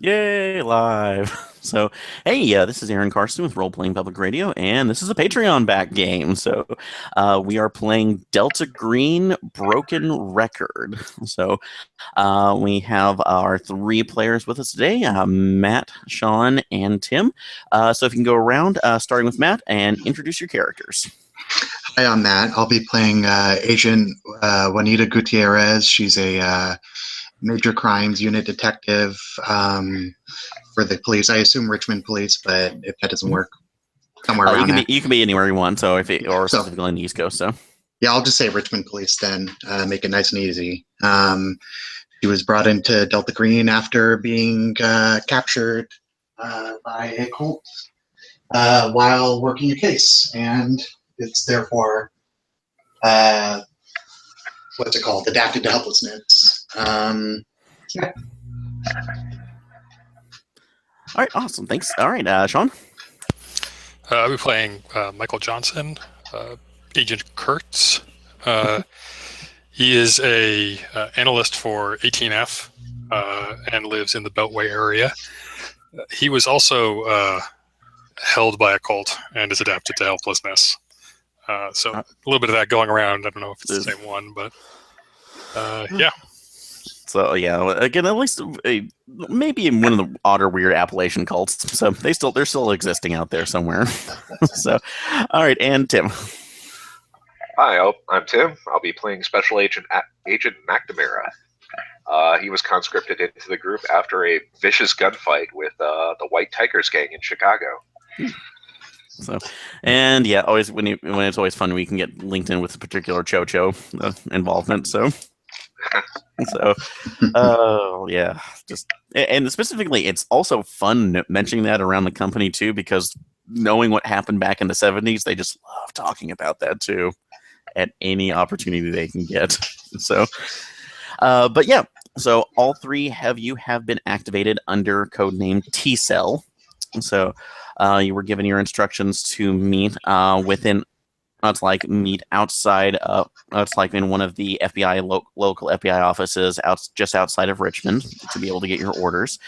Yay, live. So, hey, this is Aaron Carson with Role Playing Public Radio, and this is a Patreon back game. So, we are playing Delta Green Broken Record. So, we have our three players with us today, Matt, Sean, and Tim. So, if you can go around, starting with Matt, and introduce your characters. Hi, I'm Matt. I'll be playing Agent Juanita Gutierrez. She's a major crimes unit detective for the police. I assume Richmond Police, but if that doesn't work, somewhere You around can there. be anywhere you want. So, or So, specifically in the East Coast. So, yeah, I'll just say Richmond Police then. Make it nice and easy. She was brought into Delta Green after being captured by a cult while working a case, and it's therefore what's it called? Adapted to helplessness. Yeah. all right, awesome. Thanks. All right, Sean. I'll be playing Michael Johnson, Agent Kurtz. He is a analyst for 18F and lives in the Beltway area. He was also held by a cult and is adapted to helplessness. So a little bit of that going around. I don't know if it's the same one, but yeah. So yeah, again, at least maybe in one of the odder, weird Appalachian cults. So they're still existing out there somewhere. So, all right, and Tim. Hi, I'm Tim. I'll be playing Special Agent McNamara. He was conscripted into the group after a vicious gunfight with the White Tigers gang in Chicago. So, and yeah, always when it's always fun, we can get linked in with a particular Cho involvement. So. Yeah, and specifically, it's also fun mentioning that around the company too, because knowing what happened back in the 70s, they just love talking about that too at any opportunity they can get. So, but yeah, so all three of you have been activated under codename T-Cell. So, you were given your instructions to meet within. It's like meet outside. It's like in one of the FBI local FBI offices just outside of Richmond to be able to get your orders.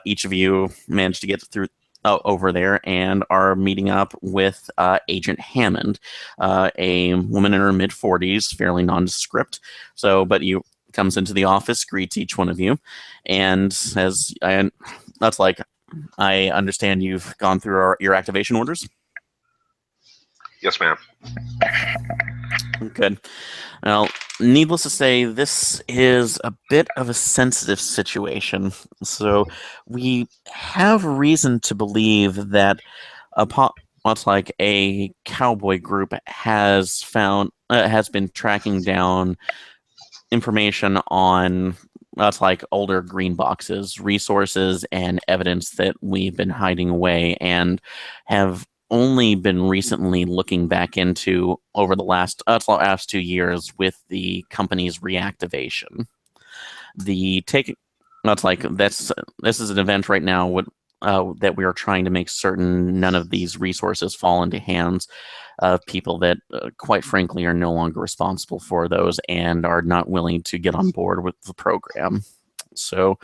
Each of you managed to get through over there and are meeting up with Agent Hammond, a woman in her mid-40s, fairly nondescript. So, but you comes into the office, greets each one of you, and says, "That's like, I understand you've gone through your activation orders." Yes, ma'am. Good. Well, needless to say, this is a bit of a sensitive situation. So we have reason to believe that what's like a cowboy group has been tracking down information on that's like older green boxes, resources, and evidence that we've been hiding away and have only been recently looking back into over the last 2 years with the company's reactivation. This is an event right now that we are trying to make certain none of these resources fall into hands of people that, quite frankly, are no longer responsible for those and are not willing to get on board with the program. So,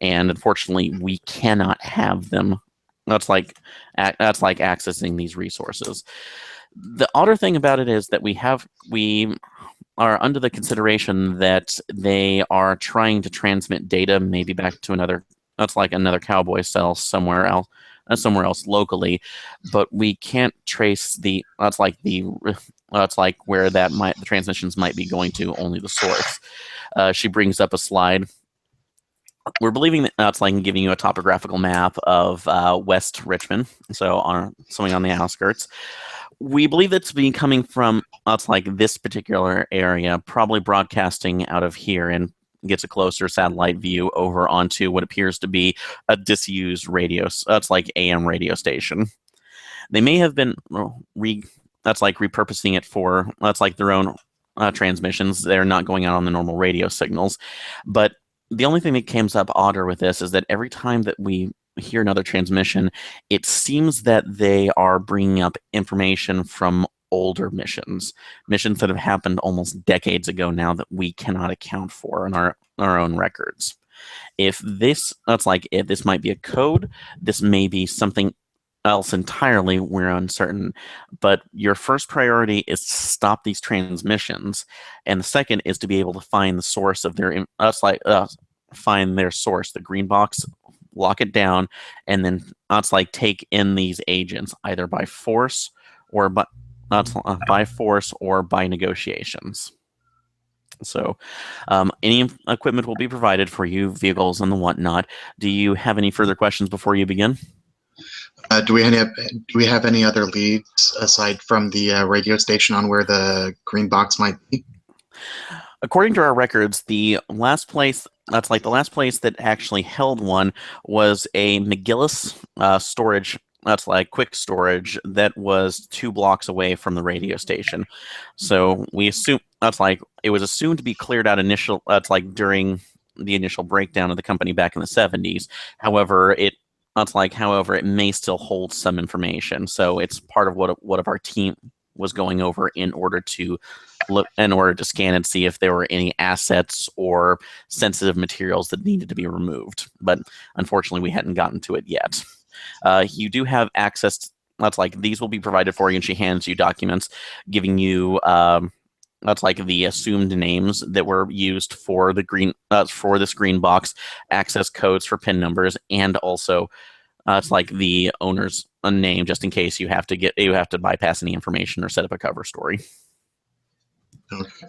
and unfortunately, we cannot have them. That's like accessing these resources. The odder thing about it is that we are under the consideration that they are trying to transmit data maybe back to another cowboy cell somewhere else locally, but we can't trace where the transmissions might be going to, only the source. She brings up a slide. We're believing that that's like giving you a topographical map of West Richmond, so something on the outskirts. We believe it's been coming from this particular area, probably broadcasting out of here, and gets a closer satellite view over onto what appears to be a disused radio. That's like AM radio station. They may have been repurposing it for their own transmissions. They're not going out on the normal radio signals, but the only thing that comes up odder with this is that every time that we hear another transmission, it seems that they are bringing up information from older missions that have happened almost decades ago now that we cannot account for in our own records. If this might be a code, this may be something else entirely. We're uncertain, but your first priority is to stop these transmissions, and the second is to be able to find the source of their find their source, the green box, lock it down, and then take in these agents either by force or by negotiations. So, any equipment will be provided for you, vehicles and the whatnot. Do you have any further questions before you begin? Do we have any other leads aside from the radio station on where the green box might be? According to our records, the last place that actually held one was a McGillis storage. That's like quick storage that was 2 blocks away from the radio station. So we assume it was assumed to be cleared out during the initial breakdown of the company back in the 70s. However, it may still hold some information. So it's part of what our team was going over in order to scan and see if there were any assets or sensitive materials that needed to be removed. But unfortunately, we hadn't gotten to it yet. You do have access. These will be provided for you, and she hands you documents giving you the assumed names that were used for the for this green box, access codes for PIN numbers, and also the owner's name, just in case you have to bypass any information or set up a cover story. Okay.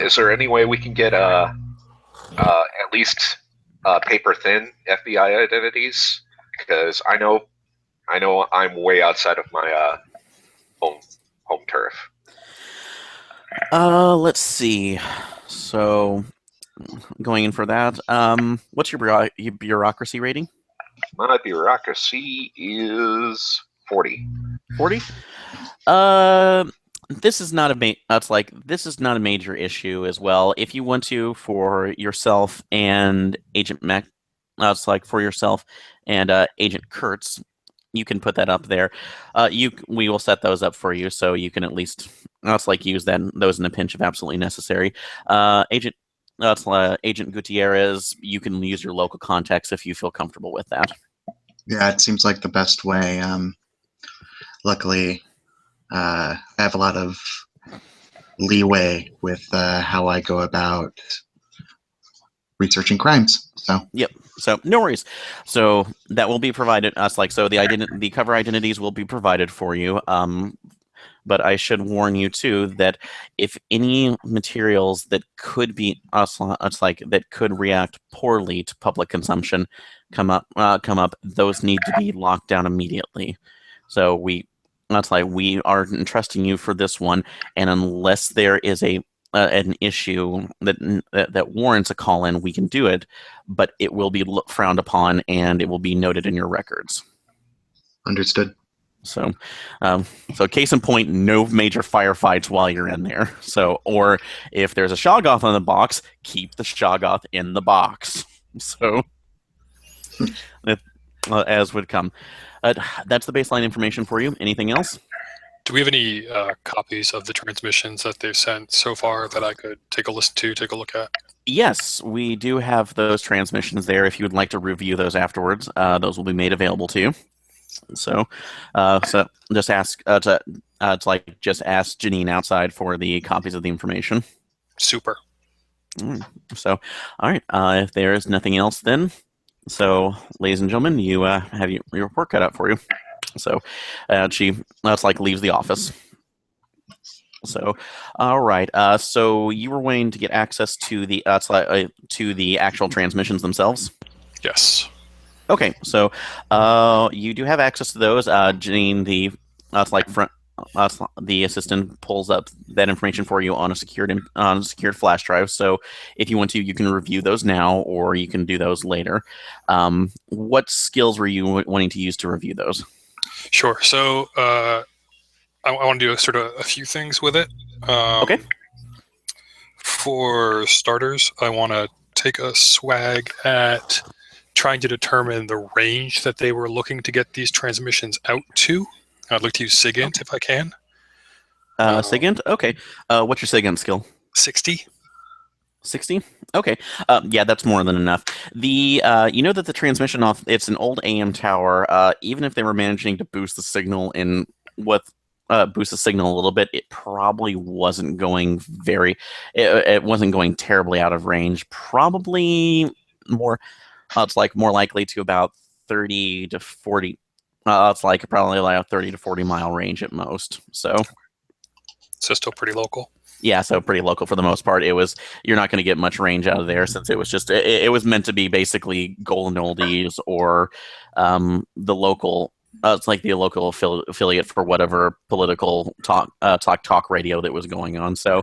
Is there any way we can get at least paper thin FBI identities? Because I know I'm way outside of my home turf. Let's see. So, going in for that, what's your bureaucracy rating? My bureaucracy is 40. 40? This is not a major issue as well. If you want to, for yourself and Agent Mac, for yourself and Agent Kurtz, you can put that up there. We will set those up for you, so you can at least use those in a pinch if absolutely necessary. Agent Gutierrez, you can use your local contacts if you feel comfortable with that. Yeah, it seems like the best way. Luckily, I have a lot of leeway with how I go about researching crimes. So yep. So no worries. So that will be provided the cover identities will be provided for you. But I should warn you too that if any materials that could be that could react poorly to public consumption come up, those need to be locked down immediately. So we are entrusting you for this one, and unless there is an issue that warrants a call in, we can do it, but it will be frowned upon and it will be noted in your records. Understood. So, case in point, no major firefights while you're in there. So, or if there's a Shoggoth in the box, keep the Shoggoth in the box. So, as would come. That's the baseline information for you. Anything else? Do we have any copies of the transmissions that they've sent so far that I could take a look at? Yes, we do have those transmissions there. If you would like to review those afterwards, those will be made available to you. So just ask just ask Janine outside for the copies of the information. Super. So, all right. If there is nothing else, then so, ladies and gentlemen, you have your report cut out for you. So, she leaves the office. So, all right. So you were waiting to get access to the actual transmissions themselves. Yes. Okay, so you do have access to those. Janine, the assistant, pulls up that information for you on a secured flash drive. So if you want to, you can review those now, or you can do those later. What skills were you wanting to use to review those? Sure. So I want to do sort of a few things with it. Okay. For starters, I want to take a swag at trying to determine the range that they were looking to get these transmissions out to. I'd like to use SIGINT if I can. SIGINT? Okay. What's your SIGINT skill? 60. 60? Okay. Yeah, that's more than enough. You know that the transmission off it's an old AM tower. Even if they were managing to boost the signal in with boost the signal a little bit, it probably wasn't going it wasn't going terribly out of range. Probably more it's like more likely to about 30 to 40. It's like probably like a 30 to 40 mile range at most. So Still pretty local. yeah, so pretty local for the most part. You're not going to get much range out of there since it was meant to be basically golden oldies or the local. It's like the local affiliate for whatever political talk radio that was going on. So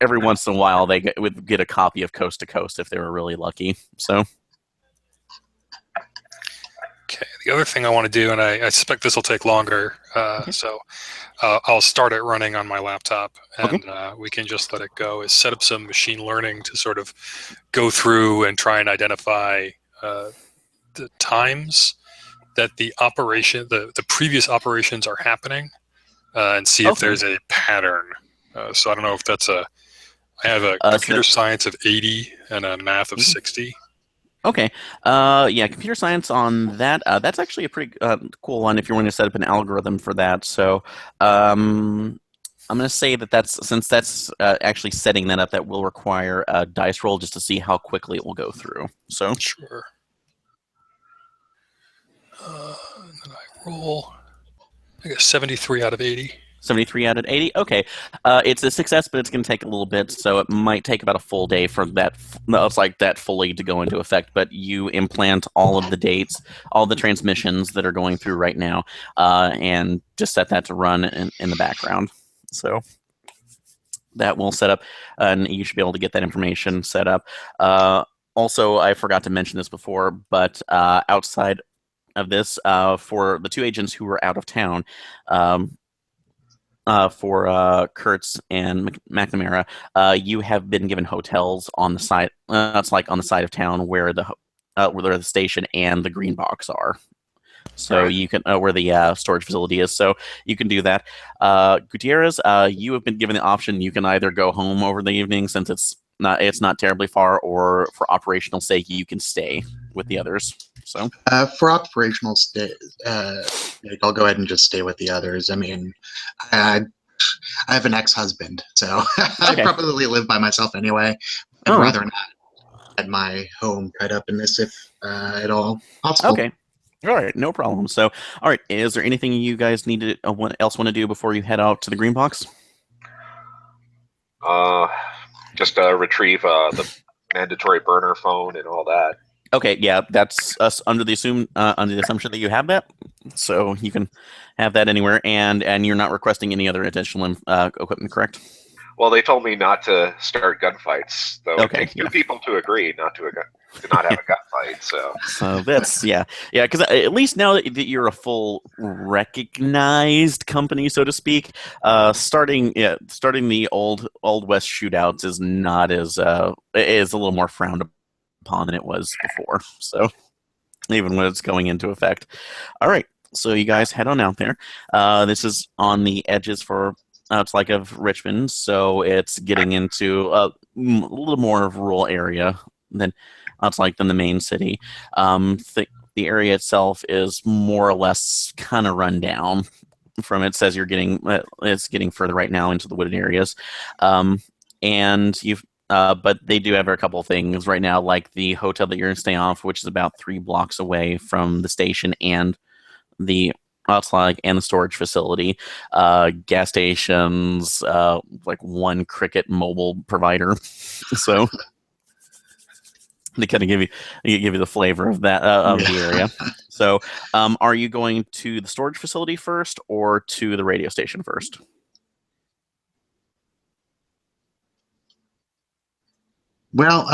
every once in a while they would get a copy of Coast to Coast if they were really lucky. So okay, the other thing I want to do, and I suspect this will take longer, Okay. so I'll start it running on my laptop, and Okay. we can just let it go, is set up some machine learning to sort of go through and try and identify the times that the previous operations are happening, and see if Okay. there's a pattern. So I don't know if I have a computer science of 80 and a math of 60. Okay. Yeah, computer science on that. That's actually a pretty cool one if you want to set up an algorithm for that. So, I'm going to say since that's actually setting that up, that will require a dice roll just to see how quickly it will go through. So, Sure. And then I roll. I got 73 out of 80. 73 out of 80. Okay. It's a success, but it's going to take a little bit, so it might take about a full day for that. It's like that fully to go into effect. But you implant all of the dates, all the transmissions that are going through right now, and just set that to run in the background. So that will set up, and you should be able to get that information set up. Also, I forgot to mention this before, but outside of this, for the two agents who were out of town. For Kurtz and McNamara, you have been given hotels on the side. It's like on the side of town where the station and the green box are. So Right. you can where the storage facility is. So you can do that. Gutierrez, you have been given the option. You can either go home over the evening since it's not terribly far, or for operational sake, you can stay with the others. So For operational I'll go ahead and just stay with the others. I mean, I have an ex-husband, so I Okay. probably live by myself anyway. I'd All right. rather not had my home tied up in this if at all possible. Okay. All right, no problem. So, all right, is there anything you guys need to else want to do before you head out to the green box? Just retrieve the mandatory burner phone and all that. Okay, yeah, that's us under the assumption that you have that, so you can have that anywhere, and you're not requesting any other additional equipment, correct? Well, they told me not to start gunfights, though. Okay, It takes two yeah. people to agree not to not have a gunfight. So that's yeah, because at least now that you're a full recognized company, so to speak, starting the old west shootouts is not as is a little more frowned upon than it was before. So even when it's going into effect. All right, so you guys head on out there. This is on the edges for it's like of Richmond, so it's getting into a little more of a rural area than than the main city. The area itself is more or less kind of run down. From it says it's getting further right now into the wooded areas, and you've. But they do have a couple of things right now, like the hotel that you're going to stay off, which is about 3 blocks away from the station and the and the storage facility. Gas stations, like one Cricket mobile provider. So they kind of give you the flavor of that of the area. So, are you going to the storage facility first or to the radio station first? Well,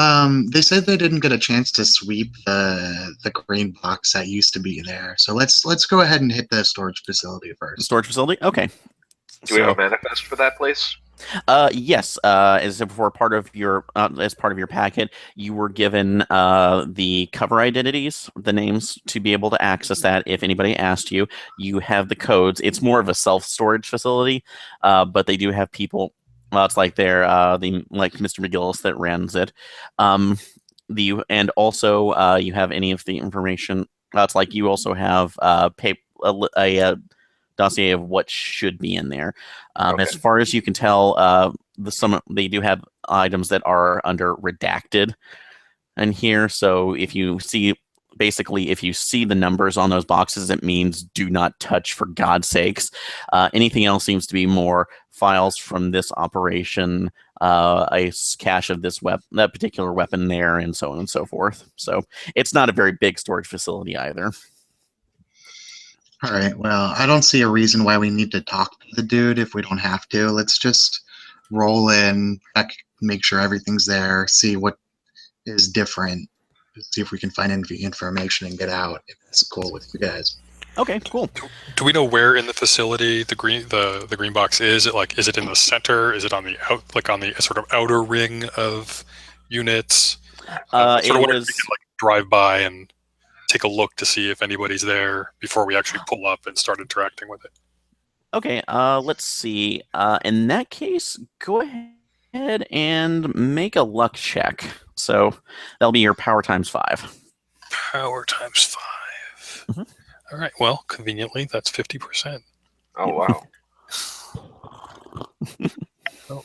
they said they didn't get a chance to sweep the green box that used to be there. So let's go ahead and hit the storage facility The first. storage facility? Okay. Do we have a manifest for that place? Yes. As part of your packet, you were given the cover identities, the names to be able to access that. If anybody asked you, you have the codes. It's more of a self-storage facility, but they do have people Well, it's like they're the like Mr. McGillis that runs it. And also you have any of the information. It's like you also have a dossier of what should be in there. Okay. As far as you can tell, they do have items that are under redacted in here. So if you see the numbers on those boxes, it means do not touch for God's sakes. Anything else seems to be more files from this operation, a cache of that particular weapon there, and so on and so forth. So it's not a very big storage facility either. All right. Well, I don't see a reason why we need to talk to the dude if we don't have to. Let's just roll in, make sure everything's there, see what is different, see if we can find any information and get out. If it's cool with you guys. Okay, cool. Do we know where in the facility the green box is? Is it in the center? Is it on the on the sort of outer ring of units? Sort of wonder if we can drive by and take a look to see if anybody's there before we actually pull up and start interacting with it. Okay, let's see. In that case, go ahead and make a luck check. So that'll be your power times 5. Power times 5. Mm-hmm. All right. Well, conveniently, that's 50%. Oh, wow. Oh.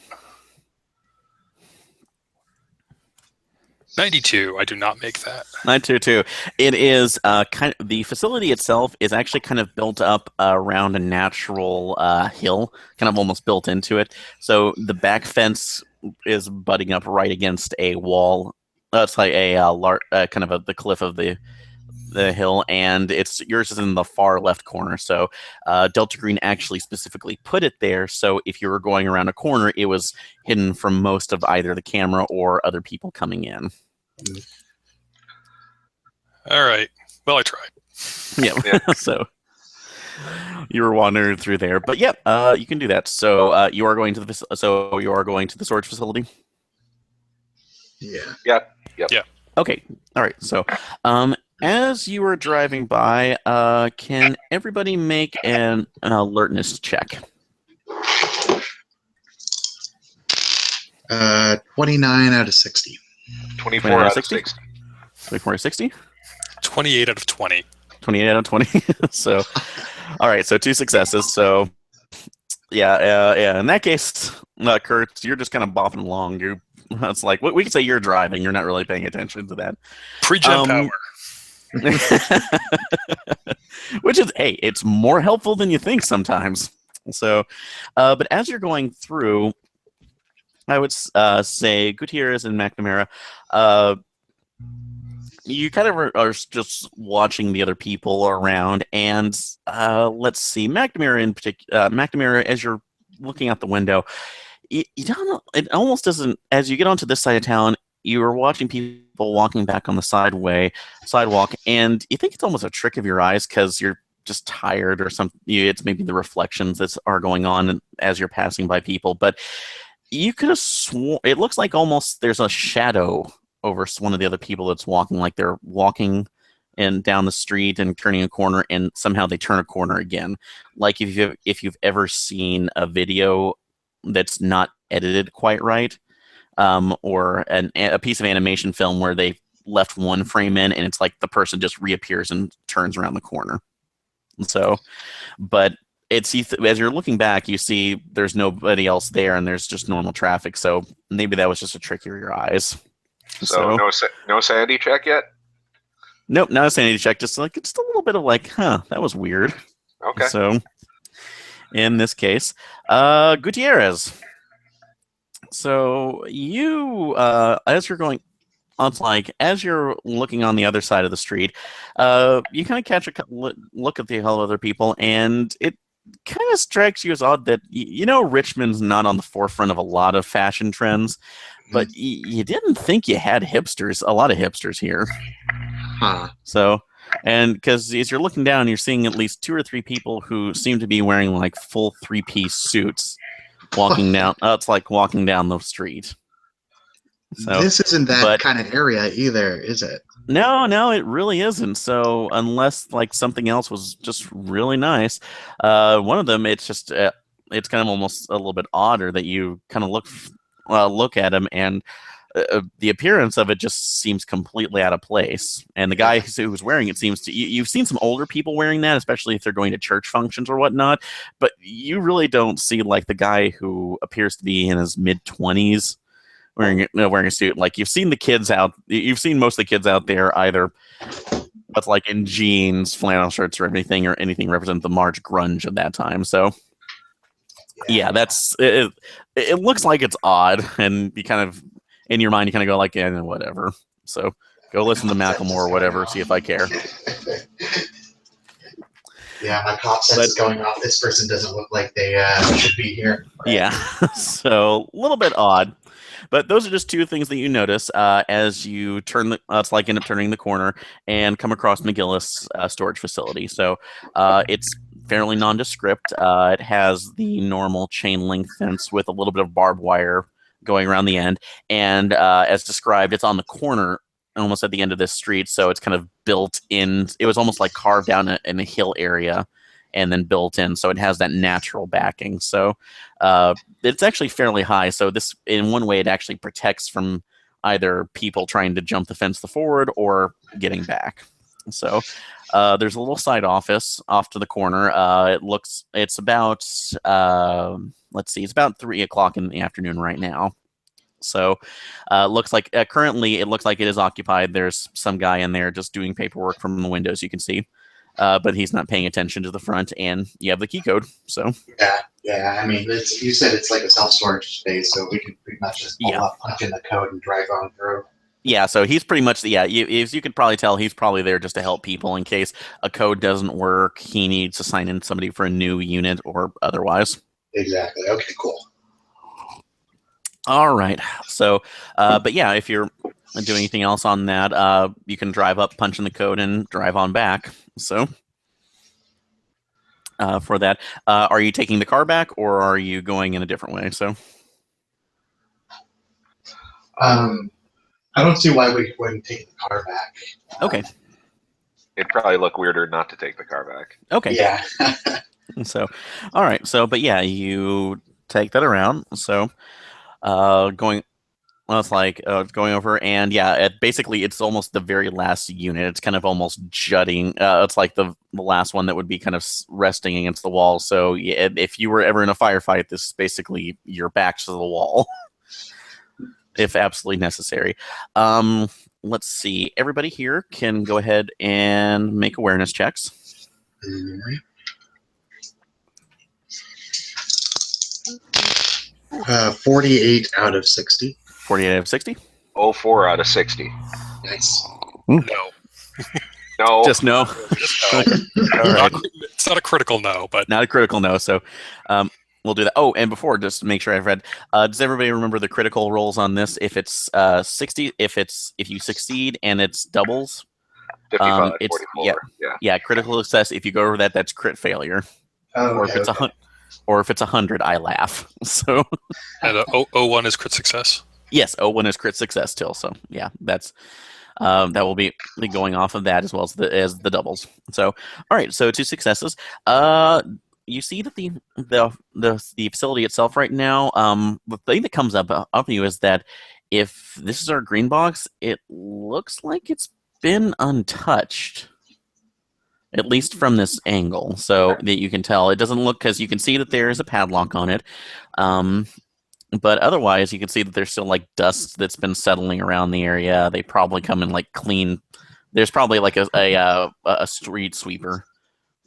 92. I do not make that. 92. It is the facility itself is actually kind of built up around a natural hill, kind of almost built into it. So the back fence is butting up right against a wall. It's like a kind of the cliff of the hill, and yours is in the far left corner. So Delta Green actually specifically put it there, so if you were going around a corner, it was hidden from most of either the camera or other people coming in. All right. Well, I tried. Yeah. So you were wandering through there, but yeah, you can do that. So you are going to the storage facility. Yeah. Yep. Okay. All right. So, as you were driving by, can everybody make an alertness check? 29 out of 60. 24 out of 60. 24 out of 60? 28 out of 20. 28 out of 20. So, all right. So 2 successes. So, yeah. In that case, Kurt, you're just kind of bopping along. It's like we could say you're driving. You're not really paying attention to that. Pre-gen power. Which is, hey, it's more helpful than you think sometimes. So, but as you're going through, I would say Gutierrez and McNamara, you kind of are just watching the other people around, and let's see, McNamara in particular. McNamara, as you're looking out the window, you don't. It almost doesn't. As you get onto this side of town, you are watching people walking back on the sidewalk, and you think it's almost a trick of your eyes because you're just tired or something. It's maybe the reflections that are going on as you're passing by people, but you could have sworn it looks like almost there's a shadow over one of the other people that's walking, like they're walking and down the street and turning a corner, and somehow they turn a corner again. Like if you've ever seen a video that's not edited quite right, or a piece of animation film where they left one frame in and it's like the person just reappears and turns around the corner. So, but as you're looking back, you see there's nobody else there and there's just normal traffic. So maybe that was just a trick of your eyes. So no sanity check yet? Nope, not a sanity check. Just a little bit of like, that was weird. Okay. So in this case, Gutierrez. So you, as you're going, it's like as you're looking on the other side of the street, you kind of catch a look at the other people, and it kind of strikes you as odd that Richmond's not on the forefront of a lot of fashion trends, but you didn't think you had a lot of hipsters here. Huh. So, and because as you're looking down, you're seeing at least 2 or 3 people who seem to be wearing like full 3-piece suits walking down. It's like walking down the street. So, this isn't that kind of area either, is it? No, it really isn't. So unless like something else was just really nice, one of them, it's just it's kind of almost a little bit odder that you kind of look at him, and the appearance of it just seems completely out of place. And the guy who's wearing it seems to you've seen some older people wearing that, especially if they're going to church functions or whatnot. But you really don't see like the guy who appears to be in his mid-20s wearing a suit. Like you've seen most of the kids out there either with like in jeans, flannel shirts, or anything represent the March grunge of that time. So yeah, that's it. It looks like it's odd, and you kind of in your mind you kind of go like, yeah, whatever. So go listen to Macklemore or whatever, see if I care. Yeah, my cop sense is going off. This person doesn't look like they should be here. Yeah, so a little bit odd. But those are just two things that you notice as you turn it's like end up turning the corner and come across McGillis storage facility. So it's fairly nondescript. It has the normal chain link fence with a little bit of barbed wire going around the end. And as described, it's on the corner almost at the end of this street. So it's kind of built in. It was almost like carved down in a hill area and then built in. So it has that natural backing. So it's actually fairly high. So this, in one way, it actually protects from either people trying to jump the fence forward or getting back. So there's a little side office off to the corner. It's about, it's about 3 o'clock in the afternoon right now. So looks like currently it looks like it is occupied. There's some guy in there just doing paperwork from the windows you can see. But he's not paying attention to the front, and you have the key code. So yeah. I mean, you said it's like a self-storage space, so we can pretty much just pull up, punch in the code, and drive on through. Yeah, so he's pretty much you could probably tell he's probably there just to help people in case a code doesn't work. He needs to sign in somebody for a new unit or otherwise. Exactly. Okay. Cool. All right. So, but yeah, if you're doing anything else on that, you can drive up, punch in the code, and drive on back. So, for that, are you taking the car back, or are you going in a different way? So, I don't see why we wouldn't take the car back. Okay. It'd probably look weirder not to take the car back. Okay. Yeah. So, all right. So, but yeah, you take that around. So, going over, and yeah, basically it's almost the very last unit. It's kind of almost jutting. It's like the last one that would be kind of resting against the wall. So yeah, if you were ever in a firefight, this is basically your back to the wall, if absolutely necessary. Let's see. Everybody here can go ahead and make awareness checks. 48 out of 60. 48 out of 60? 04 out of 60. Nice. No. No. Just no. Just no. All right. It's not a critical no, but Not a critical no. So we'll do that. Oh, and before, just to make sure I've read, does everybody remember the critical rolls on this? If it's 60, if you succeed and it's doubles, 55, it's 44. yeah, critical success. If you go over that, that's crit failure. Oh, Or if it's or if it's 100, I laugh. So and 01 is crit success. yes, 01 is crit success still. So yeah, that's that will be going off of that as well as the doubles. So all right, so 2 successes. You see that the facility itself right now. The thing that comes up to you is that if this is our green box, it looks like it's been untouched. At least from this angle, so that you can tell. It doesn't look, because you can see that there is a padlock on it. But otherwise, you can see that there's still like dust that's been settling around the area. They probably come and like clean. There's probably like a street sweeper,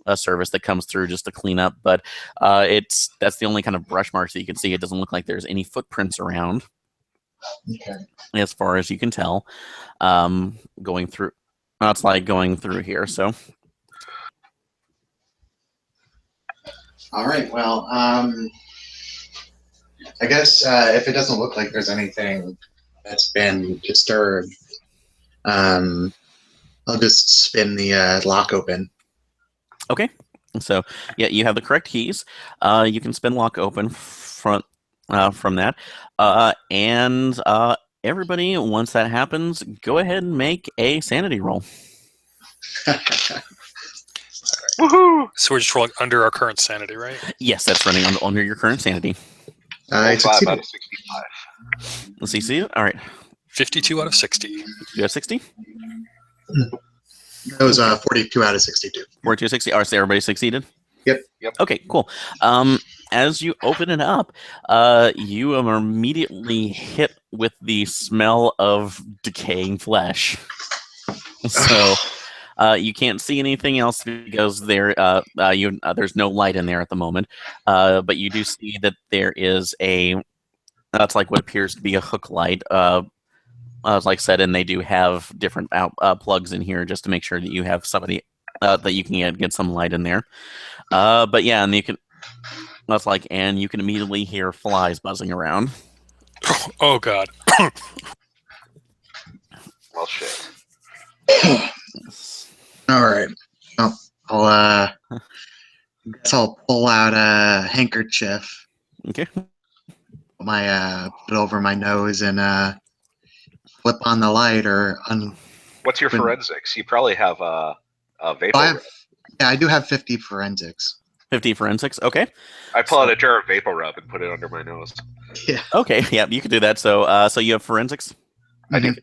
a service that comes through just to clean up. But that's the only kind of brush marks that you can see. It doesn't look like there's any footprints around, as far as you can tell. Going through, it's like going through here. So. All right. Well, I guess if it doesn't look like there's anything that's been disturbed, I'll just spin the lock open. Okay. So yeah, you have the correct keys. You can spin lock open from that, and everybody, once that happens, go ahead and make a sanity roll. All right. Woohoo! So we're just rolling under our current sanity, right? Yes, that's running under your current sanity. I 5 succeeded. out of 65. Let's see. All right. 52 out of 60. You have 60? That was 42 out of 62. 42, 60. All right, so everybody succeeded? Yep. Okay, cool. As you open it up, you are immediately hit with the smell of decaying flesh. So you can't see anything else because there's no light in there at the moment. But you do see that there is that's like what appears to be a hook light. Like I said, and they do have different plugs in here just to make sure that you have somebody that you can get some light in there. But yeah, and you can immediately hear flies buzzing around. Oh god. Well, shit. All right. Well, I'll pull out a handkerchief, Okay. put it over my nose, and flip on the light What's your forensics? You probably have a vapor. I do have 50 forensics. 50 forensics. Okay. I pull out a jar of vapor rub and put it under my nose. Yeah. Okay. Yeah, you can do that. So, so you have forensics. I do.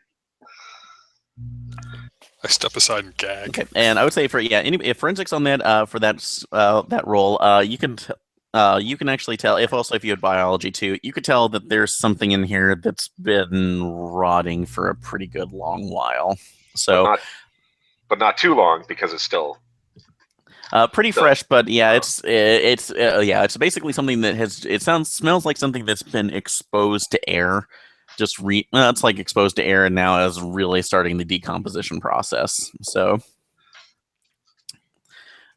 I step aside and gag. Okay. And I would say if forensics on that for that roll, you can actually tell if you had biology too, you could tell that there's something in here that's been rotting for a pretty good long while. So, but not too long because it's still pretty fresh. But yeah, it's basically something that smells like something that's been exposed to air. It's like exposed to air and now is really starting the decomposition process. So.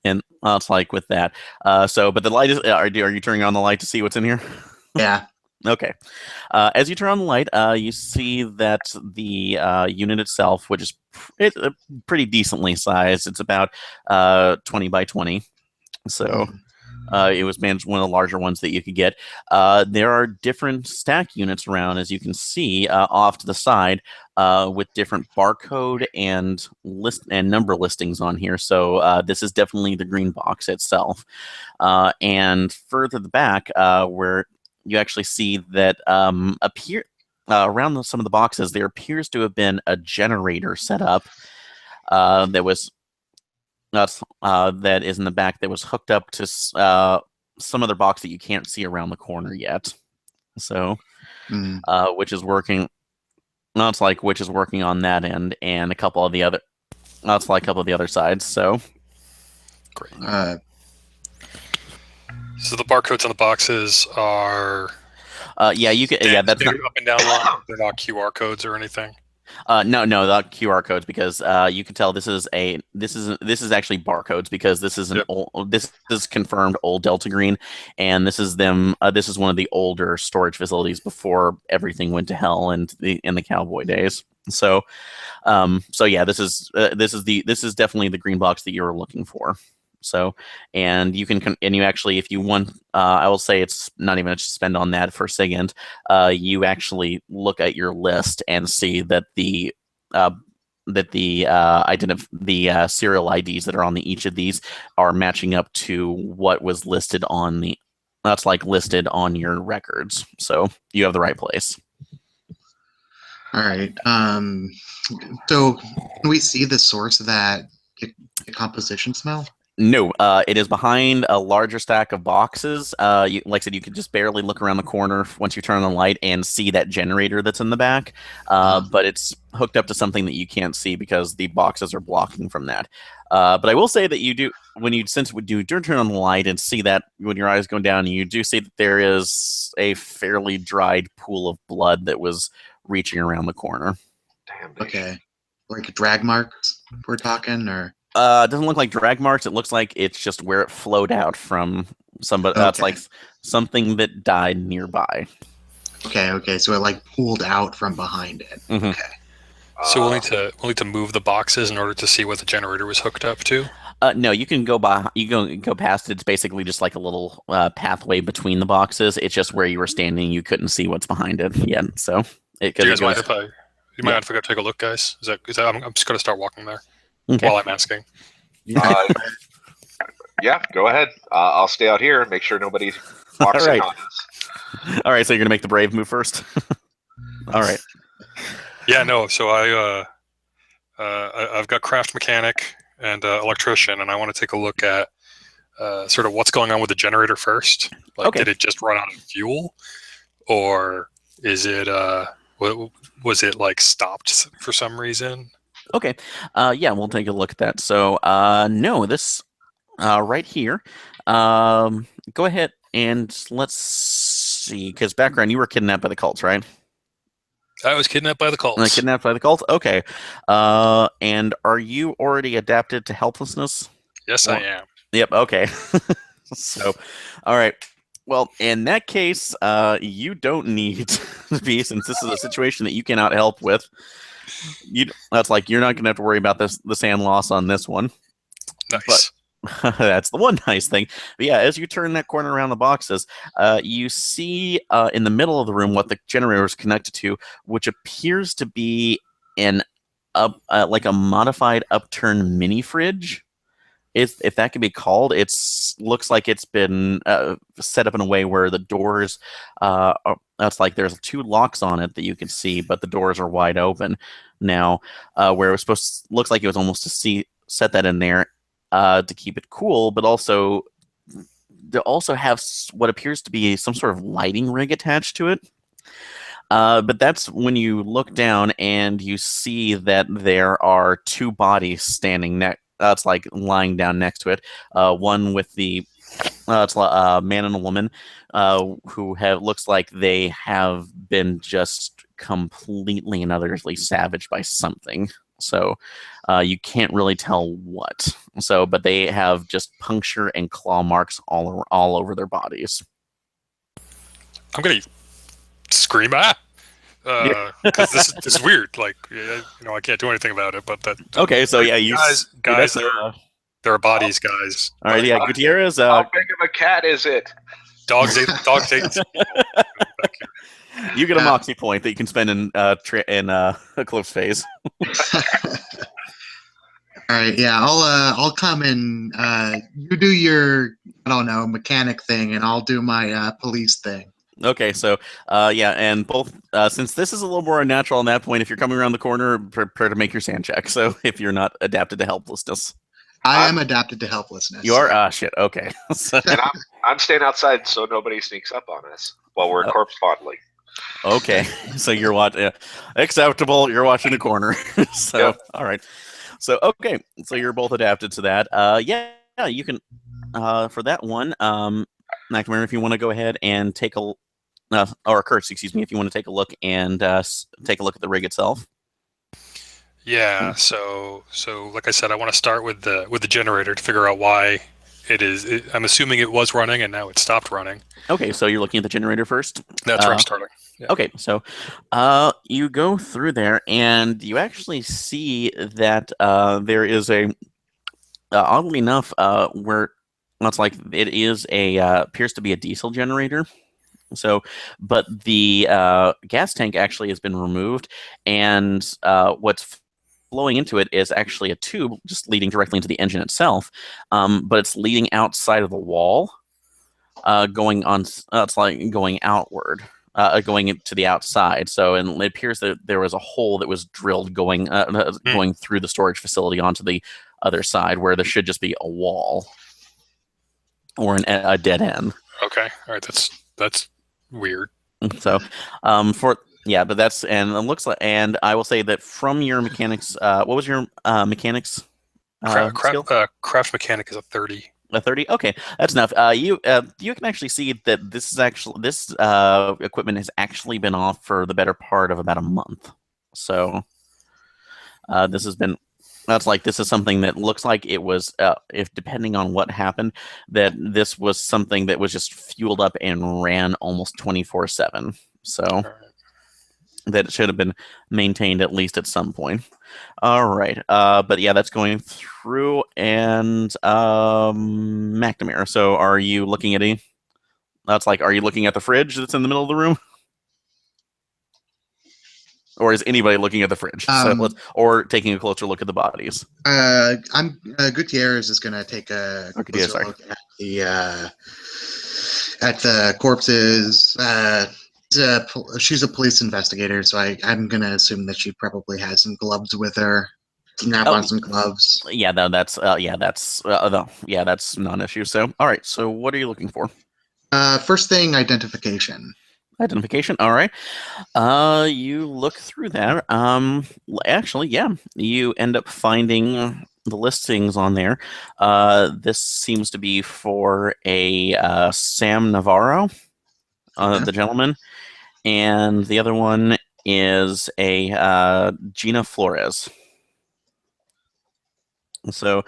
And it's like with that. But the light is. Are you turning on the light to see what's in here? Yeah. Okay. As you turn on the light, you see that the unit itself, which is pretty decently sized, it's about 20 by 20. So it was one of the larger ones that you could get. There are different stack units around, as you can see off to the side, with different barcode and number listings on here. So this is definitely the green box itself. And further the back, where you actually see that around some of the boxes, there appears to have been a generator set up that is in the back that was hooked up to some other box that you can't see around the corner yet. So, which is working. Which is working on that end, and a couple of the other sides. So, great. So the barcodes on the boxes are. You can. Yeah, that's not up and down line. They're not QR codes or anything. No, not QR codes, because you can tell this is actually barcodes, because this is this is confirmed old Delta Green, and this is them. This is one of the older storage facilities before everything went to hell in the cowboy days. So, yeah, this is definitely the green box that you were looking for. So, and you can, and you actually, if you want, I will say it's not even a spend on that for a second. You actually look at your list and see that the serial IDs that are on each of these are matching up to what was listed on listed on your records. So you have the right place. All right. So can we see the source of that decomposition smell? No, it is behind a larger stack of boxes. Like I said, you can just barely look around the corner once you turn on the light and see that generator that's in the back. But it's hooked up to something that you can't see because the boxes are blocking from that. But I will say that you do, when you turn on the light and see that, when your eyes go down, you do see that there is a fairly dried pool of blood that was reaching around the corner. Damn. Okay. Like drag marks we're talking, or? It doesn't look like drag marks. It looks like it's just where it flowed out from somebody. Okay. That's like something that died nearby. Okay. So it like pulled out from behind it. Mm-hmm. Okay. So we'll need to move the boxes in order to see what the generator was hooked up to. No, you can go by. You go past it. It's basically just like a little pathway between the boxes. It's just where you were standing. You couldn't see what's behind it yet. So Do you guys mind if you might have to go take a look, guys? Is that I'm just going to start walking there. Okay. While I'm asking. Yeah, go ahead. I'll stay out here and make sure nobody walks All in right. on us. All right, so you're gonna make the brave move first. All right. Yeah, no. So I've got craft mechanic and electrician, and I want to take a look at sort of what's going on with the generator first. Like, Okay. did it just run out of fuel, or is it was it like stopped for some reason? Okay. Yeah, we'll take a look at that. So, no, this right here. Go ahead and let's see. Because background, you were kidnapped by the cults, right? I was kidnapped by the cults. Kidnapped by the cult. Okay. And are you already adapted to helplessness? Yes, I am. Yep. Okay. So, all right. Well, in that case, you don't need to be, since this is a situation that you cannot help with. That's like you're not going to have to worry about the sand loss on this one. Nice. But that's the one nice thing. But yeah, as you turn that corner around the boxes, you see in the middle of the room what the generator is connected to, which appears to be an like a modified upturned mini fridge. If that can be called, looks like it's been set up in a way where the doors, that's like there's 2 locks on it that you can see, but the doors are wide open now. Where it was looks like it was almost to set that in there to keep it cool, but also to also have what appears to be some sort of lighting rig attached to it. But that's when you look down and you see that there are 2 bodies standing next. It's like lying down next to it. One with the it's a man and a woman who looks like they have been just completely and utterly savaged by something. So you can't really tell what. So, but they have just puncture and claw marks all over their bodies. I'm gonna scream because this is weird. Like, I can't do anything about it. But that. Okay, so yeah, guys, there are bodies, guys. All right, yeah, Gutierrez. How big of a cat is it? Dogs ate. You get a moxie point that you can spend in Eclipse phase. All right, yeah, I'll come and you do your, I don't know, mechanic thing, and I'll do my police thing. Okay, so yeah, and both since this is a little more unnatural on that point, if you're coming around the corner, prepare to make your sand check. So if you're not adapted to helplessness, I am adapted to helplessness. you are shit. Okay, so, And I'm staying outside so nobody sneaks up on us while we're corpse fondling. Okay, so you're watching acceptable. You're watching the corner. So yep. All right. So okay, so you're both adapted to that. Yeah, you can for that one. McNamara, if you want to go ahead and take a or Kurtz, excuse me, if you want to take a look and take a look at the rig itself. Yeah. So like I said, I want to start with the generator to figure out why it is. I'm assuming it was running and now it stopped running. Okay, so you're looking at the generator first. That's where I'm starting. Yeah. Okay, so you go through there and you actually see that there is a oddly enough where it's like it is appears to be a diesel generator. So, but the gas tank actually has been removed, and what's flowing into it is actually a tube just leading directly into the engine itself, but it's leading outside of the wall, going on. It's like going outward, going to the outside. So, and it appears that there was a hole that was drilled going through the storage facility onto the other side, where there should just be a wall or a dead end. Okay, all right, that's weird. So, but that's, and it looks like, and I will say that from your mechanics, what was your mechanics skill? Craft mechanic is a 30. A 30? Okay, that's enough. You can actually see that this equipment has actually been off for the better part of about a month. So, this has been. This is something that looks like it was, if depending on what happened, that this was something that was just fueled up and ran almost 24/7. So that it should have been maintained at least at some point. All right, but yeah, that's going through. And McNamara. So are you looking at are you looking at the fridge that's in the middle of the room? Or is anybody looking at the fridge? Or taking a closer look at the bodies? Gutierrez is going to take a Gutierrez, closer look at the corpses. She's a police investigator, so I'm going to assume that she probably has some gloves with her. Snap on some gloves. Yeah, that's not an issue. So, all right. So, what are you looking for? First thing, identification. Identification. All right. You look through that. Actually, yeah, you end up finding the listings on there. This seems to be for a Sam Navarro, the gentleman, and the other one is a Gina Flores. So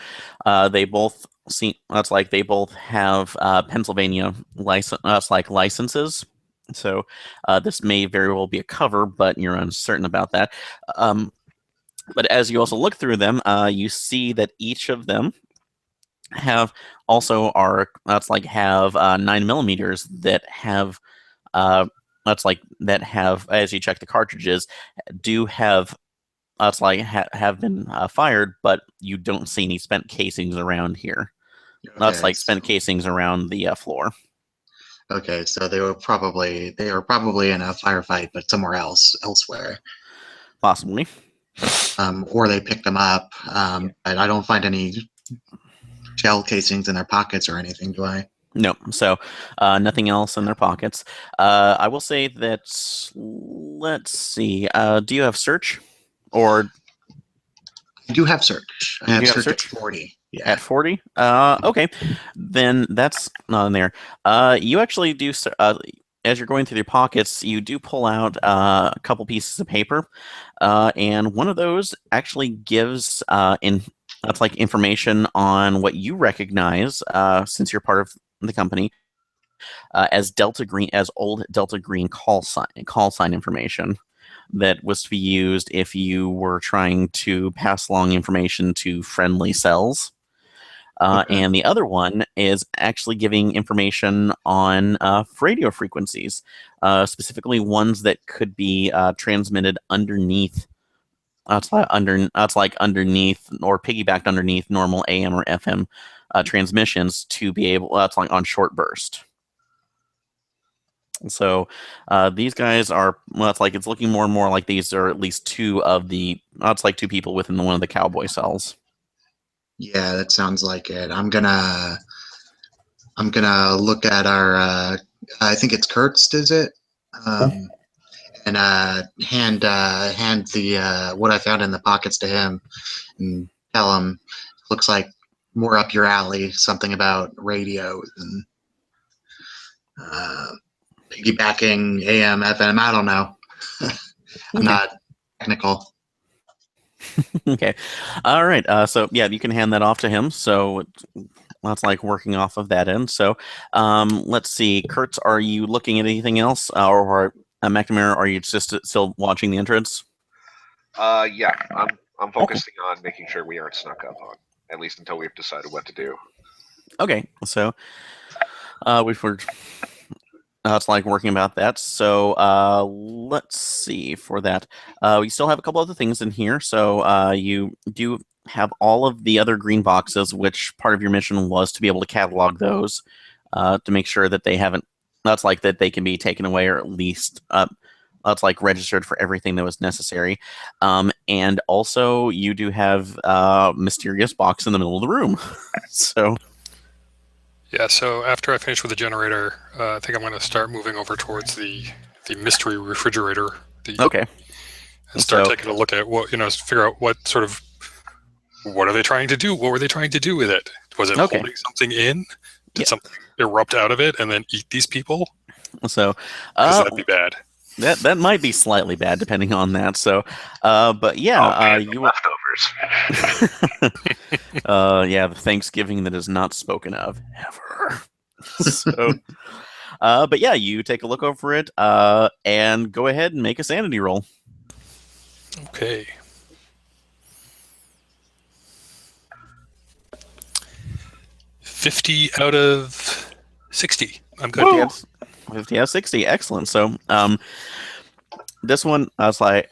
they both seem that's like they both have Pennsylvania licenses. So this may very well be a cover, but you're uncertain about that. But as you also look through them, you see that each of them have 9mm that have as you check the cartridges do have have been fired, but you don't see any spent casings around here. Okay, Spent casings around the floor. Okay, so they were probably in a firefight, but elsewhere. Possibly. Or they picked them up. But I don't find any shell casings in their pockets or anything, do I? No. So nothing else in their pockets. I will say that. Let's see. Do you have search? Or I do have search. I have search at 40. Yeah. At 40? Okay. Then that's not in there. You actually do, as you're going through your pockets, you do pull out a couple pieces of paper, and one of those actually gives information on what you recognize, since you're part of the company, as old Delta Green call sign information that was to be used if you were trying to pass along information to friendly cells. And the other one is actually giving information on radio frequencies, specifically ones that could be transmitted underneath. Underneath or piggybacked underneath normal AM or FM transmissions to be able. That's like on short burst. So these guys are. Well, it's looking more and more like these are at least two of the. It's like two people within one of the cowboy cells. Yeah, that sounds like it. I'm gonna look at our. I think it's Kurtz, is it? And hand the what I found in the pockets to him, and tell him, looks like more up your alley. Something about radios and piggybacking AM, FM. I don't know. I'm not technical. Okay. All right. So yeah, you can hand that off to him. So that's like working off of that end. So let's see. Kurtz, are you looking at anything else? Or McNamara, are you just still watching the entrance? Yeah. I'm focusing on making sure we aren't snuck up on, at least until we've decided what to do. Okay. So it's like working about that. So let's see for that. We still have a couple other things in here. So you do have all of the other green boxes, which part of your mission was to be able to catalog those to make sure that they haven't. That's like that they can be taken away, or at least that's like registered for everything that was necessary. And also you do have a mysterious box in the middle of the room. So. Yeah, so after I finish with the generator, I think I'm going to start moving over towards the mystery refrigerator. Okay. And start taking a look at figure out what are they trying to do? What were they trying to do with it? Was it holding something in? Did something erupt out of it and then eat these people? So, that'd be bad. That might be slightly bad depending on that. So, but yeah, you leftovers. Yeah, the Thanksgiving that is not spoken of ever. So, but yeah, you take a look over it, and go ahead and make a sanity roll. Okay. $50 out of 60. I'm good. 50 out of 60. Excellent. So, This one, it's like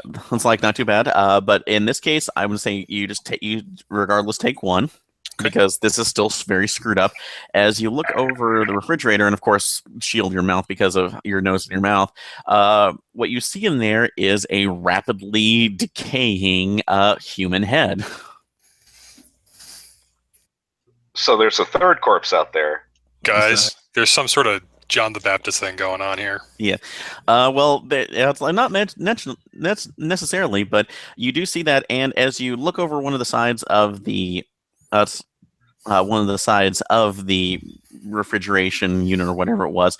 not too bad. But in this case, I would say you just you regardless take one. Because this is still very screwed up. As you look over the refrigerator, and of course, shield your mouth because of your nose and your mouth, what you see in there is a rapidly decaying human head. So there's a third corpse out there. Guys, there's some sort of John the Baptist thing going on here. Yeah. Well, it's not necessarily, but you do see that, and as you look over one of the sides of the refrigeration unit or whatever it was,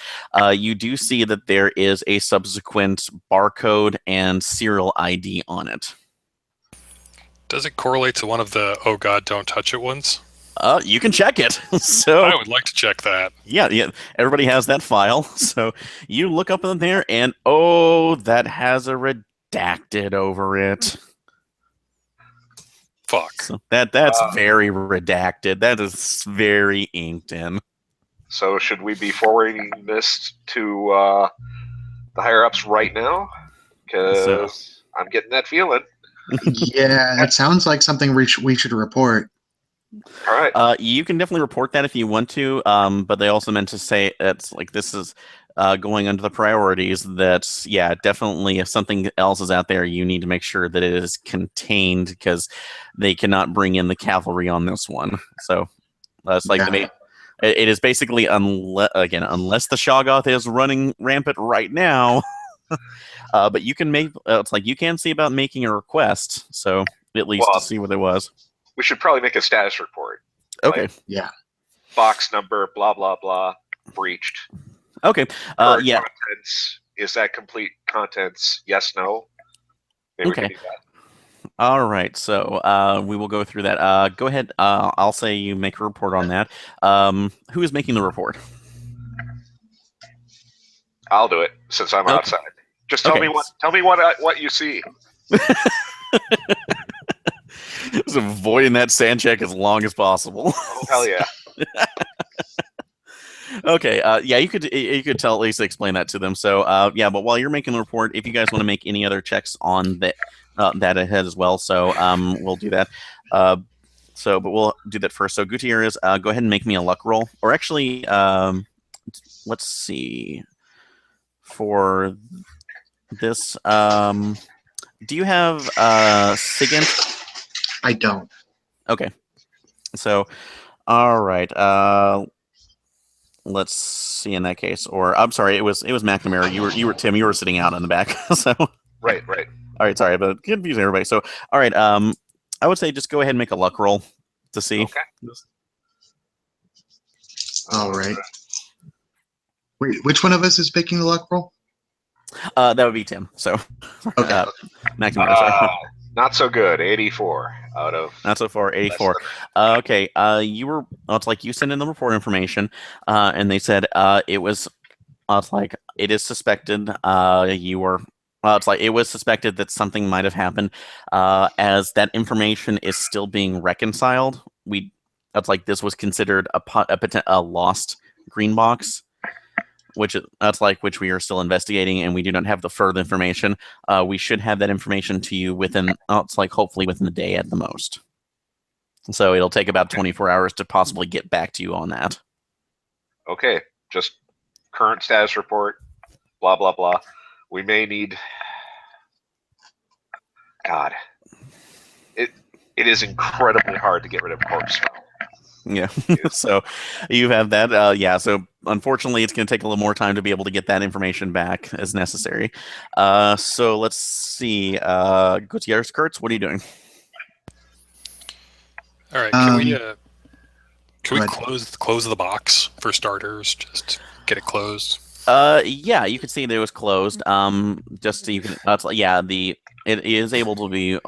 you do see that there is a subsequent barcode and serial ID on it. Does it correlate to one of the "Oh God, don't touch it" ones? You can check it. So I would like to check that. Yeah. Everybody has that file. So you look up in there, and oh, that has a redacted over it. Fuck. So that's very redacted. That is very inked in. So should we be forwarding this to the higher ups right now? Because I'm getting that feeling. Yeah, it sounds like something we should report. All right. You can definitely report that if you want to, but they also meant to say it's like this is going under the priorities. That's definitely if something else is out there, you need to make sure that it is contained because they cannot bring in the cavalry on this one. So it's like it is basically unless the Shoggoth is running rampant right now. But you can make it's like you can see about making a request, so at least to see what it was. We should probably make a status report. Okay. Like, yeah. Box number, blah blah blah, breached. Okay. Yeah. Contents, is that complete contents? Yes, no. Maybe we can do that. All right. So we will go through that. Go ahead. I'll say you make a report on that. Who is making the report? I'll do it since I'm outside. Just tell me what you see. Just avoiding that sand check as long as possible. Oh, hell yeah. Okay. You could at least explain that to them. So but while you're making the report, if you guys want to make any other checks on that ahead as well, so we'll do that. But we'll do that first. So Gutierrez, go ahead and make me a luck roll, or actually, let's see. For this, do you have SIGINT? I don't. Okay. So, all right. Let's see in that case. Or I'm sorry, it was McNamara. You were Tim. You were sitting out in the back. So. Right. All right. Sorry, but confusing everybody. So, all right. I would say just go ahead and make a luck roll to see. Okay. All right. Wait, which one of us is picking the luck roll? That would be Tim. So, okay. McNamara. Sorry. Not so good. 84 out of. Not so far. 84. Okay. You were. It's like you sent in the report information, and they said it was. It's like it is suspected. You were. It's like it was suspected that something might have happened. As that information is still being reconciled, It's like this was considered a lost green box. Which we are still investigating, and we do not have the further information. We should have that information to you within, hopefully within a day at the most. So it'll take about 24 hours to possibly get back to you on that. Okay, just current status report, blah blah blah. We may need. God, it is incredibly hard to get rid of corpse smell. Yeah, so you have that. So unfortunately, it's going to take a little more time to be able to get that information back as necessary. So let's see. Gutierrez Kurtz, what are you doing? All right, can we close the box for starters? Just get it closed. You can see that it was closed. Just so you can. It is able to be.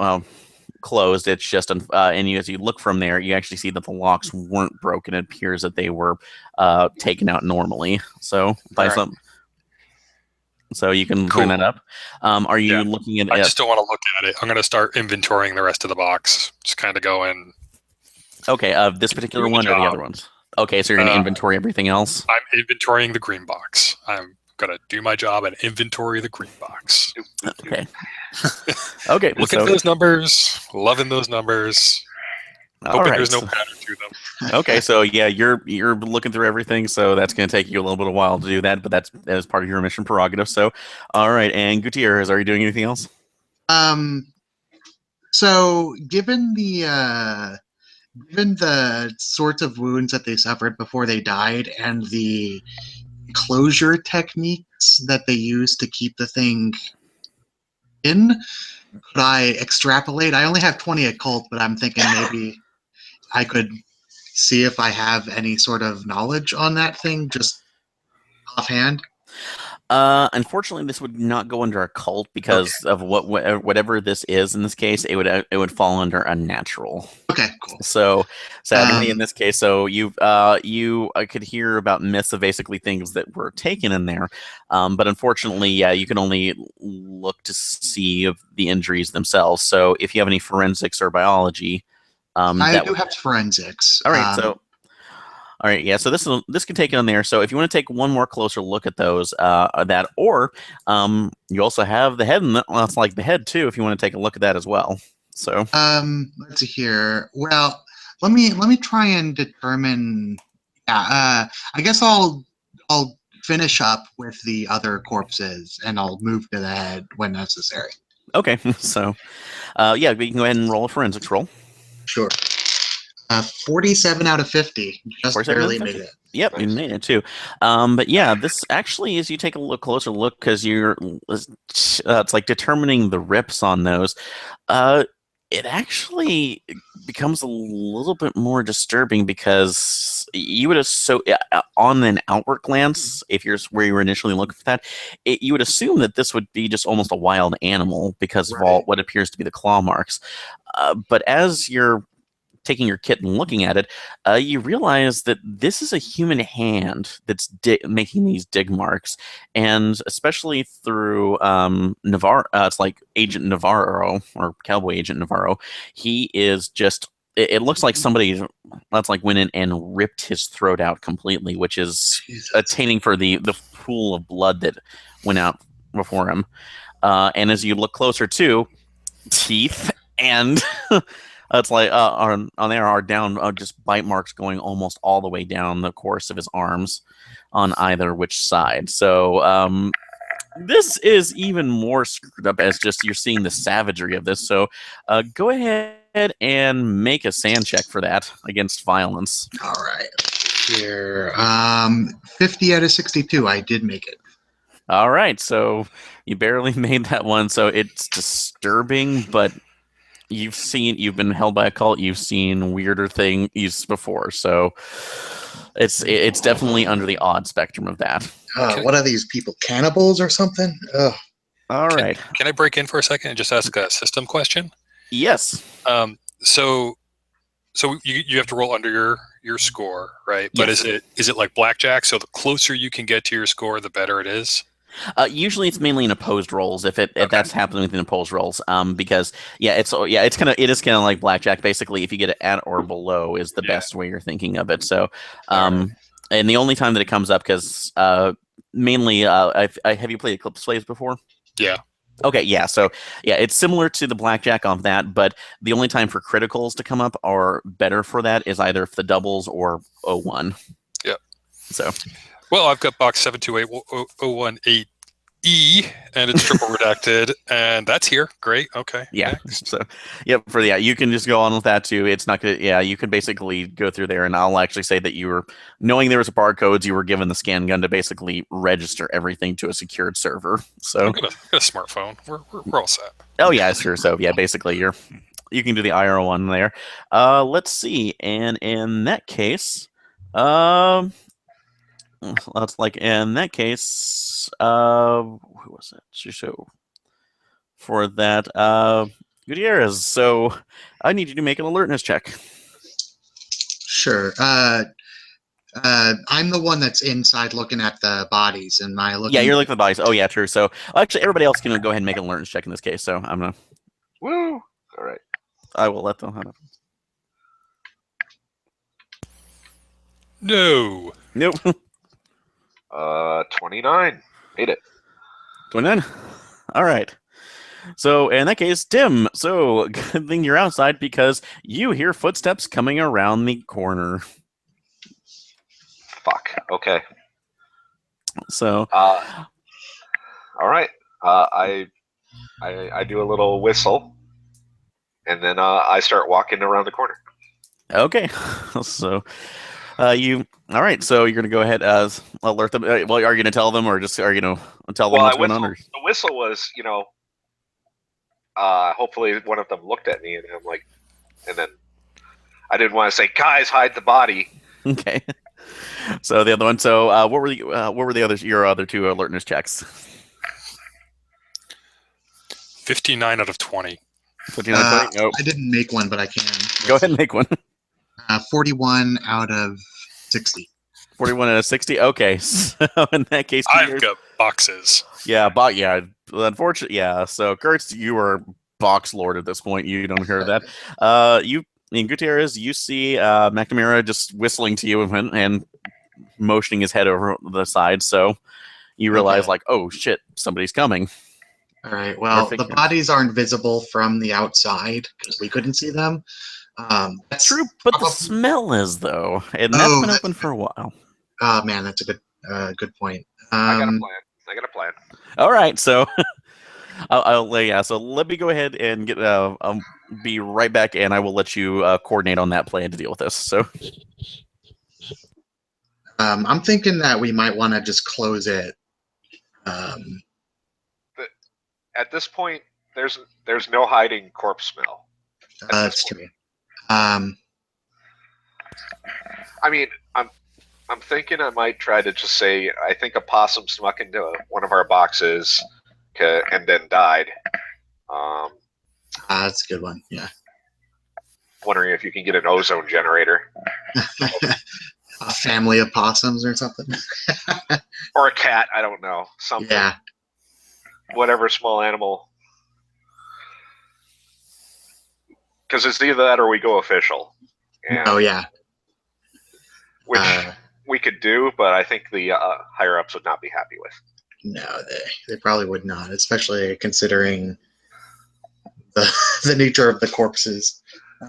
Closed. It's just and as you look from there, you actually see that the locks weren't broken. It appears that they were taken out normally. So so you can clean that up. Are you looking at? I just don't want to look at it. I'm going to start inventorying the rest of the box. Just kind of go in. Okay. This particular one or the other ones? Okay, so you're going to inventory everything else. I'm inventorying the green box. I'm gonna do my job and inventory the green box. Okay. Okay. Look at those numbers, loving those numbers. All Hoping right. there's no pattern to them. Okay, so yeah, you're looking through everything, so that's going to take you a little bit of while to do that, but that is part of your mission prerogative. So, all right, and Gutierrez, are you doing anything else? So given the sorts of wounds that they suffered before they died and the closure techniques that they use to keep the thing in, could I extrapolate? I only have 20 occult, but I'm thinking maybe I could see if I have any sort of knowledge on that thing, just offhand. Unfortunately, this would not go under a cult because of whatever this is in this case. It would fall under unnatural. Okay, cool. So sadly, in this case, so you could hear about myths of basically things that were taken in there, but unfortunately, yeah, you can only look to see of the injuries themselves. So if you have any forensics or biology, I do have forensics. All right, so. All right, yeah. So this can take it on there. So if you want to take one more closer look at those, or you also have the head, and that's like the head too. If you want to take a look at that as well. So let's see here. Well, let me try and determine. Yeah, I guess I'll finish up with the other corpses, and I'll move to the head when necessary. Okay, so yeah, we can go ahead and roll a forensics roll. Sure. 47 out of 50. Just barely made it. Yep, you made it too. But yeah, this actually, as you take a closer look, because it's like determining the rips on those. It actually becomes a little bit more disturbing because you would on an outward glance, if you're where you were initially looking for that, you would assume that this would be just almost a wild animal because of all what appears to be the claw marks. But as you're taking your kit and looking at it, you realize that this is a human hand that's making these dig marks, and especially through Navarro, it's like Agent Navarro or Cowboy Agent Navarro. He is just. It looks like somebody that's like went in and ripped his throat out completely, which is attaining for the pool of blood that went out before him. And as you look closer to teeth and. It's like on there are down just bite marks going almost all the way down the course of his arms on either which side. So this is even more screwed up as just you're seeing the savagery of this. So go ahead and make a sand check for that against violence. All right. Here, 50 out of 62. I did make it. All right. So you barely made that one. So it's disturbing, but you've been held by a cult, you've seen weirder things before, so it's definitely under the odd spectrum of that. What are these people, cannibals or something? All right. Can I break in for a second and just ask a system question? Yes. So you have to roll under your score, right? But yes. is it like blackjack? So the closer you can get to your score, the better it is? Usually it's mainly in opposed rolls if that's happening within opposed rolls. Because it is kind of like blackjack. Basically, if you get it at or below is the best way you're thinking of it. So, and the only time that it comes up because mainly, have you played Eclipse Slaves before? Yeah. Okay, yeah. So it's similar to the blackjack on that, but the only time for criticals to come up or better for that is either the doubles or 01. Yep. So. Well, I've got box 728018E, and it's triple redacted, and that's here. Great. Okay. Yeah. Next. So, yep. You can just go on with that too. It's not good. Yeah, you can basically go through there, and I'll actually say that you were knowing there was a barcodes. You were given the scan gun to basically register everything to a secured server. So, I've got a smartphone. We're all set. Oh yeah, sure. So yeah, basically you can do the IR one there. Let's see, and in that case, that's like in that case, who was it? So for that, Gutierrez. So I need you to make an alertness check. Sure. I'm the one that's inside looking at the bodies. Am I looking? Yeah, you're looking at the bodies. Oh yeah, true. So actually, everybody else can go ahead and make an alertness check in this case. So I'm gonna. Woo! All right. I will let them have it. No. Nope. 29. Made it. 29. All right. So in that case, Tim. So good thing you're outside because you hear footsteps coming around the corner. Fuck. Okay. So All right. I do a little whistle, and then I start walking around the corner. okay. So you all right? So you're gonna go ahead as alert them. Well, are you gonna tell them, or just are you gonna tell them Well, what's going on? Or the whistle was, hopefully one of them looked at me, and I'm like, and then I didn't want to say, guys, hide the body. okay. So the other one. So what were the others? Your other two alertness checks. 59 out of 20. 59, 20? Nope. I didn't make one, but I can. Go ahead and make one. 41 out of 60. 41 out of 60. Okay. So in that case, I've got boxes. yeah, unfortunately, yeah. So Kurtz, you are box lord at this point. You don't hear that. You in Gutierrez, you see McNamara just whistling to you and motioning his head over the side. So you realize, like, oh shit, somebody's coming. All right. Well, the Perfect. bodies aren't visible from the outside because we couldn't see them. That's True, but the smell is though, and that's been open for a while. Oh man, that's a good point. I got a plan. All right, so so let me go ahead and get. I'll be right back, and I will let you coordinate on that plan to deal with this. So, I'm thinking that we might want to just close it. At this point, there's no hiding corpse smell. That's true. I mean, I'm thinking I might try to just say I think a possum snuck into one of our boxes and then died. That's a good one. Yeah. Wondering if you can get an ozone generator. A family of possums or something. Or a cat, I don't know. Something. Yeah. Whatever small animal. Because it's either that or we go official. And Oh yeah. Which we could do, but I think the higher ups would not be happy with. No, they probably would not, especially considering the nature of the corpses.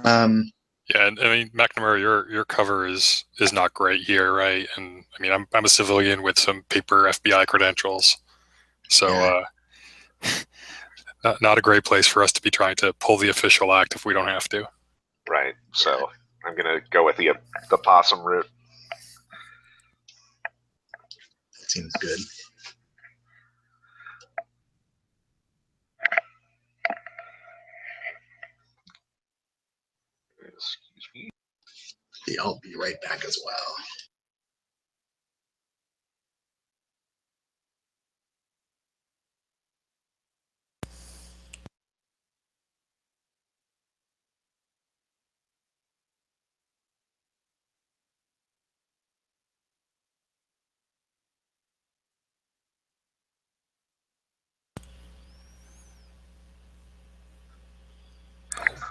Yeah, and I mean, McNamara, your cover is not great here, right? And I mean, I'm a civilian with some paper FBI credentials, so not a great place for us to be trying to pull the official act if we don't have to. Right. So I'm gonna go with the possum route. That seems good. Excuse me. Yeah, I'll be right back as well.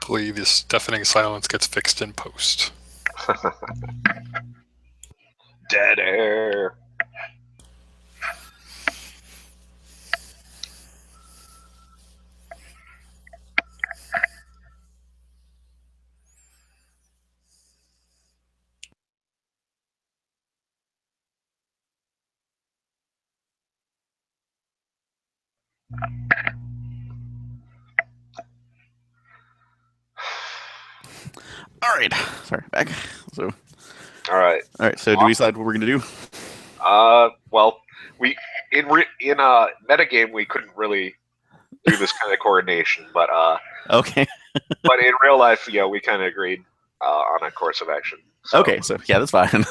Hopefully, this deafening silence gets fixed in post. Dead air. all right, sorry, back. So, All right. So do we decide what we're gonna do? Well, we in a metagame we couldn't really do this kind of coordination, but Okay. but in real life, yeah, we kind of agreed on a course of action. So, Okay, so yeah, that's fine.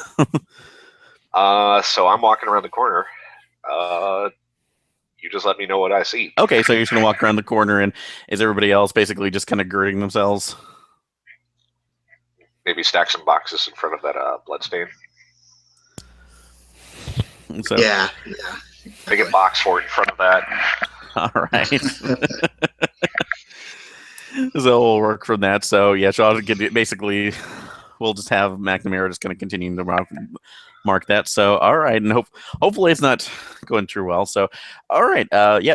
so I'm walking around the corner. You just let me know what I see. Okay, so you're just gonna walk around the corner, and is everybody else basically just kind of girding themselves? Maybe stack some boxes in front of that bloodstain. So, Yeah. Make a box fort in front of that. all right. So we'll work from that. So yeah, Sean can basically we'll just have McNamara just kind of continue to mark that. So, all right, and hopefully it's not going too well. So, all right,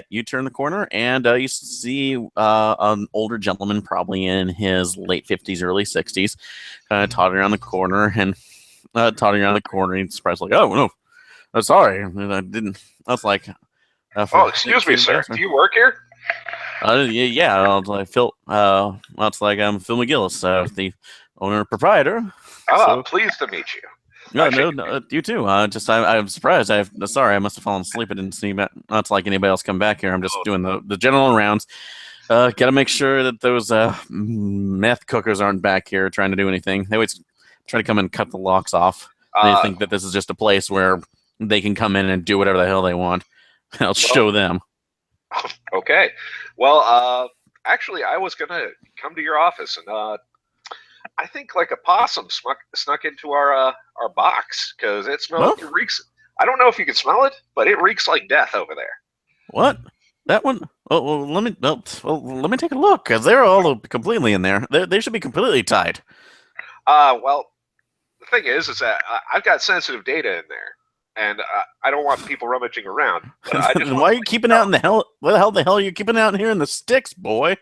you turn the corner and you see an older gentleman, probably in his late 50s, early 60s, tottering around the corner and he's surprised, like, oh no, I'm sorry, I didn't. I was like, oh, excuse me, sir. Do you work here? Yeah, I was like Phil. It's like I'm Phil McGillis, the owner and proprietor. Pleased to meet you. No, you too. I'm surprised. Sorry, I must have fallen asleep. I didn't see not like anybody else come back here. I'm just doing the general rounds. Got to make sure that those meth cookers aren't back here trying to do anything. They always try to come and cut the locks off. They think that this is just a place where they can come in and do whatever the hell they want. I'll show them. Okay. Well, actually, I was gonna come to your office, and I think like a possum snuck into our box because it smells. It reeks. I don't know if you can smell it, but it reeks like death over there. What? That one? Oh, well, let me take a look because they're all completely in there. They should be completely tied. Well, the thing is that I've got sensitive data in there, and I don't want people rummaging around. But I just why are you keeping out in the hell? What the hell are you keeping out here in the sticks, boy?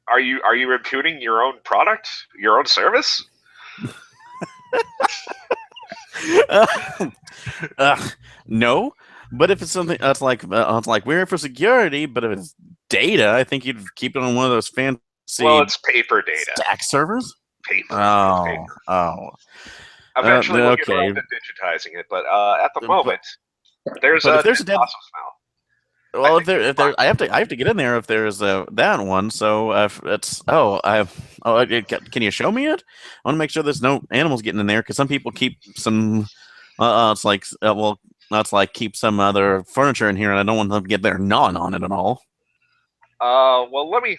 Are you impugning your own product, your own service? No, but if it's something that's like we're here for security, but if it's data, I think you'd keep it on one of those fancy. Well, it's paper data. Stack servers. Paper. Oh. Eventually, we'll get around to digitizing it, but at the moment, there's a awesome smell. Well, if there, I have to get in there if there's that one. So if it's can you show me it? I want to make sure there's no animals getting in there because some people keep some. Keep some other furniture in here, and I don't want them to get their gnawing on it at all. Well, let me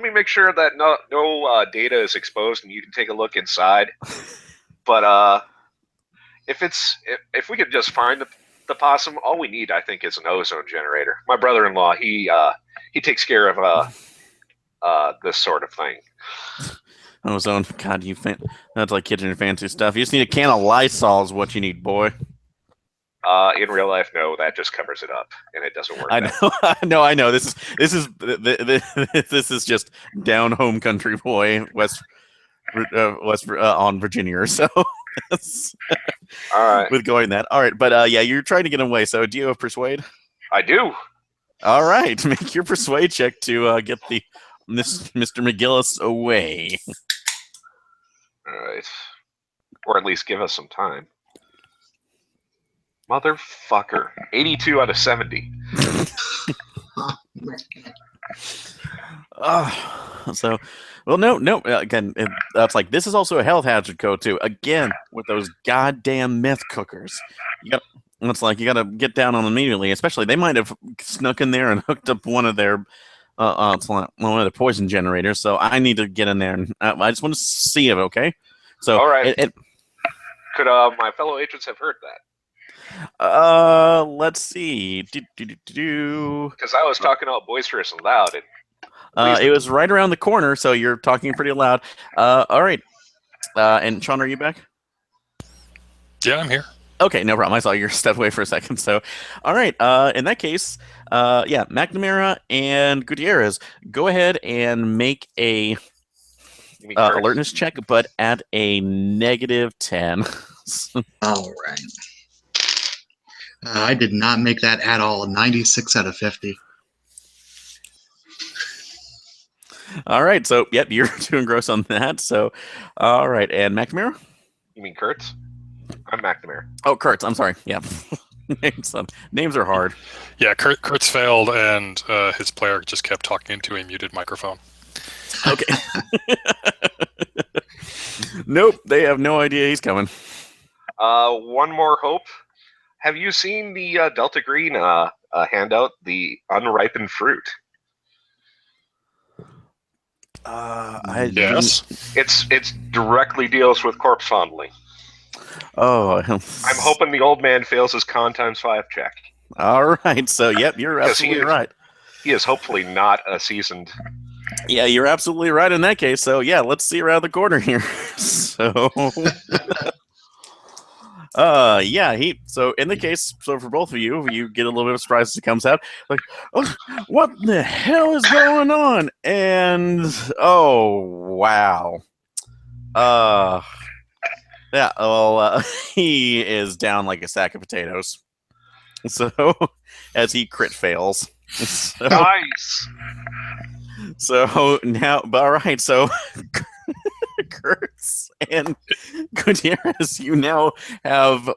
make sure that no data is exposed, and you can take a look inside. But if we could just find the possum, all we need, I think, is an ozone generator. My brother-in-law, he takes care of this sort of thing. Ozone, God, that's like kitchen fancy stuff. You just need a can of Lysol is what you need, boy. In real life, no, that just covers it up, and it doesn't work. I know. This is just down home country boy, West on Virginia or so. All right. With going that. All right, but you're trying to get away. So do you have persuade? I do. All right, make your persuade check to get Mr. McGillis away. All right, or at least give us some time. Motherfucker, 82 out of 70. No. Again, that's like this is also a health hazard code too. Again, with those goddamn meth cookers, you gotta get down on them immediately. Especially they might have snuck in there and hooked up one of their one of the poison generators. So I need to get in there and I just want to see it. Okay. So all right. Could my fellow agents have heard that? Let's see. Because I was talking all boisterous and loud, and it was right around the corner, so you're talking pretty loud. All right. And Sean, are you back? Yeah, I'm here. Okay, no problem. I saw you step away for a second. So, all right. In that case, McNamara and Gutierrez, go ahead and make a alertness check, but at a -10. All right. I did not make that at all. 96 out of 50. All right. So, yep, you're doing gross on that. So, all right. And McNamara? You mean Kurtz? I'm McNamara. Oh, Kurtz. I'm sorry. Yeah. Names are hard. Yeah, Kurtz failed, and his player just kept talking into a muted microphone. Okay. Nope. They have no idea he's coming. One more hope. Have you seen the Delta Green handout, the unripened fruit? Yes. It's directly deals with corpse fondling. Oh. I'm hoping the old man fails his con ×5 check. All right. So, yep, you're absolutely right. He is hopefully not a seasoned Yeah, you're absolutely right in that case. So yeah, let's see around the corner here. So yeah, so in the case, so for both of you, you get a little bit of surprise as it comes out. Like, oh, what the hell is going on? And oh wow. Uh yeah, well he is down like a sack of potatoes. So as he crit fails. So, Nice. so now, but all right, so Kurtz and Gutierrez, you now have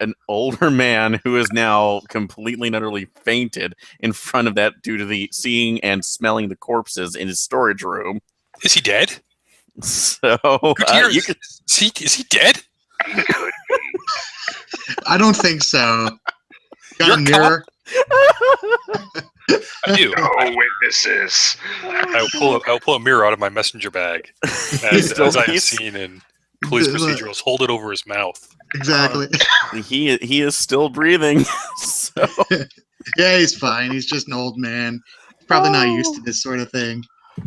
an older man who is now completely and utterly fainted in front of that due to the seeing and smelling the corpses in his storage room. Is he dead? So Gutierrez, you can. is he dead? He could be. I don't think so. Got You're a mirror. I do. No witnesses. I'll pull a mirror out of my messenger bag, as I have seen in police procedurals. Hold it over his mouth. Exactly. He is still breathing. So Yeah, he's fine. He's just an old man. Probably not used to this sort of thing.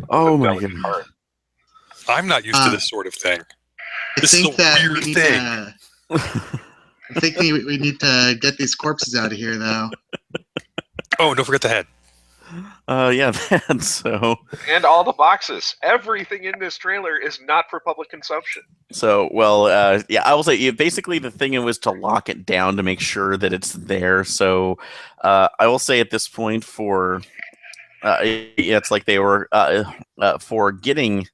oh my Delicate goodness. heart. I'm not used to this sort of thing. I This is think a that weird we need thing. I think we need to get these corpses out of here, though. Oh, and don't forget the head. Yeah, that's so. And all the boxes. Everything in this trailer is not for public consumption. So, well, yeah, I will say basically the thing was to lock it down to make sure that it's there. So, I will say at this point it's like they were for getting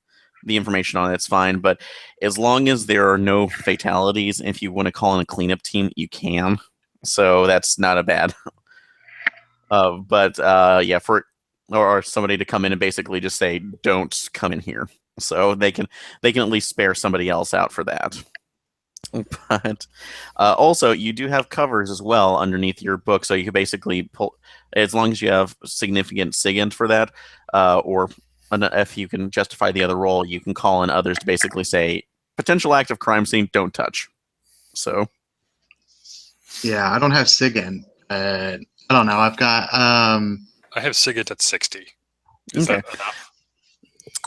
the information on it, it's fine. But as long as there are no fatalities, if you want to call in a cleanup team, you can. So that's not a bad. But yeah, or somebody to come in and basically just say, "Don't come in here." So they can at least spare somebody else out for that. But also, you do have covers as well underneath your book, so you can basically pull, as long as you have significant SIGINT for that, or if you can justify the other role, you can call in others to basically say, potential active crime scene, don't touch. So Yeah, I don't have SIGINT. I don't know. I've got I have SIGINT at 60. Is Okay. that enough?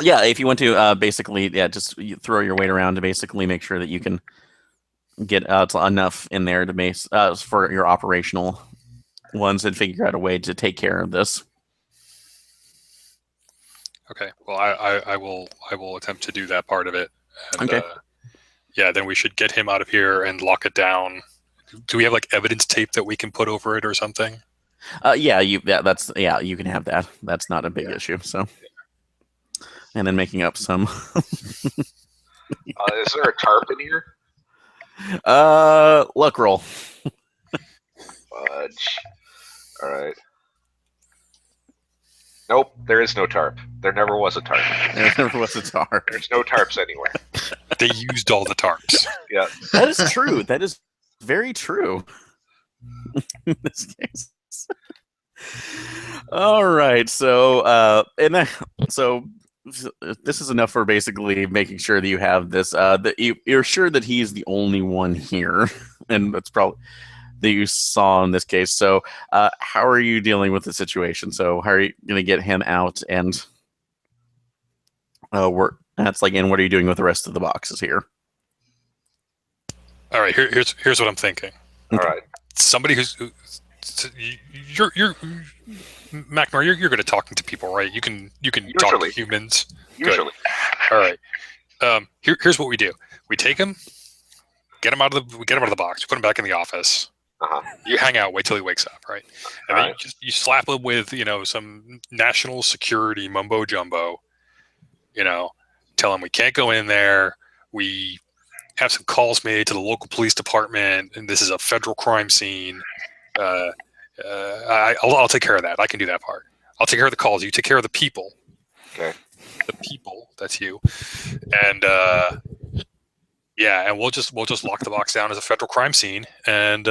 yeah, if you want to basically, yeah, just throw your weight around to basically make sure that you can get enough in there to make for your operational ones and figure out a way to take care of this. Okay. Well, I will attempt to do that part of it. And, Okay. yeah, then we should get him out of here and lock it down. Do we have like evidence tape that we can put over it or something? Yeah, you can have that. That's not a big issue. So, and then making up some. Is there a tarp in here? Luck roll. Fudge. All right. Nope, there is no tarp. There never was a tarp. There never was a tarp. There's no tarps anywhere. They used all the tarps. Yeah. That is true. That is very true. In this case. All right. So, so this is enough for basically making sure that you have this. That you're sure that he's the only one here, and that's probably that you saw in this case. So, how are you dealing with the situation? So, how are you going to get him out and work? That's like, and what are you doing with the rest of the boxes here? All right. Here's what I'm thinking. All right. Somebody you're McNamara, you're good at talking to people, right? You can talk to humans. Usually. Good. All right. Here's what we do. We take him, get him out of the box, put him back in the office. Uh-huh. You hang out, wait till he wakes up, right? And then you slap him with some national security mumbo jumbo. Tell him we can't go in there. We have some calls made to the local police department, and this is a federal crime scene. I'll take care of that. I can do that part. I'll take care of the calls. You take care of the people. Okay. The people. That's you. And yeah, and we'll just lock the box down as a federal crime scene, and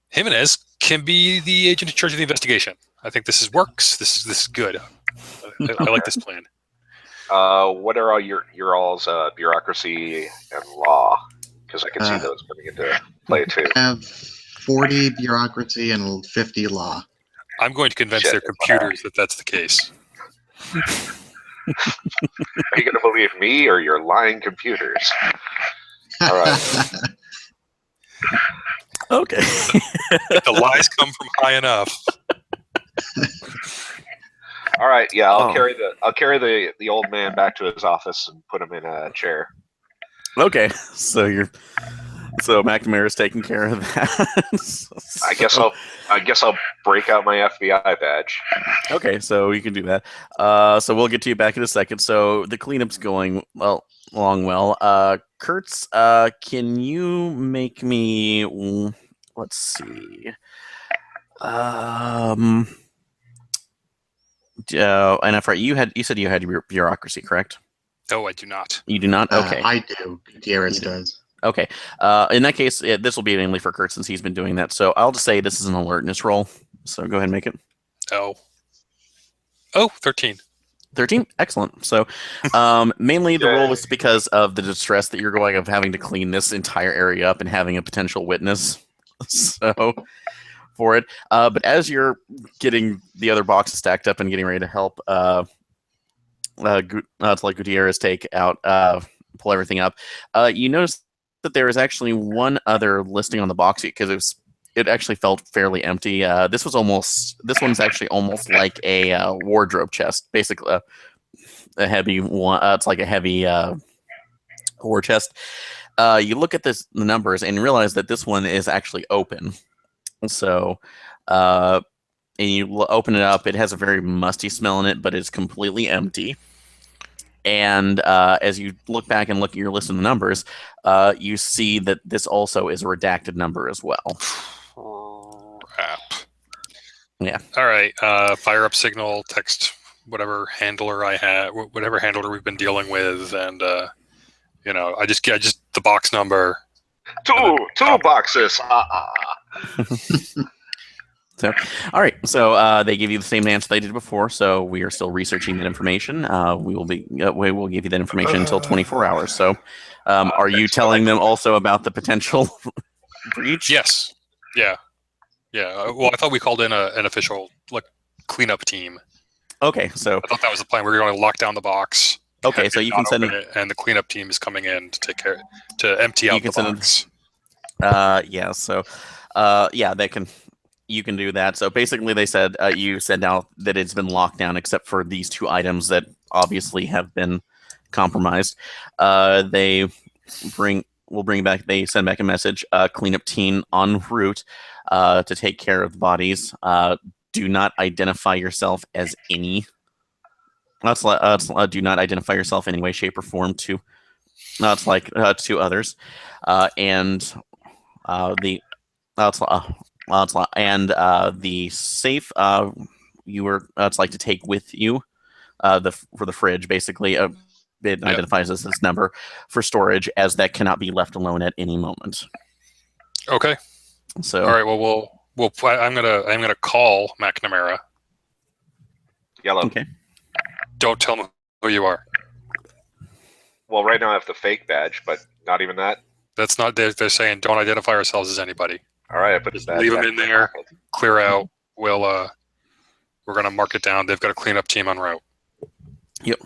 Jimenez can be the agent in charge of the investigation. I think this works. This is good. I like this plan. What are all your all's bureaucracy and law? Because I can see those coming into play too. I have 40 bureaucracy and 50 law. I'm going to convince their computers that that's the case. Are you going to believe me or your lying computers? All right. Okay. If the lies come from high enough. All right. Yeah, I'll Oh. carry the old man back to his office and put him in a chair. Okay. So McNamara's taking care of that. I guess I'll break out my FBI badge. Okay, so you can do that. So we'll get to you back in a second. So the cleanup's going along well. Kurtz, can you make me? Let's see. And I you said you had your bureaucracy, correct? No, I do not. You do not. Okay. I do. Gutierrez does. Okay. In that case, this will be mainly for Kurt since he's been doing that. So I'll just say this is an alertness roll. So go ahead and make it. Oh, 13. 13? Excellent. So mainly the roll was because of the distress that you're going of having to clean this entire area up and having a potential witness. So for it. But as you're getting the other boxes stacked up and getting ready to help to let Gutierrez take out, pull everything up, you notice that there is actually one other listing on the box because it actually felt fairly empty. This one's actually almost like a wardrobe chest, basically a heavy one. It's like a heavy war chest. You look at the numbers and realize that this one is actually open. So, and you open it up. It has a very musty smell in it, but it's completely empty. And as you look back and look at your list of the numbers, you see that this also is a redacted number as well. Crap. Yeah. All right. Fire up signal, text whatever handler I have, whatever handler we've been dealing with, and I just the box number. Two boxes. So, all right. So they give you the same answer they did before. So we are still researching that information. We'll give you that information until 24 hours. So, are you telling them also about the potential breach? Yes. Yeah. Well, I thought we called in an official cleanup team. Okay. So I thought that was the plan. We were going to lock down the box. Okay. So you can send it, and the cleanup team is coming in to empty out the box. Yeah. So, they can. You can do that. So basically, they said you said now that it's been locked down, except for these two items that obviously have been compromised. They send back a message. Cleanup team en route to take care of the bodies. Do not identify yourself as any. Do not identify yourself in any way, shape, or form to. To others, and the. The safe you were it's like to take with you for the fridge basically it identifies this number for storage as that cannot be left alone at any moment. Okay. So all right. Well, I'm gonna call McNamara. Yellow. Okay. Don't tell them who you are. Well, right now I have the fake badge, but not even that. That's not. They're saying don't identify ourselves as anybody. All right, I put just leave them in there. Clear out. We're gonna mark it down. They've got a cleanup team en route. Yep.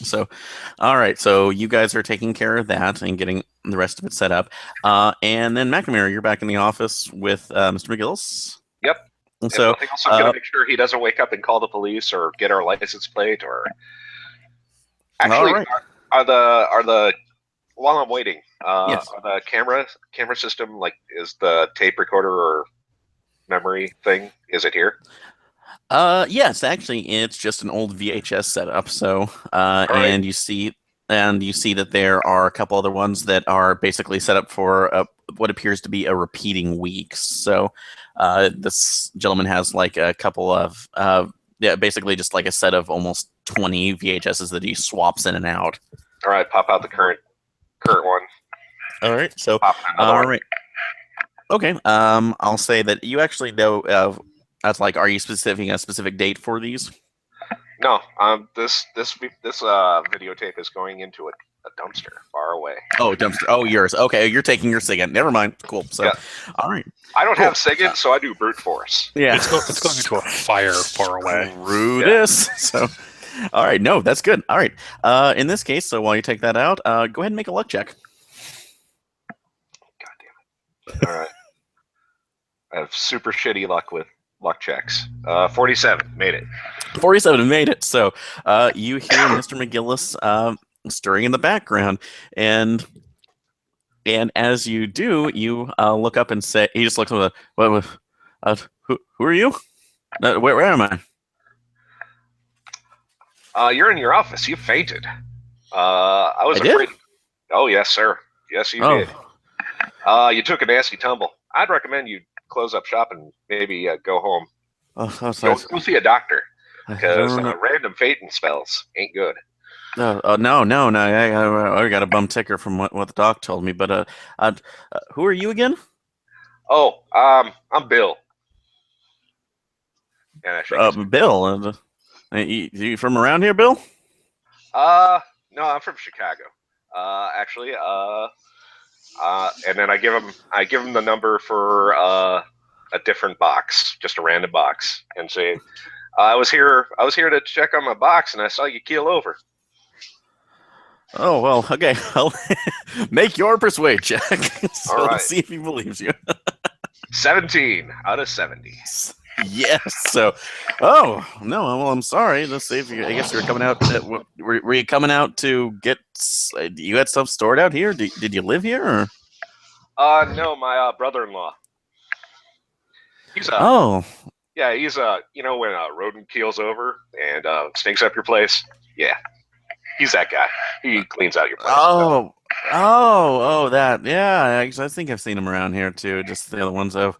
So, all right. So you guys are taking care of that and getting the rest of it set up. And then McNamara, you're back in the office with Mr. McGillis. Yep. And so I'm also gonna make sure he doesn't wake up and call the police or get our license plate or. Actually, right. are the while I'm waiting, yes. the camera system, is the tape recorder or memory thing, is it here? Yes, actually, it's just an old VHS setup. So, and you see that there are a couple other ones that are basically set up for what appears to be a repeating week. So, this gentleman has like a couple of basically just like a set of almost 20 VHSs that he swaps in and out. All right, pop out the current one. All right. So, right. Okay. I'll say that you actually know. That's like, are you specifying a specific date for these? No. This videotape is going into a dumpster far away. Oh, dumpster. Oh, yours. Okay, you're taking your SIGINT. Never mind. Cool. So, yeah. All right. I don't have SIGINT, so I do brute force. Yeah. It's going into a fire far away. Brutus. Yeah. So. All right, no, that's good. All right. In this case, so while you take that out, go ahead and make a luck check. God damn it! All right, I have super shitty luck with luck checks. 47, made it. 47 made it. So you hear Mr. McGillis stirring in the background, and as you do, you look up and say, he just looks up, who are you? Where am I? You're in your office. You fainted. I was I did? afraid. Oh yes, sir. Yes, you did. You took a nasty tumble. I'd recommend you close up shop and maybe go home. Oh, sorry. Go see a doctor I because don't know. random fainting spells ain't good. No. I got a bum ticker from what the doc told me. But who are you again? Oh, I'm Bill. And I shake his hand. Bill. You from around here, Bill? No, I'm from Chicago. Actually, and then I give him the number for a different box, just a random box, and say, I was here to check on my box, and I saw you keel over. Oh, well, okay. I'll make your persuade check. So All right. let's see if he believes you. 17 out of 70. Yes. So, oh no. Well, I'm sorry. Let's see if you. I guess you were coming out. Were you coming out to get? You had stuff stored out here. Did you live here? Or? No, my brother-in-law. He's Oh. Yeah, he's you know when a rodent keels over and stinks up your place. Yeah, he's that guy. He cleans out your place. That. Yeah, I think I've seen him around here too. Just the other ones I've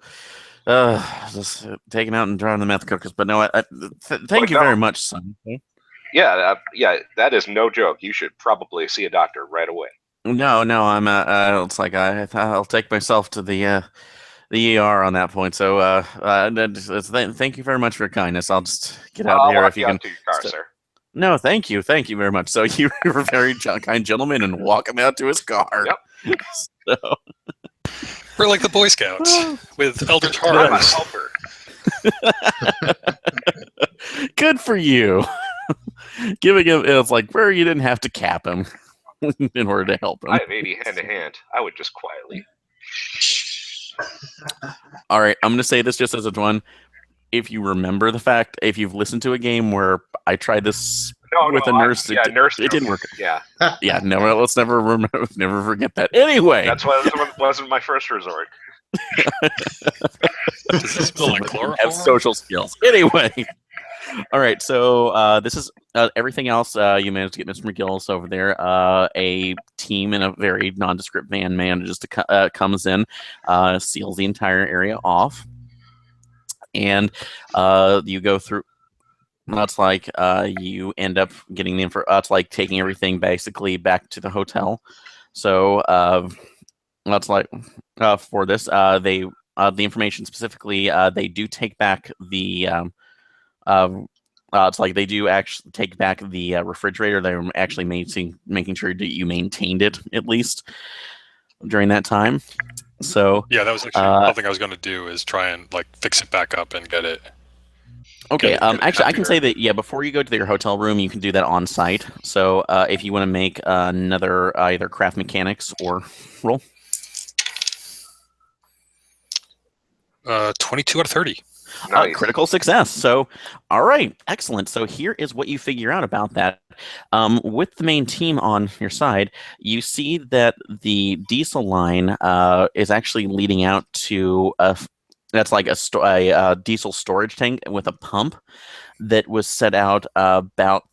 just taking out and drying the meth cookers. But no, thank you very much, son. Yeah, that is no joke. You should probably see a doctor right away. No, I'm. It's like I'll take myself to the ER on that point. So, thank you very much for your kindness. I'll just get out here if you can. To your car, sir. No, thank you very much. So you were a very kind gentleman and walk him out to his car. Yep. So. We're like the Boy Scouts with Eldritch I'm a Horrors. helper. Good for you. Giving him, it's like where you didn't have to cap him in order to help him. I have 80 hand to hand. I would just quietly. All right, I'm going to say this just as a one. If you remember the fact, if you've listened to a game where I tried this with a nurse, it didn't work. Yeah. Yeah, no, let's never forget that. Anyway. That's why it wasn't my first resort. Does this smell like chloroform? Have social skills. Anyway. All right, so this is everything else. You managed to get Mr. McGillis over there. A team in a very nondescript van manages to comes in, seals the entire area off, and you go through. That's like you end up getting the info. It's like taking everything basically back to the hotel. So that's like for this, they the information specifically. They do take back the. It's like they do actually take back the refrigerator. They're actually making sure that you maintained it at least during that time. So yeah, that was actually something I was going to do is try and like fix it back up and get it. Okay. Actually, I can say that before you go to your hotel room, you can do that on site. So if you want to make another either craft mechanics or roll. 22 out of 30. Nice. Critical success. So, all right, excellent. So here is what you figure out about that. With the main team on your side, you see that the diesel line is actually leading out to that's like a diesel storage tank with a pump that was set out about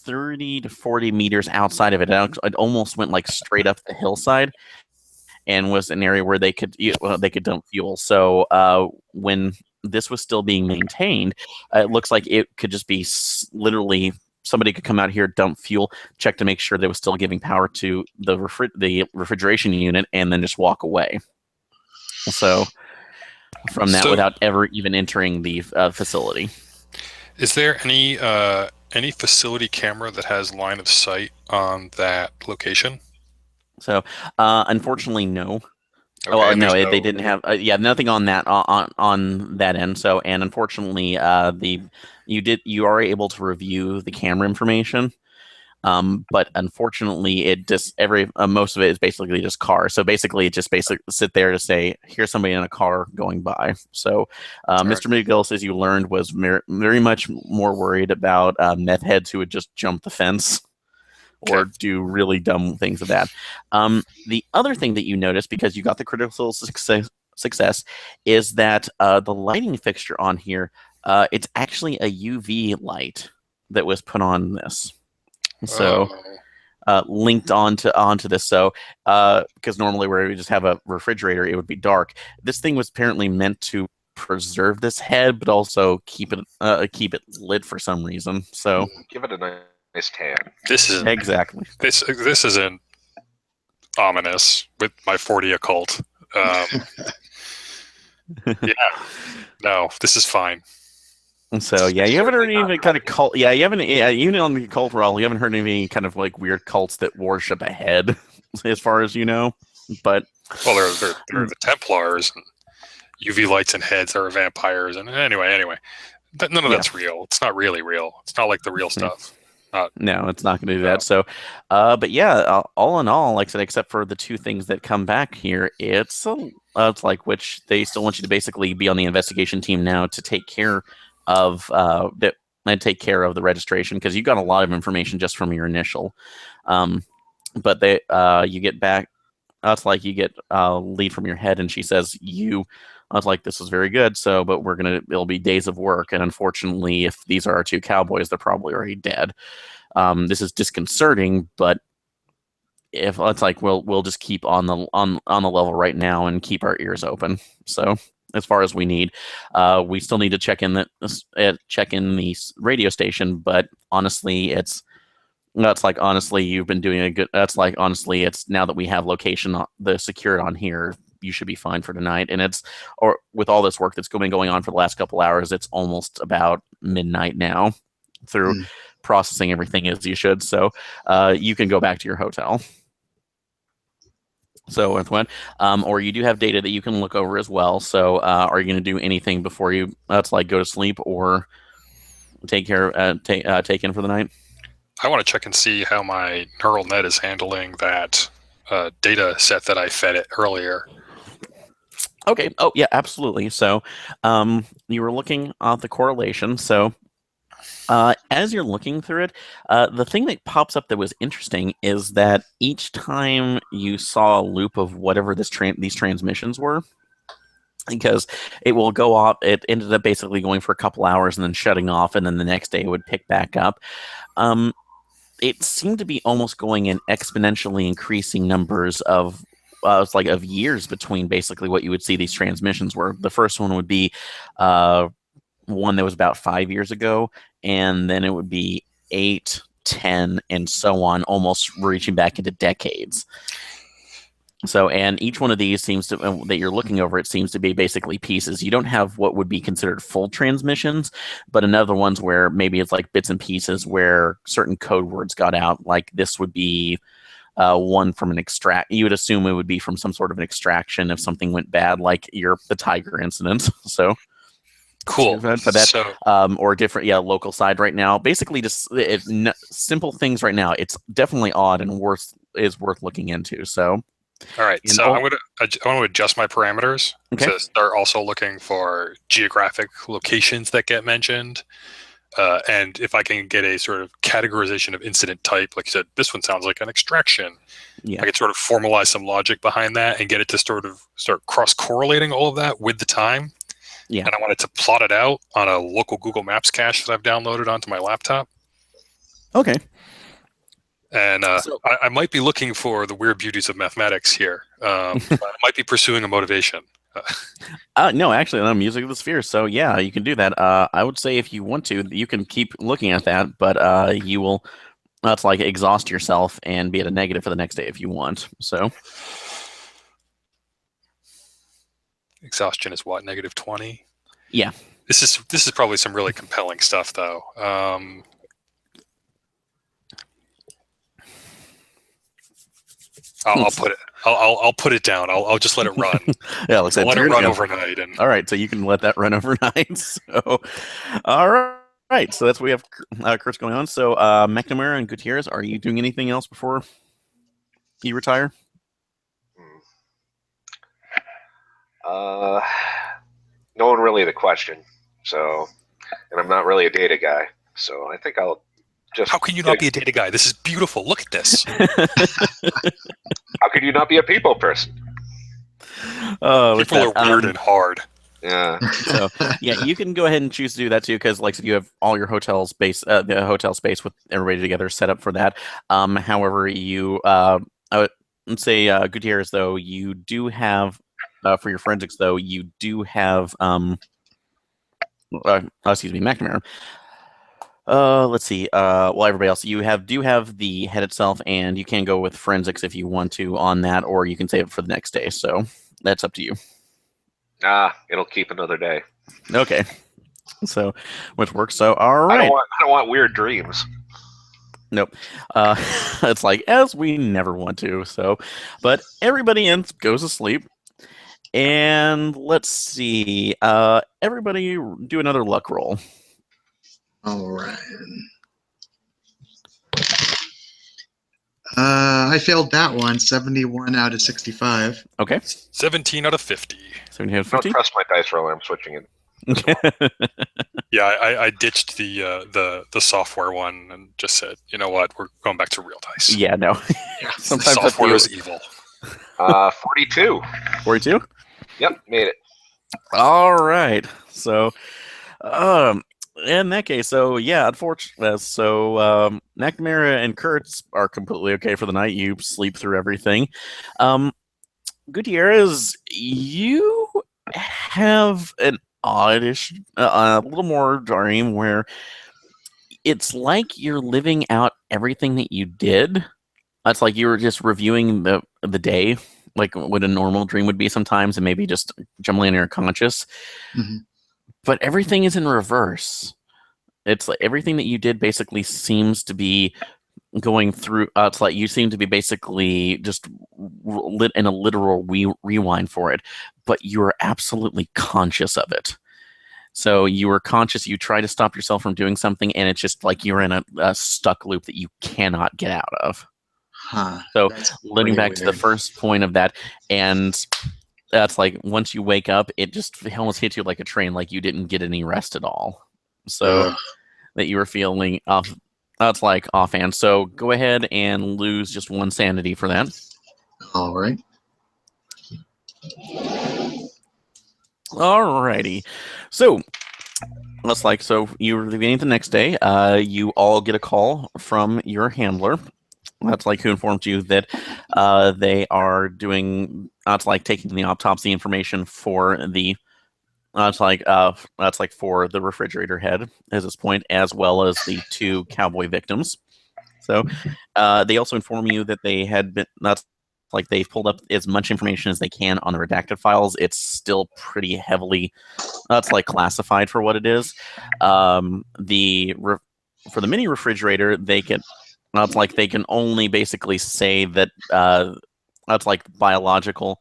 30 to 40 meters outside of it. It almost went like straight up the hillside. And was an area where they could dump fuel. So when this was still being maintained, it looks like it could just be literally somebody could come out here, dump fuel, check to make sure they was still giving power to the refrigeration unit, and then just walk away. So from that, without ever even entering the facility. Is there any facility camera that has line of sight on that location? So, unfortunately, no. Okay, Well, and no, there's they no. didn't have nothing on that on that end. So, and unfortunately, the you are able to review the camera information. But unfortunately, it just most of it is basically just cars. So basically, it just basically sit there to say, here's somebody in a car going by. So Mr. McGillis, as you learned, was very much more worried about meth heads who would just jump the fence or do really dumb things of that. The other thing that you notice, because you got the critical success, is that the lighting fixture on here, it's actually a UV light that was put on this. So linked onto this. So because normally where we just have a refrigerator, it would be dark. This thing was apparently meant to preserve this head, but also keep it lit for some reason. So Give it a nice tan. This is exactly. This isn't ominous with my 40 occult. Yeah, no, this is fine. So yeah, you haven't heard any kind of cult. Yeah, you haven't. Yeah, even on the cult roll, you haven't heard any kind of like weird cults that worship a head, as far as you know. But well, they're the Templars, and UV lights and heads are vampires, and anyway, none of that's real. It's not really real. It's not like the real stuff. No, it's not going to do that. So, but yeah, all in all, like I said, except for the two things that come back here, it's like which they still want you to basically be on the investigation team now to take care of that and take care of the registration because you got a lot of information just from your initial. But they you get back. It's like you get a lead from your head, and she says I was like, this is very good. So, but it'll be days of work. And unfortunately, if these are our two cowboys, they're probably already dead. This is disconcerting, but if it's like, we'll just keep on the level right now and keep our ears open. So as far as we need, we still need to check in the radio station, but honestly, that's like, honestly, you've been doing a good, that's like, honestly, it's now that we have location, the secured on here, you should be fine for tonight. And or with all this work that's been going on for the last couple hours, it's almost about midnight now through processing everything as you should. So you can go back to your hotel. So with one, or you do have data that you can look over as well. So are you going to do anything before you, that's like go to sleep or take in for the night? I want to check and see how my neural net is handling that data set that I fed it earlier. Okay. Oh, yeah, absolutely. So you were looking at the correlation. So as you're looking through it, the thing that pops up that was interesting is that each time you saw a loop of whatever these transmissions were, because it will go off, it ended up basically going for a couple hours and then shutting off, and then the next day it would pick back up. It seemed to be almost going in exponentially increasing numbers of of years between basically what you would see these transmissions were. The first one would be one that was about 5 years ago, and then it would be 8, 10, and so on, almost reaching back into decades. So, and each one of these seems to, that you're looking over, it seems to be basically pieces. You don't have what would be considered full transmissions, but another ones where maybe it's like bits and pieces where certain code words got out. Like this would be one from an extract. You would assume it would be from some sort of an extraction if something went bad, like the Tiger incident. So cool. For that, or different, local side right now. Basically, just simple things right now. It's definitely odd and worth looking into. So. All right, so I want to adjust my parameters to start also looking for geographic locations that get mentioned, and if I can get a sort of categorization of incident type, like you said, this one sounds like an extraction. I could sort of formalize some logic behind that and get it to sort of start cross-correlating all of that with the time. Yeah. And I wanted to plot it out on a local Google Maps cache that I've downloaded onto my laptop. Okay. And I might be looking for the weird beauties of mathematics here. I might be pursuing a motivation. No, actually, I'm music of the sphere. So yeah, you can do that. I would say if you want to, you can keep looking at that, but you will, that's like exhaust yourself and be at a negative for the next day if you want. So exhaustion is what, -20? Yeah. This is probably some really compelling stuff, though. I'll put I'll put it down. I'll just let it run. Yeah, like I said, I'll let it turn- run yeah. overnight. And All right, so you can let that run overnight. So, all right, so that's what we have Kurt's going on. So, McNamara and Gutierrez, are you doing anything else before you retire? No one really the question. So, and I'm not really a data guy. So I think I'll just. how can you not be a data guy? This is beautiful. Look at this. How could you not be a people person? People are weird and hard. Yeah. So yeah, you can go ahead and choose to do that too, because like you have all your hotel space, the hotel space with everybody together set up for that. However, you I would say Gutierrez, though, you do have for your forensics, though, you do have excuse me, McNamara. Let's see. Well, everybody else, you do have the head itself, and you can go with forensics if you want to on that, or you can save it for the next day. So that's up to you. It'll keep another day. Okay. So, which works. So, all right. I don't want weird dreams. Nope. It's like, as we never want to. So, but everybody goes to sleep. And let's see. Everybody do another luck roll. All right. I failed that one. 71 out of 65. Okay. 17 out of 50. 17 out of I don't 50. trust my dice roller. I'm switching it. Yeah, I ditched the software one and just said, you know what, we're going back to real dice. Yeah, no. The Sometimes software is evil. 42. 42? Yep, made it. All right. So, in that case, so yeah, unfortunately, so McNamara and Kurtz are completely okay for the night. You sleep through everything. Gutierrez, you have an oddish, a little more dream where it's like you're living out everything that you did. It's like you were just reviewing the day, like what a normal dream would be sometimes, and maybe just jumbling in your conscious. Mm-hmm. But everything is in reverse. It's like everything that you did basically seems to be going through. It's like you seem to be basically just lit in a literal rewind for it, but you are absolutely conscious of it. So you were conscious. You try to stop yourself from doing something, and it's just like you're in a stuck loop that you cannot get out of. Huh. So living back to the first point of that, and that's like once you wake up, it almost hits you like a train, like you didn't get any rest at all. So that you were feeling off. That's like offhand. So go ahead and lose just one sanity for that. All right. Alrighty. So looks like you're leaving the next day. You all get a call from your handler. That's like who informed you that they are doing. That's like taking the autopsy information for the. That's like for the refrigerator head at this point, as well as the 2 cowboy victims. So they also inform you that they had been. That's like they've pulled up as much information as they can on the redacted files. It's still pretty heavily. That's like classified for what it is. For the mini refrigerator, they can. That's like they can only basically say that that's like biological.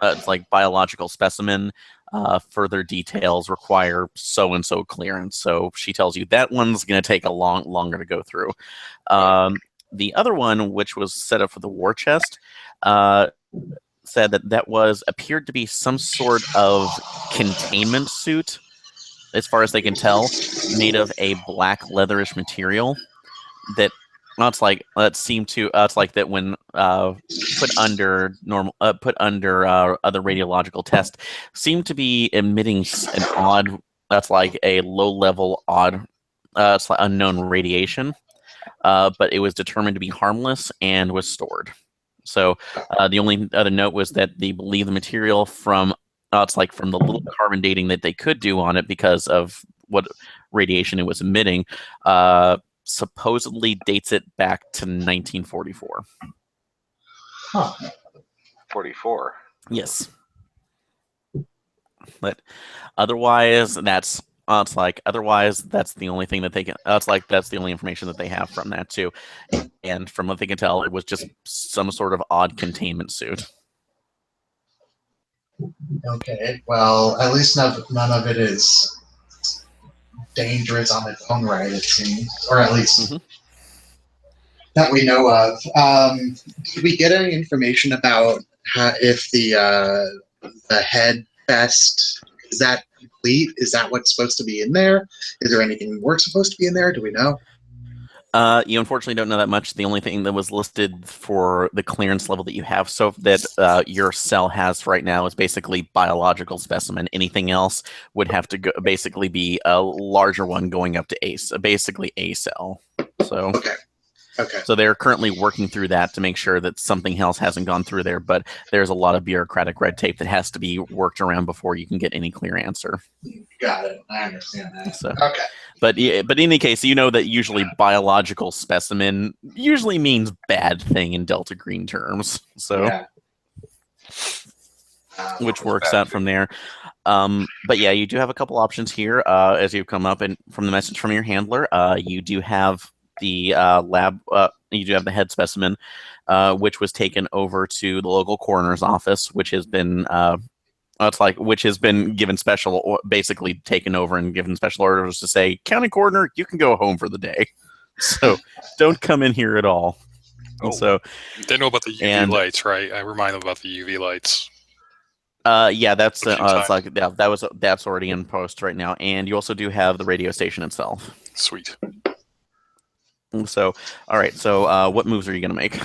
It's like biological specimen. Further details require so and so clearance. So she tells you that one's going to take a longer to go through. The other one, which was set up for the war chest, said that appeared to be some sort of containment suit, as far as they can tell, made of a black leatherish material that. It's like it's like that when put under other radiological tests, seemed to be emitting an odd. That's like a low level odd. It's like unknown radiation, but it was determined to be harmless and was stored. So the only other note was that they believe the material from it's like from the little carbon dating that they could do on it because of what radiation it was emitting. Supposedly dates it back to 1944. Huh. 44. Yes. But otherwise, that's the only thing that they can. That's the only information that they have from that too. And from what they can tell, it was just some sort of odd containment suit. Okay. Well, at least none of it is dangerous on its own right, it seems, or at least that we know of. Did we get any information about if the head vest is that complete? Is that what's supposed to be in there? Is there anything more supposed to be in there? Do we know? You unfortunately don't know that much. The only thing that was listed for the clearance level that you have, so that your cell has right now, is basically biological specimen. Anything else would have to basically be a larger one going up to basically a cell. So Okay. So they're currently working through that to make sure that something else hasn't gone through there. But there's a lot of bureaucratic red tape that has to be worked around before you can get any clear answer. Got it. I understand that. So, okay. But in any case, you know that usually biological specimen usually means bad thing in Delta Green terms. So, Yeah. Which works out from there. But yeah, you do have a couple options here as you've come up, and from the message from your handler, you do have the lab. You do have the head specimen, which was taken over to the local coroner's office, which has been which has been given basically taken over and given special orders to say, county coroner, you can go home for the day. So don't come in here at all. Oh, so they know about the UV lights, right? I remind them about the UV lights. Yeah, that's that's already in post right now, and you also do have the radio station itself. Sweet. So, all right. So, what moves are you gonna make?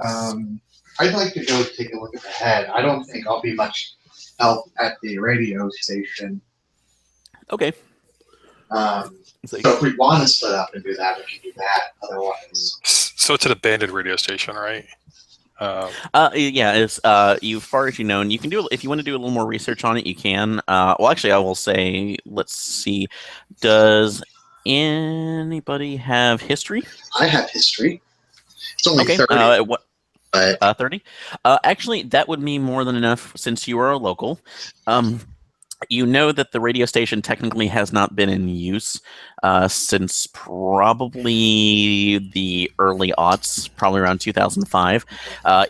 I'd like to go take a look at the head. I don't think I'll be much help at the radio station. Okay. So if we want to split up and do that, we can do that. Otherwise, so it's an abandoned radio station, right? Yeah, it's you far as you know, and you can do if you want to do a little more research on it, you can. Well, actually, I will say, let's see. Does anybody have history? I have history. It's only okay. 30. What? 30. Actually, that would be more than enough since you are a local. You know that the radio station technically has not been in use since probably the early aughts, probably around 2005.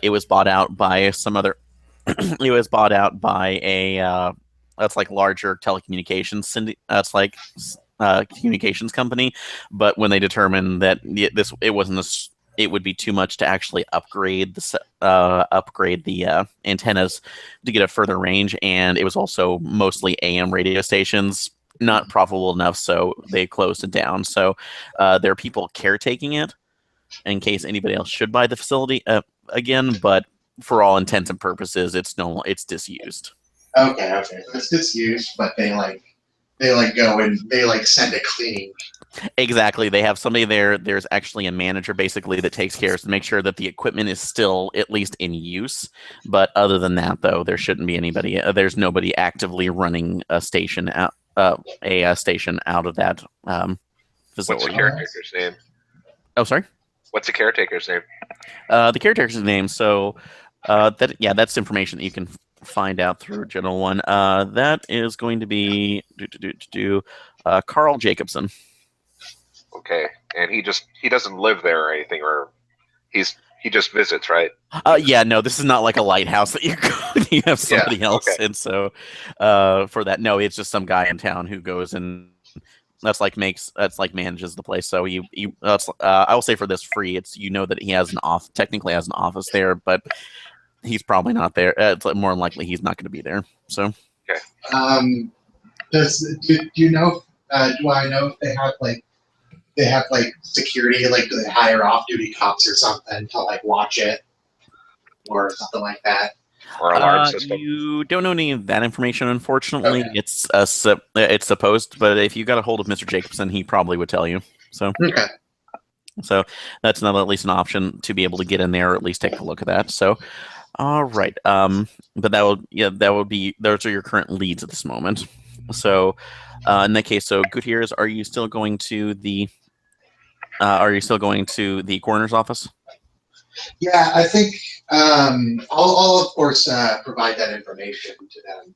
It was bought out by some other. It was bought out by a that's like larger telecommunications. That's like communications company. But when they determined that it wasn't it would be too much to actually upgrade the antennas to get a further range, and it was also mostly AM radio stations, not profitable enough, so they closed it down. So there are people caretaking it in case anybody else should buy the facility again, but for all intents and purposes, it's disused. Okay. So it's disused, but they go and they send it cleaning. Exactly. They have somebody there. There's actually a manager basically that takes care to make sure that the equipment is still at least in use. But other than that, though, there shouldn't be anybody. There's nobody actively running a station out station out of that facility. What's the caretaker's name? Oh, sorry. What's the caretaker's name? The caretaker's name. So that's information that you can find out through General One. That is going to be Carl Jacobson. Okay, and he doesn't live there or anything, or he just visits, right? Yeah, no, this is not like a lighthouse that you have somebody else, okay. And so for that, no, it's just some guy in town who goes and manages the place. So I will say for this free, it's that he has technically has an office there, but he's probably not there. It's more than likely he's not going to be there. So okay. Do you know? Do I know if they have security, do they hire off-duty cops or something to watch it or something like that? Or alarm system? You don't know any of that information, unfortunately. Okay. It's supposed, but if you got a hold of Mr. Jacobson, he probably would tell you. So okay. So that's at least an option to be able to get in there or at least take a look at that. So all right. But that would be those are your current leads at this moment. So in that case, so Gutierrez, are you still going to the coroner's office? Yeah, I think I'll of course provide that information to them,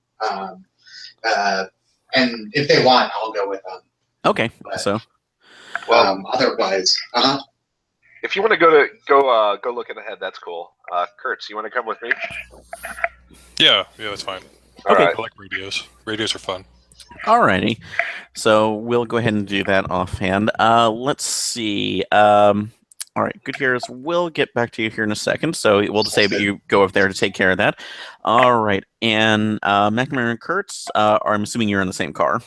and if they want, I'll go with them. Okay, but, otherwise, if you want to go look at the head, that's cool. Kurtz, you want to come with me? Yeah, that's fine. All Okay. right. I like radios. Radios are fun. Alrighty. So we'll go ahead and do that offhand. Let's see. All right, good hearers. We'll get back to you here in a second. So we'll just say that you go over there to take care of that. All right. And McNamara and Kurtz, I'm assuming you're in the same car.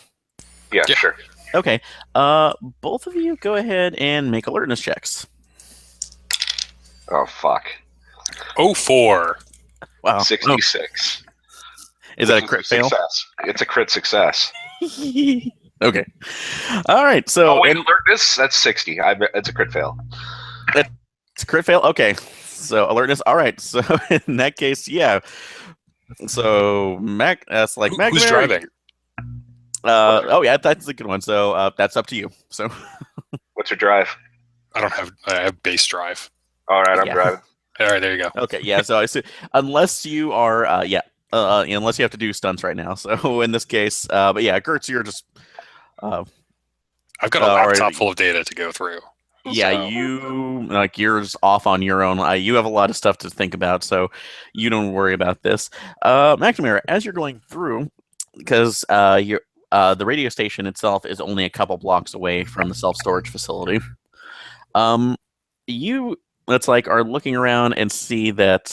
Yeah, Yeah. sure. Okay. Both of you go ahead and make alertness checks. Oh fuck. 04. Wow. 66. Is that a crit fail? Success. It's a crit success. Okay. All right. So Oh wait, and alertness. That's 60. It's a crit fail. it's a crit fail. Okay. So alertness. All right. So in that case, yeah. So that's like Who's McNamara. driving? Oh yeah, that's a good one. So that's up to you. So What's your drive? I have base drive. All right, I'm Yeah. driving. All right, there you go. okay, yeah. So I see, unless you are, unless you have to do stunts right now. So in this case, but yeah, Gertz, you're just, I've got a all laptop right. full of data to go through. Yeah, So- you like you're just off on your own. You have a lot of stuff to think about, so you don't worry about this. McNamara, as you're going through, because the radio station itself is only a couple blocks away from the self-storage facility. You that's like are looking around and see that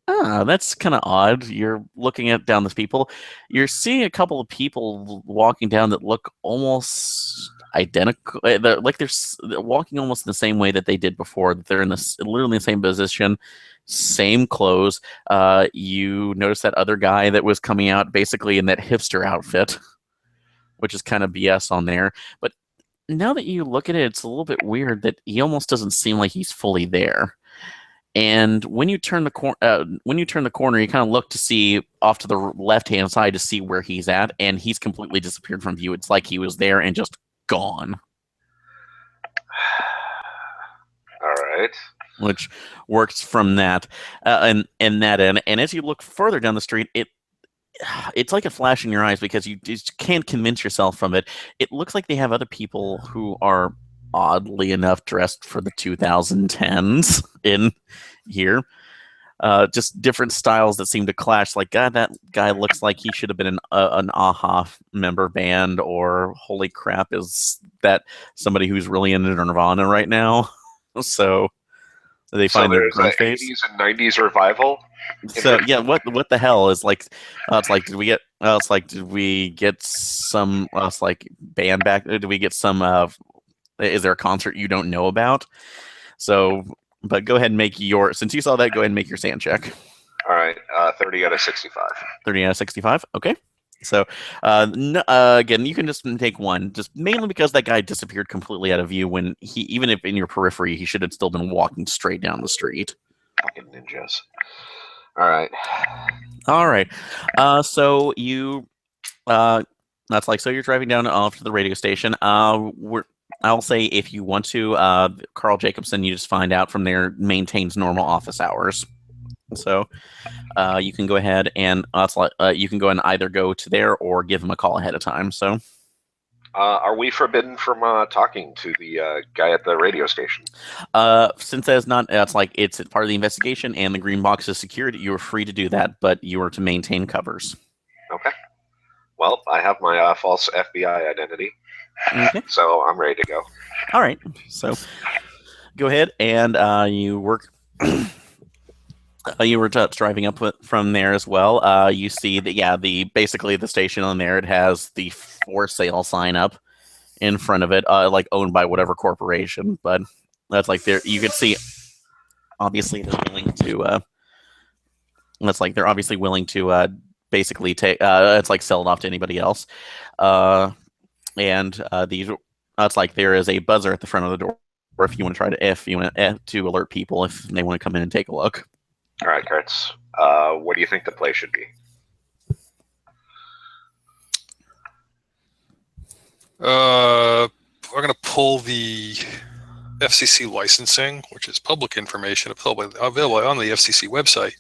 that's kind of odd. You're looking at down these people. You're seeing a couple of people walking down that look almost identical. They're walking almost in the same way that they did before. They're in this literally the same position, same clothes. You notice that other guy that was coming out basically in that hipster outfit, which is kind of BS on there. But now that you look at it, it's a little bit weird that he almost doesn't seem like he's fully there. And when you turn the corner, you kind of look to see off to the left-hand side to see where he's at, and he's completely disappeared from view. It's like he was there and just gone, All right. which works from that and that end. And as you look further down the street, it's like a flash in your eyes because you just can't convince yourself from it. It looks like they have other people who are oddly enough dressed for the 2010s in here. Just different styles that seem to clash. Like, God, that guy looks like he should have been an AHA member band, or holy crap, is that somebody who's really into Nirvana right now? So they find their there's grunge an face. 80s and 90s revival. So yeah, what the hell is like? It's like did we get some? It's like band back. Did we get some? Is there a concert you don't know about? So, but go ahead and make since you saw that, go ahead and make your sand check. All right, 30 out of 65. 30 out of 65. Okay. So again, you can just take one, just mainly because that guy disappeared completely out of view when even if in your periphery, he should have still been walking straight down the street. Fucking ninjas. All right. All right. So you, that's like, so you're driving down off to the radio station. I'll say if you want to, Carl Jacobson, you just find out from there, maintains normal office hours. So you can go ahead and you can go and either go to there or give him a call ahead of time. So Are we forbidden from talking to the guy at the radio station? since that's not, it's part of the investigation and the green box is secured, you are free to do that, but you are to maintain covers. Okay. Well, I have my false FBI identity, Okay. so I'm ready to go. All right. So go ahead and you work. You were driving up from there as well. You see that basically the station on there, it has the for sale sign up in front of it, like owned by whatever corporation. But that's like you could see. Obviously, they're willing to. That's like they're obviously willing to basically take. It's like sell it off to anybody else. And these. It's like there is a buzzer at the front of the door, or if you want to alert people if they want to come in and take a look. All right, Kurtz. What do you think the play should be? We're going to pull the FCC licensing, which is public information available on the FCC website.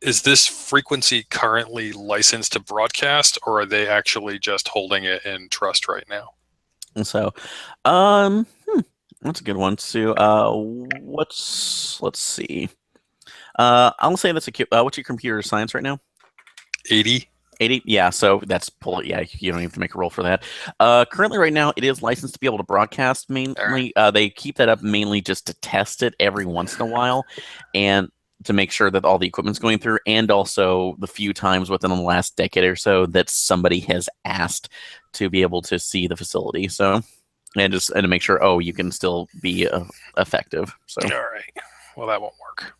Is this frequency currently licensed to broadcast, or are they actually just holding it in trust right now? And so, that's a good one too. Let's see. I'll say that's what's your computer science right now? 80. 80, yeah. So that's pull. Yeah, you don't have to make a roll for that. Currently, right now, it is licensed to be able to broadcast mainly. They keep that up mainly just to test it every once in a while, and to make sure that all the equipment's going through, and also the few times within the last decade or so that somebody has asked to be able to see the facility. So, and to make sure, you can still be effective. So, All right. Well, that won't work.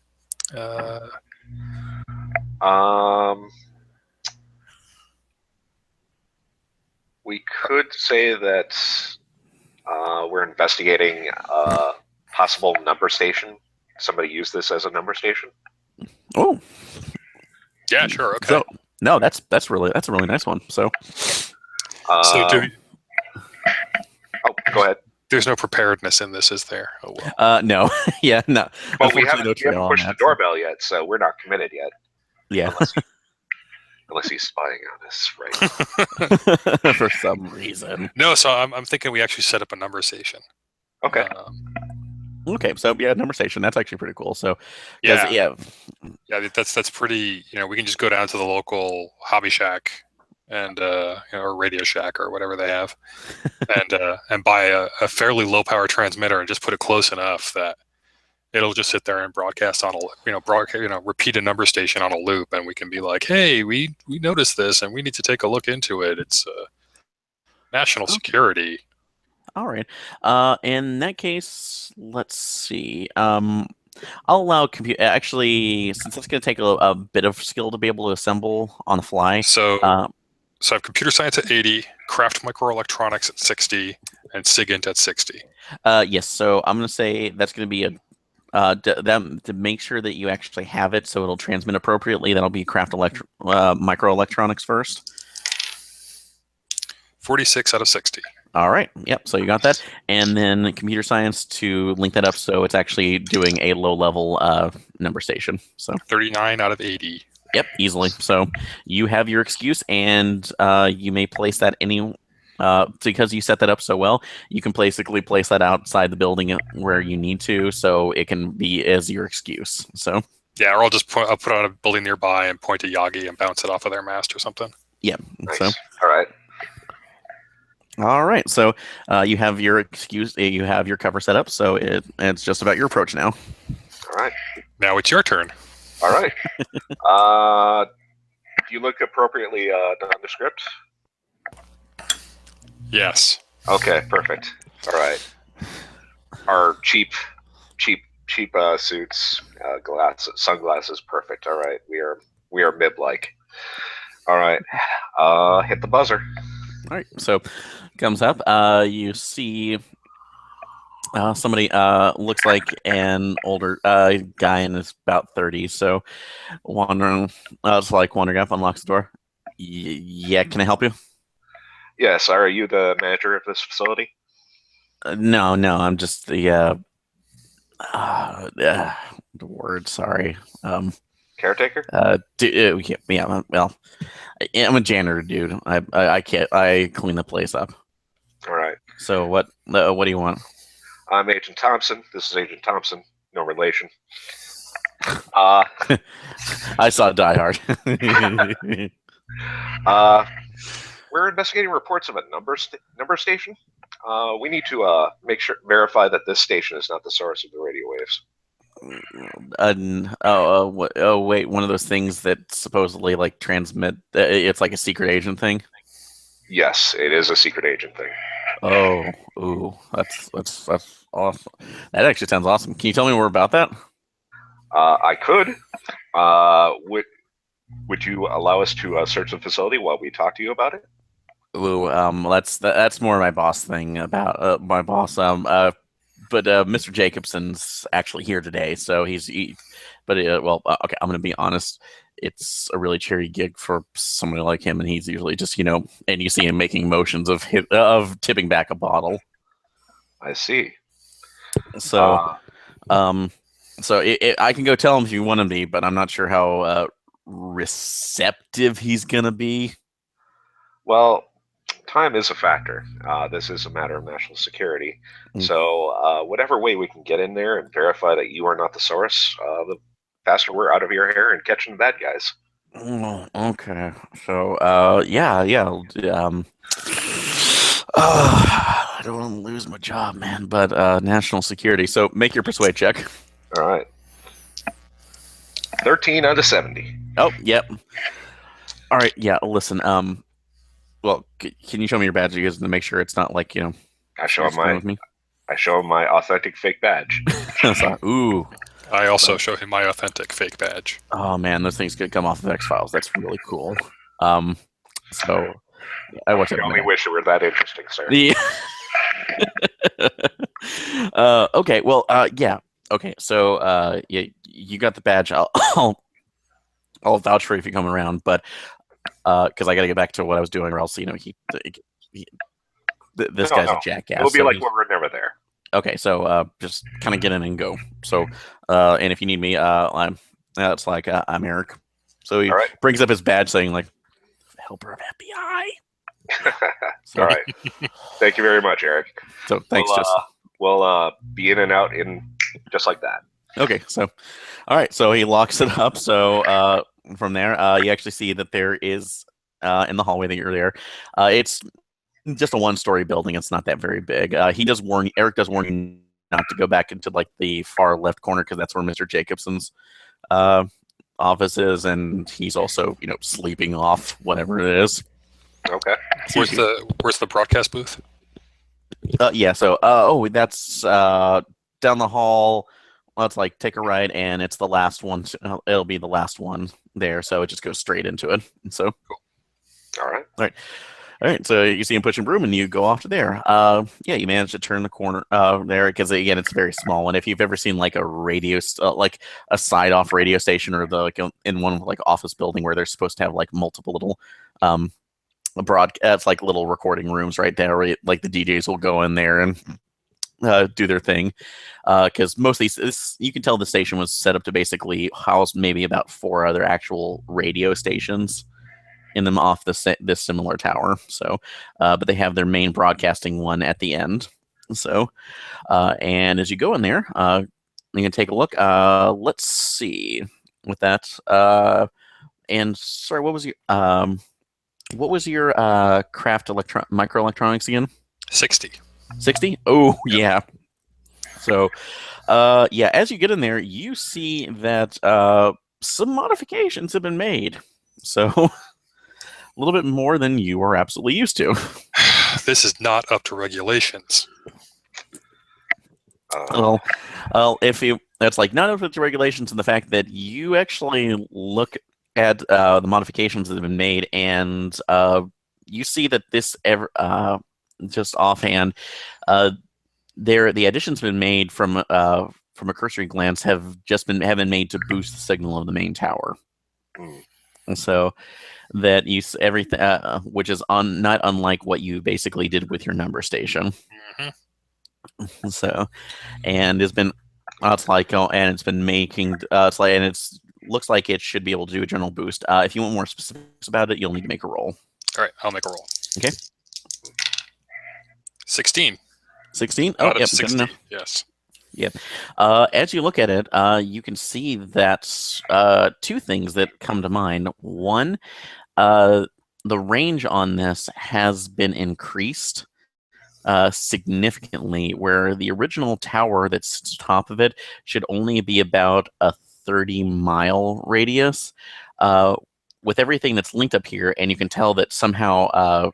We could say that we're investigating a possible number station. Somebody use this as a number station. oh, Yeah, sure. Okay. So no, that's a really nice one. So, So go ahead. there's no preparedness in this, is there? Oh well. no, yeah, no. But we Unfortunately, haven't, no we trail haven't on pushed that, the doorbell yet, so we're not committed yet. Yeah, Unless he's spying on us right now. for some reason. No, so I'm thinking we actually set up a number station. Okay. Okay, so yeah, number station. That's actually pretty cool. So, Yeah, that's pretty. We can just go down to the local hobby shack and or Radio Shack or whatever they have, and buy a fairly low power transmitter and just put it close enough that it'll just sit there and broadcast on repeat a number station on a loop, and we can be like, hey, we noticed this and we need to take a look into it. It's national security. All right. In that case, let's see. I'll allow compute. Actually, since that's going to take a bit of skill to be able to assemble on the fly. So I have computer science at 80, craft microelectronics at 60, and SIGINT at 60. Yes. So I'm going to say that's going to be to make sure that you actually have it, so it'll transmit appropriately. That'll be craft microelectronics first. 46 out of 60. All right. Yep. So you got that, and then computer science to link that up, so it's actually doing a low level number station. So 39 out of 80. Yep, easily. So you have your excuse, and you may place that because you set that up so well. You can basically place that outside the building where you need to, so it can be as your excuse. So yeah, or I'll put it on a building nearby and point to Yagi and bounce it off of their mast or something. Yeah. Nice. So all right. All right. So you have your excuse. You have your cover set up. So it's just about your approach now. All right. Now it's your turn. All right. Do you look appropriately nondescript? Yes. Okay, perfect. All right. Our cheap suits, sunglasses, perfect. All right. We are mib-like. All right. Hit the buzzer. All right. So comes up. You see somebody looks like an older guy and is about 30. So wandering up, unlocks the door. Yeah, can I help you? Yes. Are you the manager of this facility? No, I'm just the word. Sorry. Caretaker? Yeah. Well, I'm a janitor, dude. I can't. I clean the place up. All right. So what do you want? I'm Agent Thompson. This is Agent Thompson. No relation. I saw Die Hard. We're investigating reports of a number station. We need to verify that this station is not the source of the radio waves. Wait, one of those things that supposedly like transmit. It's like a secret agent thing. Yes, it is a secret agent thing. Oh, ooh, that's awesome. That actually sounds awesome. Can you tell me more about that? I could. Would you allow us to search the facility while we talk to you about it? Ooh, that's more my boss thing about my boss. But Mr. Jacobson's actually here today, so okay, I'm gonna be honest. It's a really cheery gig for somebody like him, and he's usually just, and you see him making motions of tipping back a bottle. I see. So, I can go tell him if you want him to be, but I'm not sure how receptive he's gonna be. Well, time is a factor. This is a matter of national security. So whatever way we can get in there and verify that you are not the source, the faster we're out of your hair and catching the bad guys. Oh, okay. So, yeah. I don't want to lose my job, man. But national security. So, make your persuade check. All right. 13 out of 70. Oh, yep. All right. Yeah. Listen. Well, can you show me your badge, because to make sure it's not like I show you're him screwing my with me? I show him my authentic fake badge. So, ooh. I also show him my authentic fake badge. Oh man, those things could come off of X-Files. That's really cool. So I watch I that. only wish it were that interesting, sir. The okay, well, yeah, okay. So, you got the badge. I'll vouch for you if you come around, but because I got to get back to what I was doing, or else this guy's a jackass. It'll be so like when we're never there. okay, so just kind of get in and go. So, and if you need me, it's like I'm Eric. So he brings up his badge, saying like, "Helper of FBI." So, All right. Thank you very much, Eric. So thanks. We'll be in and out in just like that. Okay. So, all right. So he locks it up. So from there, you actually see that there is in the hallway that you're there. It's just a one-story building. It's not that very big. Eric does warn you not to go back into like the far left corner, because that's where Mr. Jacobson's office is, and he's also sleeping off whatever it is. Okay. Where's the broadcast booth? Yeah. So that's down the hall. Let's like take a right, and it's the last one. It'll be the last one there, so it just goes straight into it. And so cool. All right. So you see him pushing broom, and you go off to there. Yeah, you manage to turn the corner there, because again, it's very small. And if you've ever seen like a radio, like a side-off radio station, or in one like office building where they're supposed to have like multiple little it's like little recording rooms right there, where like the DJs will go in there and do their thing, because most of these, you can tell the station was set up to basically house maybe about 4 other actual radio stations in them off this similar tower. So, but they have their main broadcasting one at the end. So, and as you go in there, you can take a look. Let's see with that. And sorry, what was your craft microelectronics again? 60. 60? Oh, yeah. So, yeah, as you get in there, you see that some modifications have been made. So, a little bit more than you are absolutely used to. This is not up to regulations. Well, that's like not up to regulations, and the fact that you actually look at the modifications that have been made, and you see that this just offhand, the additions been made from a cursory glance have been made to boost the signal of the main tower. And so that everything, which is not unlike what you basically did with your number station. Mm-hmm. So, and it's been making looks like it should be able to do a general boost. If you want more specifics about it, you'll need to make a roll. All right, I'll make a roll. Okay. 16. 16? Oh, yep, 60. good enough. Yes. Yep. As you look at it, you can see that 2 things that come to mind. One, the range on this has been increased significantly, where the original tower that's top of it should only be about a 30-mile radius. With everything that's linked up here, and you can tell that somehow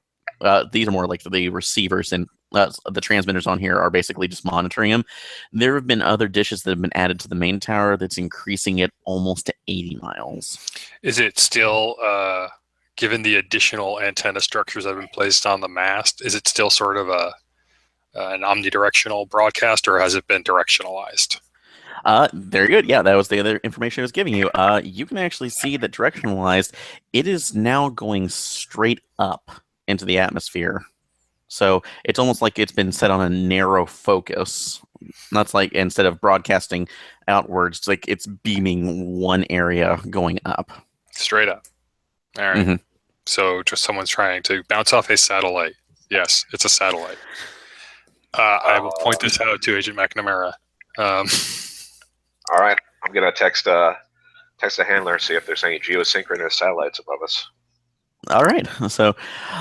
these are more like the receivers, and the transmitters on here are basically just monitoring them. There have been other dishes that have been added to the main tower that's increasing it almost to 80 miles. Is it still, given the additional antenna structures that have been placed on the mast, is it still sort of an omnidirectional broadcast, or has it been directionalized? Very good. Yeah, that was the other information I was giving you. You can actually see that directionalized, it is now going straight up into the atmosphere. So it's almost like it's been set on a narrow focus. That's like, instead of broadcasting outwards, it's like it's beaming one area going up. Straight up. All right. Mm-hmm. So just someone's trying to bounce off a satellite. Yes, it's a satellite. I will point this out to Agent McNamara. All right, I'm gonna text text the handler, see if there's any geosynchronous satellites above us. All right. So,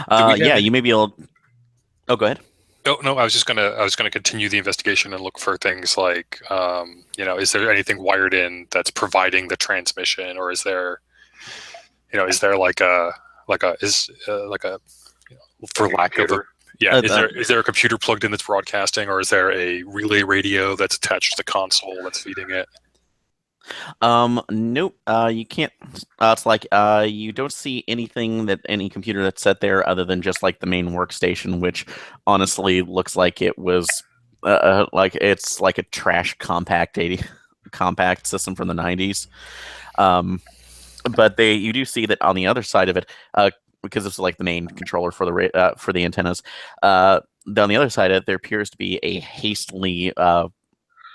you may be able. Oh, go ahead. No, I was gonna continue the investigation and look for things like, is there anything wired in that's providing the transmission, or is there like a for Like a lack of a computer? is there a computer plugged in that's broadcasting, or is there a relay radio that's attached to the console that's feeding it? Nope. You can't. It's like you don't see any computer that's set there other than just like the main workstation, which honestly looks like it was like it's like a trash compact system from the 90s. But you do see that on the other side of it, because it's like the main controller for the antennas. On the other side of it, there appears to be a hastily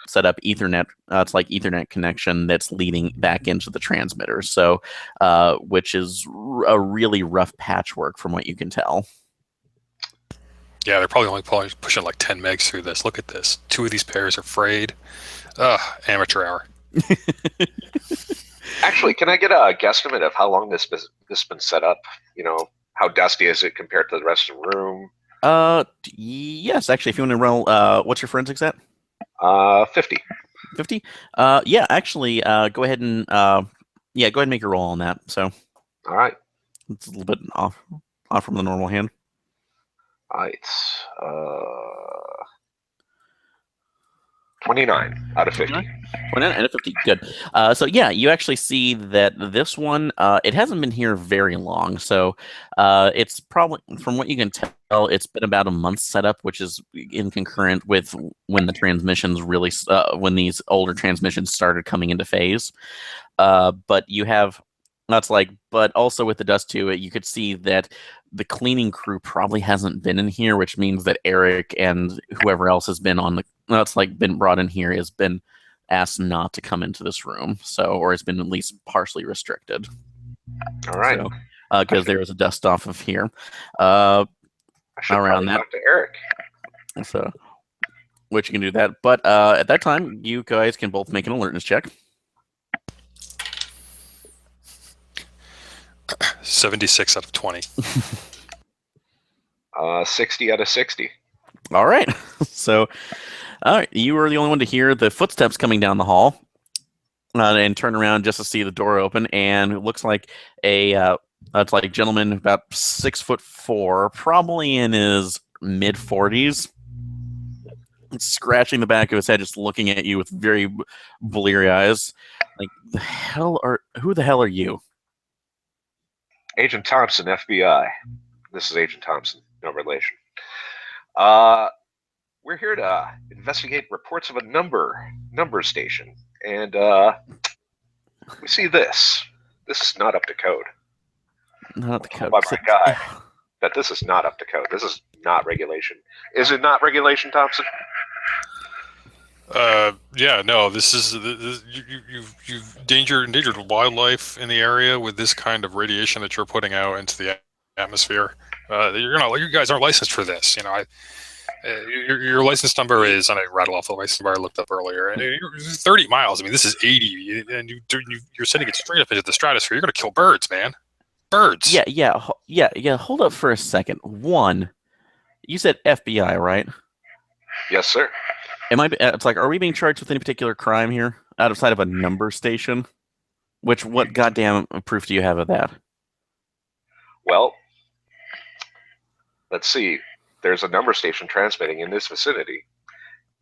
set up Ethernet. It's like Ethernet connection that's leading back into the transmitter. So, which is a really rough patchwork from what you can tell. Yeah, they're probably only pushing like 10 megs through this. Look at this. 2 of these pairs are frayed. Ugh, amateur hour. Actually, can I get a guesstimate of how long this has been set up? How dusty is it compared to the rest of the room? Yes, actually, if you want to roll, what's your forensics at? 50. 50? Yeah, actually, go ahead and make your roll on that. So, all right, it's a little bit off from the normal hand. All right, 29 out of 50. 29 out of 50. Good. So yeah, you actually see that this one, it hasn't been here very long. So it's probably, from what you can tell, it's been about a month setup, which is in concurrent with when the transmissions really, when these older transmissions started coming into phase. But you have, but also with the dust too, you could see that the cleaning crew probably hasn't been in here, which means that Eric and whoever else has been been brought in here has been asked not to come into this room. So, or it's been at least partially restricted. All right. Because there was a dust off of here. I should around that. Talk to Eric. So, which you can do that. But at that time, you guys can both make an alertness check. 76 out of 20. 60 out of 60. All right. So, all right, you were the only one to hear the footsteps coming down the hall, and turn around just to see the door open, and it looks like it's like a gentleman about 6'4", probably in his mid-40s, scratching the back of his head, just looking at you with very bleary eyes. Like, who the hell are you? Agent Thompson, FBI. This is Agent Thompson, no relation. We're here to investigate reports of a number station, and we see this. This is not up to code. Not up to code. By my God, that this is not up to code. This is not regulation. Is it not regulation, Thompson? Yeah, no. This is you've endangered wildlife in the area with this kind of radiation that you're putting out into the atmosphere. You guys aren't licensed for this. Your license number is, and I rattle off the license number I looked up earlier. And you're 30 miles. I mean, this is 80, and you're sending it straight up into the stratosphere. You're gonna kill birds, man. Birds. Yeah. Hold up for a second. One, you said FBI, right? Yes, sir. It's like, are we being charged with any particular crime here outside of a number station? What goddamn proof do you have of that? Well, let's see. There's a number station transmitting in this vicinity,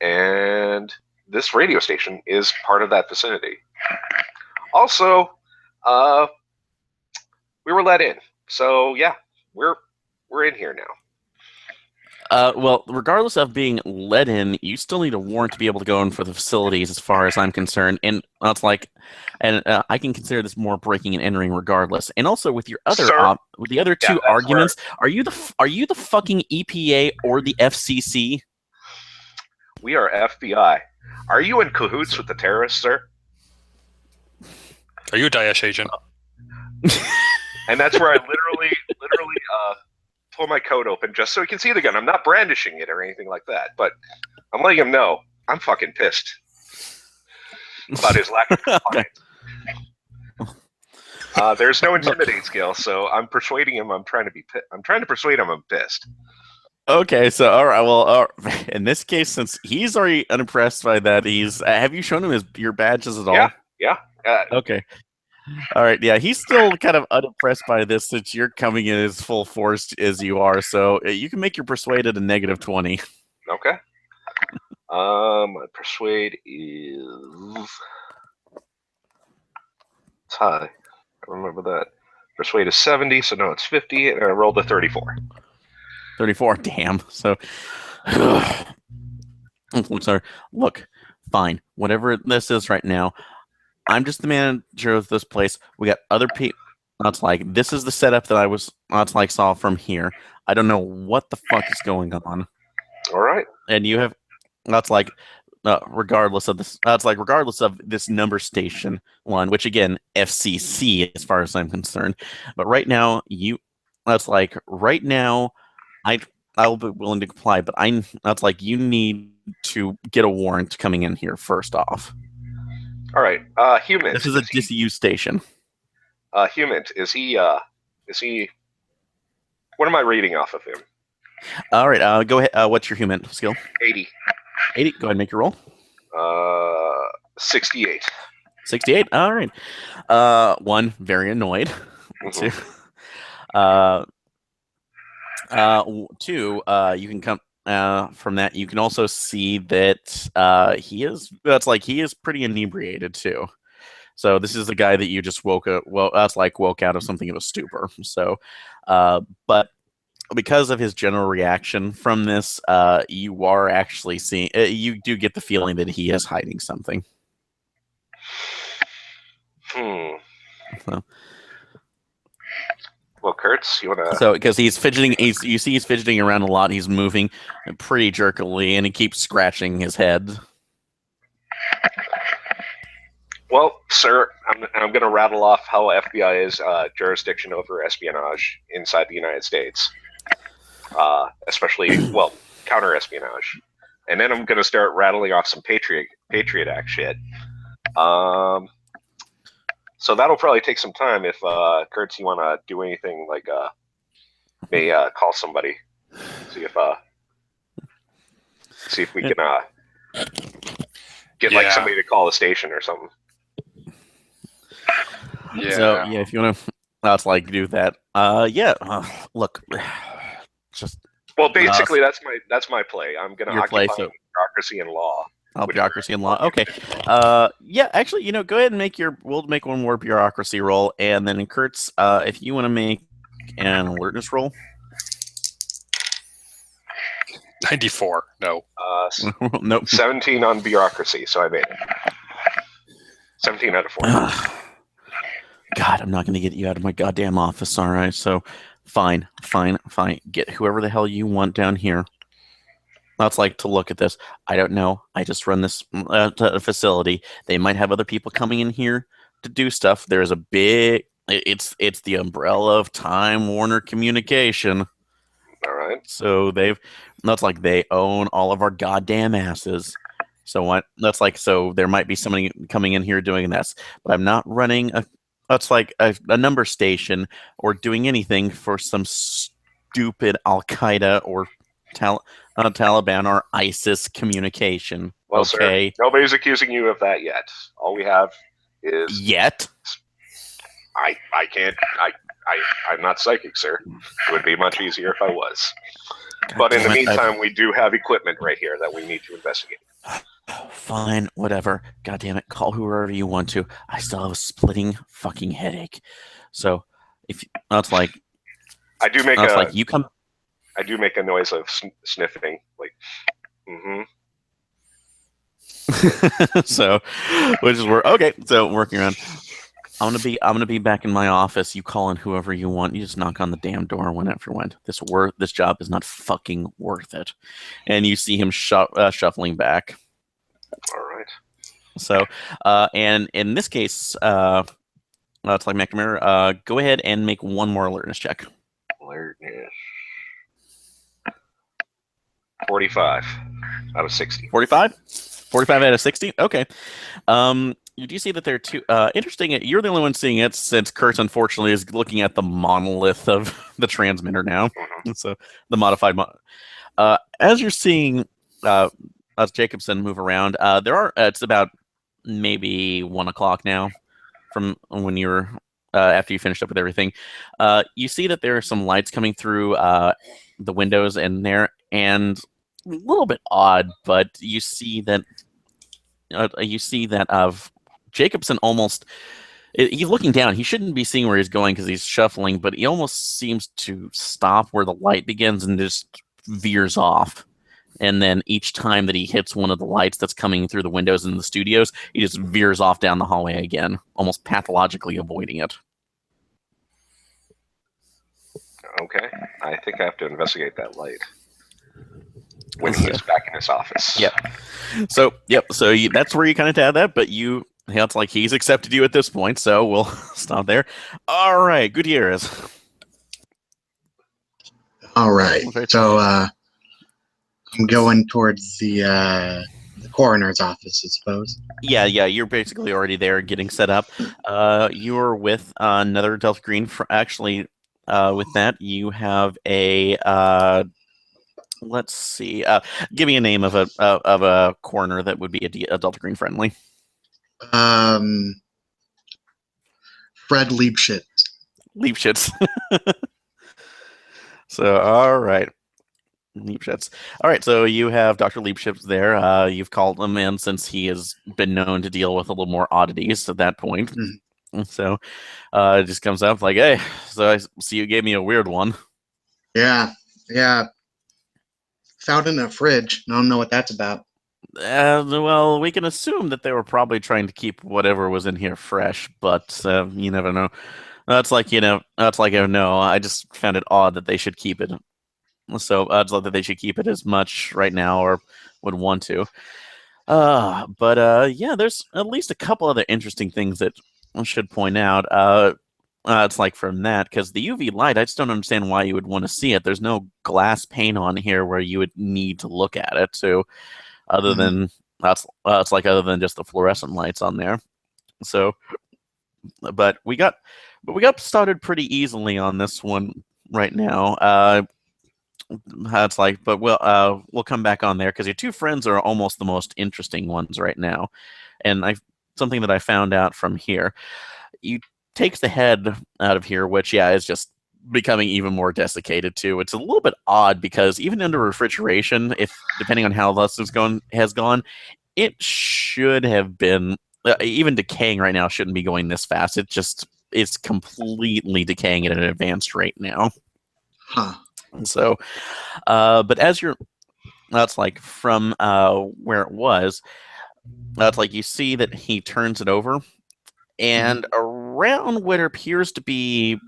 and this radio station is part of that vicinity. Also, we were let in, so yeah, we're in here now. Well, regardless of being let in, you still need a warrant to be able to go in for the facilities, as far as I'm concerned. And it's like, I can consider this more breaking and entering, regardless. And also with your other with the other two arguments, are you the fucking EPA or the FCC? We are FBI. Are you in cahoots with the terrorists, sir? Are you a Daesh agent? And that's where I literally pull my coat open just so he can see the gun. I'm not brandishing it or anything like that, but I'm letting him know I'm fucking pissed about his lack of compliance. There's no intimidate skill, so I'm persuading him. I'm trying to persuade him I'm pissed. Okay, so all right. Well, in this case, since he's already unimpressed by that, he's have you shown him your badges at all? Yeah. Okay. All right. Yeah, he's still kind of unimpressed by this since you're coming in as full force as you are. So you can make your persuaded a -20. Okay. My persuade is it's high. I remember that. Persuade is 70, so now it's 50, and I rolled a 34. 34. Damn. So, look, fine. Whatever this is right now, I'm just the manager of this place. We got other people. That's like this is the setup that I was. That's like saw from here. I don't know what the fuck is going on. All right. And you have. That's like. Regardless of this, regardless of this number station one, which again FCC as far as I'm concerned. But right now, right now, I'll be willing to comply. But that's like you need to get a warrant coming in here first off. All right. Human. This is a disused station. Human. Is he? What am I reading off of him? All right. Go ahead. What's your human skill? 80. 80. Go ahead and make your roll. 68. 68. All right. One, very annoyed. Mhm. Two, you can come from that. You can also see that he is pretty inebriated too. So this is the guy that you just woke out of something of a stupor. So, but because of his general reaction from this, you are actually seeing. You do get the feeling that he is hiding something. So. Well, Kurtz, you wanna? So, because he's fidgeting, you see he's fidgeting around a lot. He's moving pretty jerkily, and he keeps scratching his head. Well, sir, I'm going to rattle off how FBI is jurisdiction over espionage inside the United States, especially counter espionage, and then I'm going to start rattling off some Patriot Act shit. So that'll probably take some time. If Kurtz, you want to do anything like may call somebody, see if we can get like somebody to call the station or something. Yeah. So yeah, if you want to, that's like do that. Look, just well, basically that's my play. I'm gonna occupy bureaucracy and law. Bureaucracy and law. Okay. Yeah, actually, go ahead and we'll make one more bureaucracy roll, and then in Kurtz, if you want to make an alertness roll. 94. No. Nope. 17 on bureaucracy, so I made it. 17 out of 4. God, I'm not going to get you out of my goddamn office, all right? So, fine. Get whoever the hell you want down here. That's like to look at this. I don't know. I just run this facility. They might have other people coming in here to do stuff. There's a big... It's the umbrella of Time Warner Communication. All right. So that's like they own all of our goddamn asses. So what? That's like so there might be somebody coming in here doing this, but I'm not running a number station or doing anything for some stupid Al Qaeda or Taliban or ISIS communication. Well, okay, sir, nobody's accusing you of that yet. All we have is yet. I can't. I'm not psychic, sir. It would be much easier if I was. But in the meantime, we do have equipment right here that we need to investigate. Fine, whatever. God damn it, call whoever you want to. I still have a splitting fucking headache. So, if that's like, I do make you come. I do make a noise of sniffing, like, So, which is okay. So working around. I'm gonna be back in my office. You call in whoever you want. You just knock on the damn door whenever you want. This job is not fucking worth it. And you see him shuffling back. All right. So, and in this case, it's like McNamara. Go ahead and make one more alertness check. Alertness. 45 out of 60. 45? 45 out of 60? Okay. you do see that there are two interesting. You're the only one seeing it, since Kurt unfortunately is looking at the monolith of the transmitter now. So the modified. As you're seeing, as Jacobson move around, there are. It's about maybe 1 o'clock now, from when you were after you finished up with everything. You see that there are some lights coming through the windows in there, and a little bit odd, but you see that of Jacobson almost. He's looking down. He shouldn't be seeing where he's going because he's shuffling, but he almost seems to stop where the light begins and just veers off. And then each time that he hits one of the lights that's coming through the windows in the studios, he just veers off down the hallway again, almost pathologically avoiding it. Okay, I think I have to investigate that light when he's back in his office. Yep. So that's where you kind of had that, but it's like he's accepted you at this point, so we'll stop there. All right, Gutierrez. All right. So I'm going towards the coroner's office, I suppose. Yeah, you're basically already there getting set up. You're with another Delta Green. Actually, with that, you have a. Let's see. Give me a name of a coroner that would be a Delta Green friendly. Fred Liebschitz. Liebschitz. So, all right. Liebschitz. All right, so you have Dr. Liebschitz there. You've called him in since he has been known to deal with a little more oddities at that point. Mm-hmm. So it just comes up like, hey, so I see you gave me a weird one. Yeah. Found in a fridge. I don't know what that's about. Well, we can assume that they were probably trying to keep whatever was in here fresh, but you never know. That's like, no, I just found it odd that they should keep it. So I'd love that they should keep it as much right now, or would want to. But yeah, there's at least a couple other interesting things that I should point out. It's like from that, because the UV light, I just don't understand why you would want to see it. There's no glass pane on here where you would need to look at it. So other than it's like other than just the fluorescent lights on there. So, but we got started pretty easily on this one right now. It's like, but we'll come back on there because your two friends are almost the most interesting ones right now, and something that I found out from here. You take the head out of here, which is just becoming even more desiccated too. It's a little bit odd because even under refrigeration, if depending on how this has gone, it should have been even decaying right now. Shouldn't be going this fast. It's completely decaying at an advanced rate now. Huh. So, but as that's like from where it was, that's like you see that he turns it over, and around what appears to be,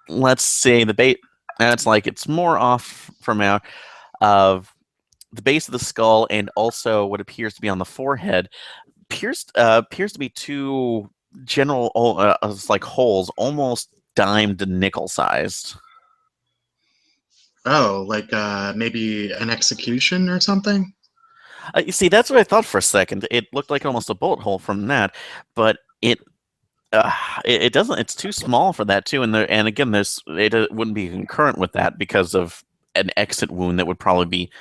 let's say the base, and it's like it's more off from out of the base of the skull, and also what appears to be on the forehead, appears to be two general like holes, almost dime to nickel sized. Oh, like maybe an execution or something? You see, that's what I thought for a second. It looked like almost a bullet hole from that, but it doesn't. It's too small for that too. And again, it wouldn't be concurrent with that because of an exit wound that would probably be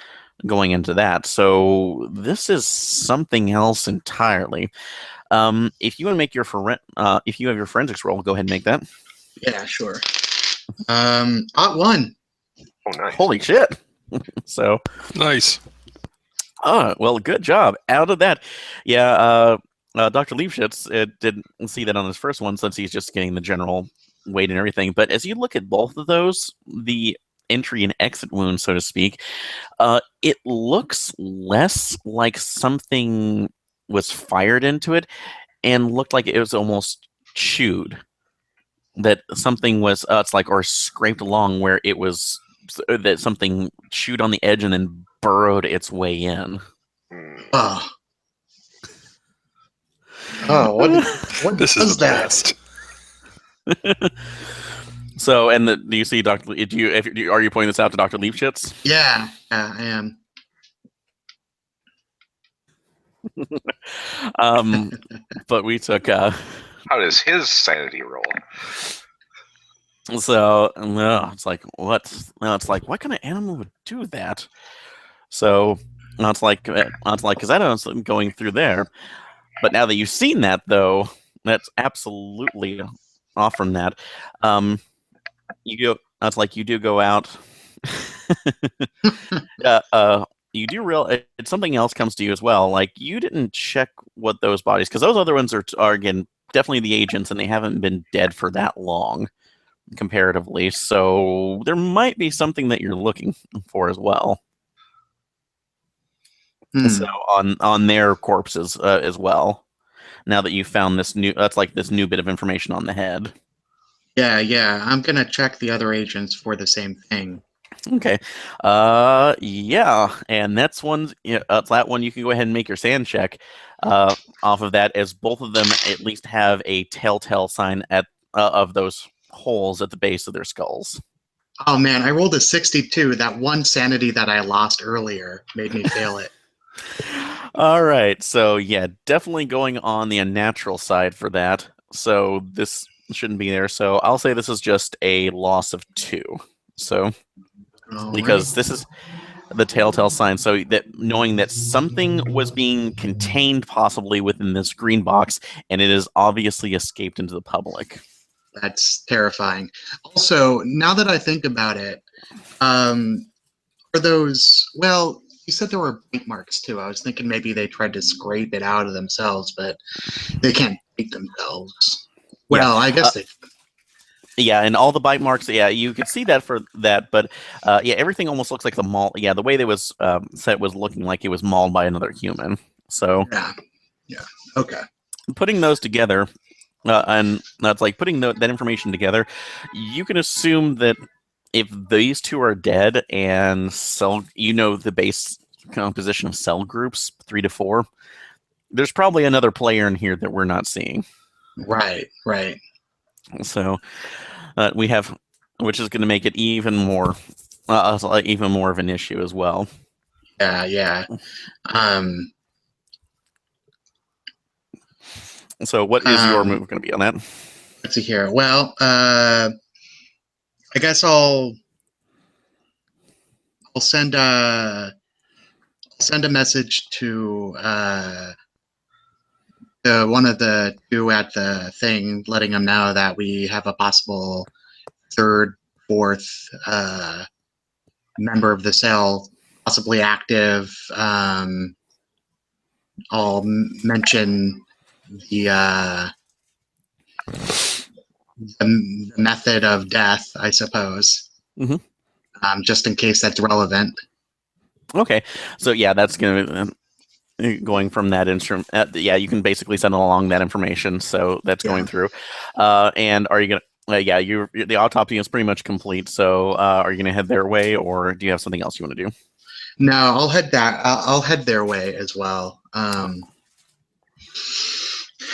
going into that. So this is something else entirely. If you want to make your if you have your forensics roll, go ahead and make that. Yeah, sure. Ot 1. Oh, nice. Holy shit! So Nice. Oh, well, good job. Out of that, yeah, Dr. Liebschitz didn't see that on his first one since he's just getting the general weight and everything. But as you look at both of those, the entry and exit wounds, so to speak, it looks less like something was fired into it and looked like it was almost chewed. That something was, it's like, or scraped along where it was, that something chewed on the edge and then burrowed its way in. Oh, what This is the best. So, and do you see Dr. Are you pointing this out to Dr. Liebschitz? Yeah, I am. But we took How does his sanity roll? so no, it's like what? No, it's like what kind of animal would do that? So because I don't know going through there. But now that you've seen that, though, that's absolutely off from that. You go. That's like you do go out. uh, uh, you do real. It's something else comes to you as well. Like you didn't check what those bodies, because those other ones are again definitely the agents, and they haven't been dead for that long comparatively. So there might be something that you're looking for as well. So on their corpses as well. Now that you found this new bit of information on the head. Yeah. I'm gonna check the other agents for the same thing. Okay. Yeah, and that's one. Yeah, that one you can go ahead and make your sand check. Off of that, as both of them at least have a telltale sign at of those holes at the base of their skulls. Oh man, I rolled a 62. That one sanity that I lost earlier made me fail it. All right, so yeah, definitely going on the unnatural side for that. So this shouldn't be there. So I'll say this is just a loss of 2. So because this is the telltale sign, so that knowing that something was being contained possibly within this green box, and it has obviously escaped into the public. That's terrifying. Also, now that I think about it, are those, well, you said there were bite marks too. I was thinking maybe they tried to scrape it out of themselves, but they can't bite themselves. Well, I guess they. Yeah, and all the bite marks. Yeah, you could see that for that, but yeah, everything almost looks like the maul. Yeah, the way they was set was looking like it was mauled by another human. So yeah, okay. Putting those together, and that's like putting that information together, you can assume that if these two are dead and the base composition of cell groups 3 to 4, there's probably another player in here that we're not seeing. Right. So we have, which is going to make it even more of an issue as well. Yeah. So what is your move going to be on that? Let's see here. Well, I guess I'll send a message to one of the two at the thing, letting them know that we have a possible third, fourth member of the cell, possibly active. I'll mention the method of death, I suppose, just in case that's relevant. Okay, so yeah, that's going to going from that instrument. Yeah, you can basically send along that information. So that's going through. And are you going to? Yeah, the autopsy is pretty much complete. So are you going to head their way, or do you have something else you want to do? No, I'll head their way as well.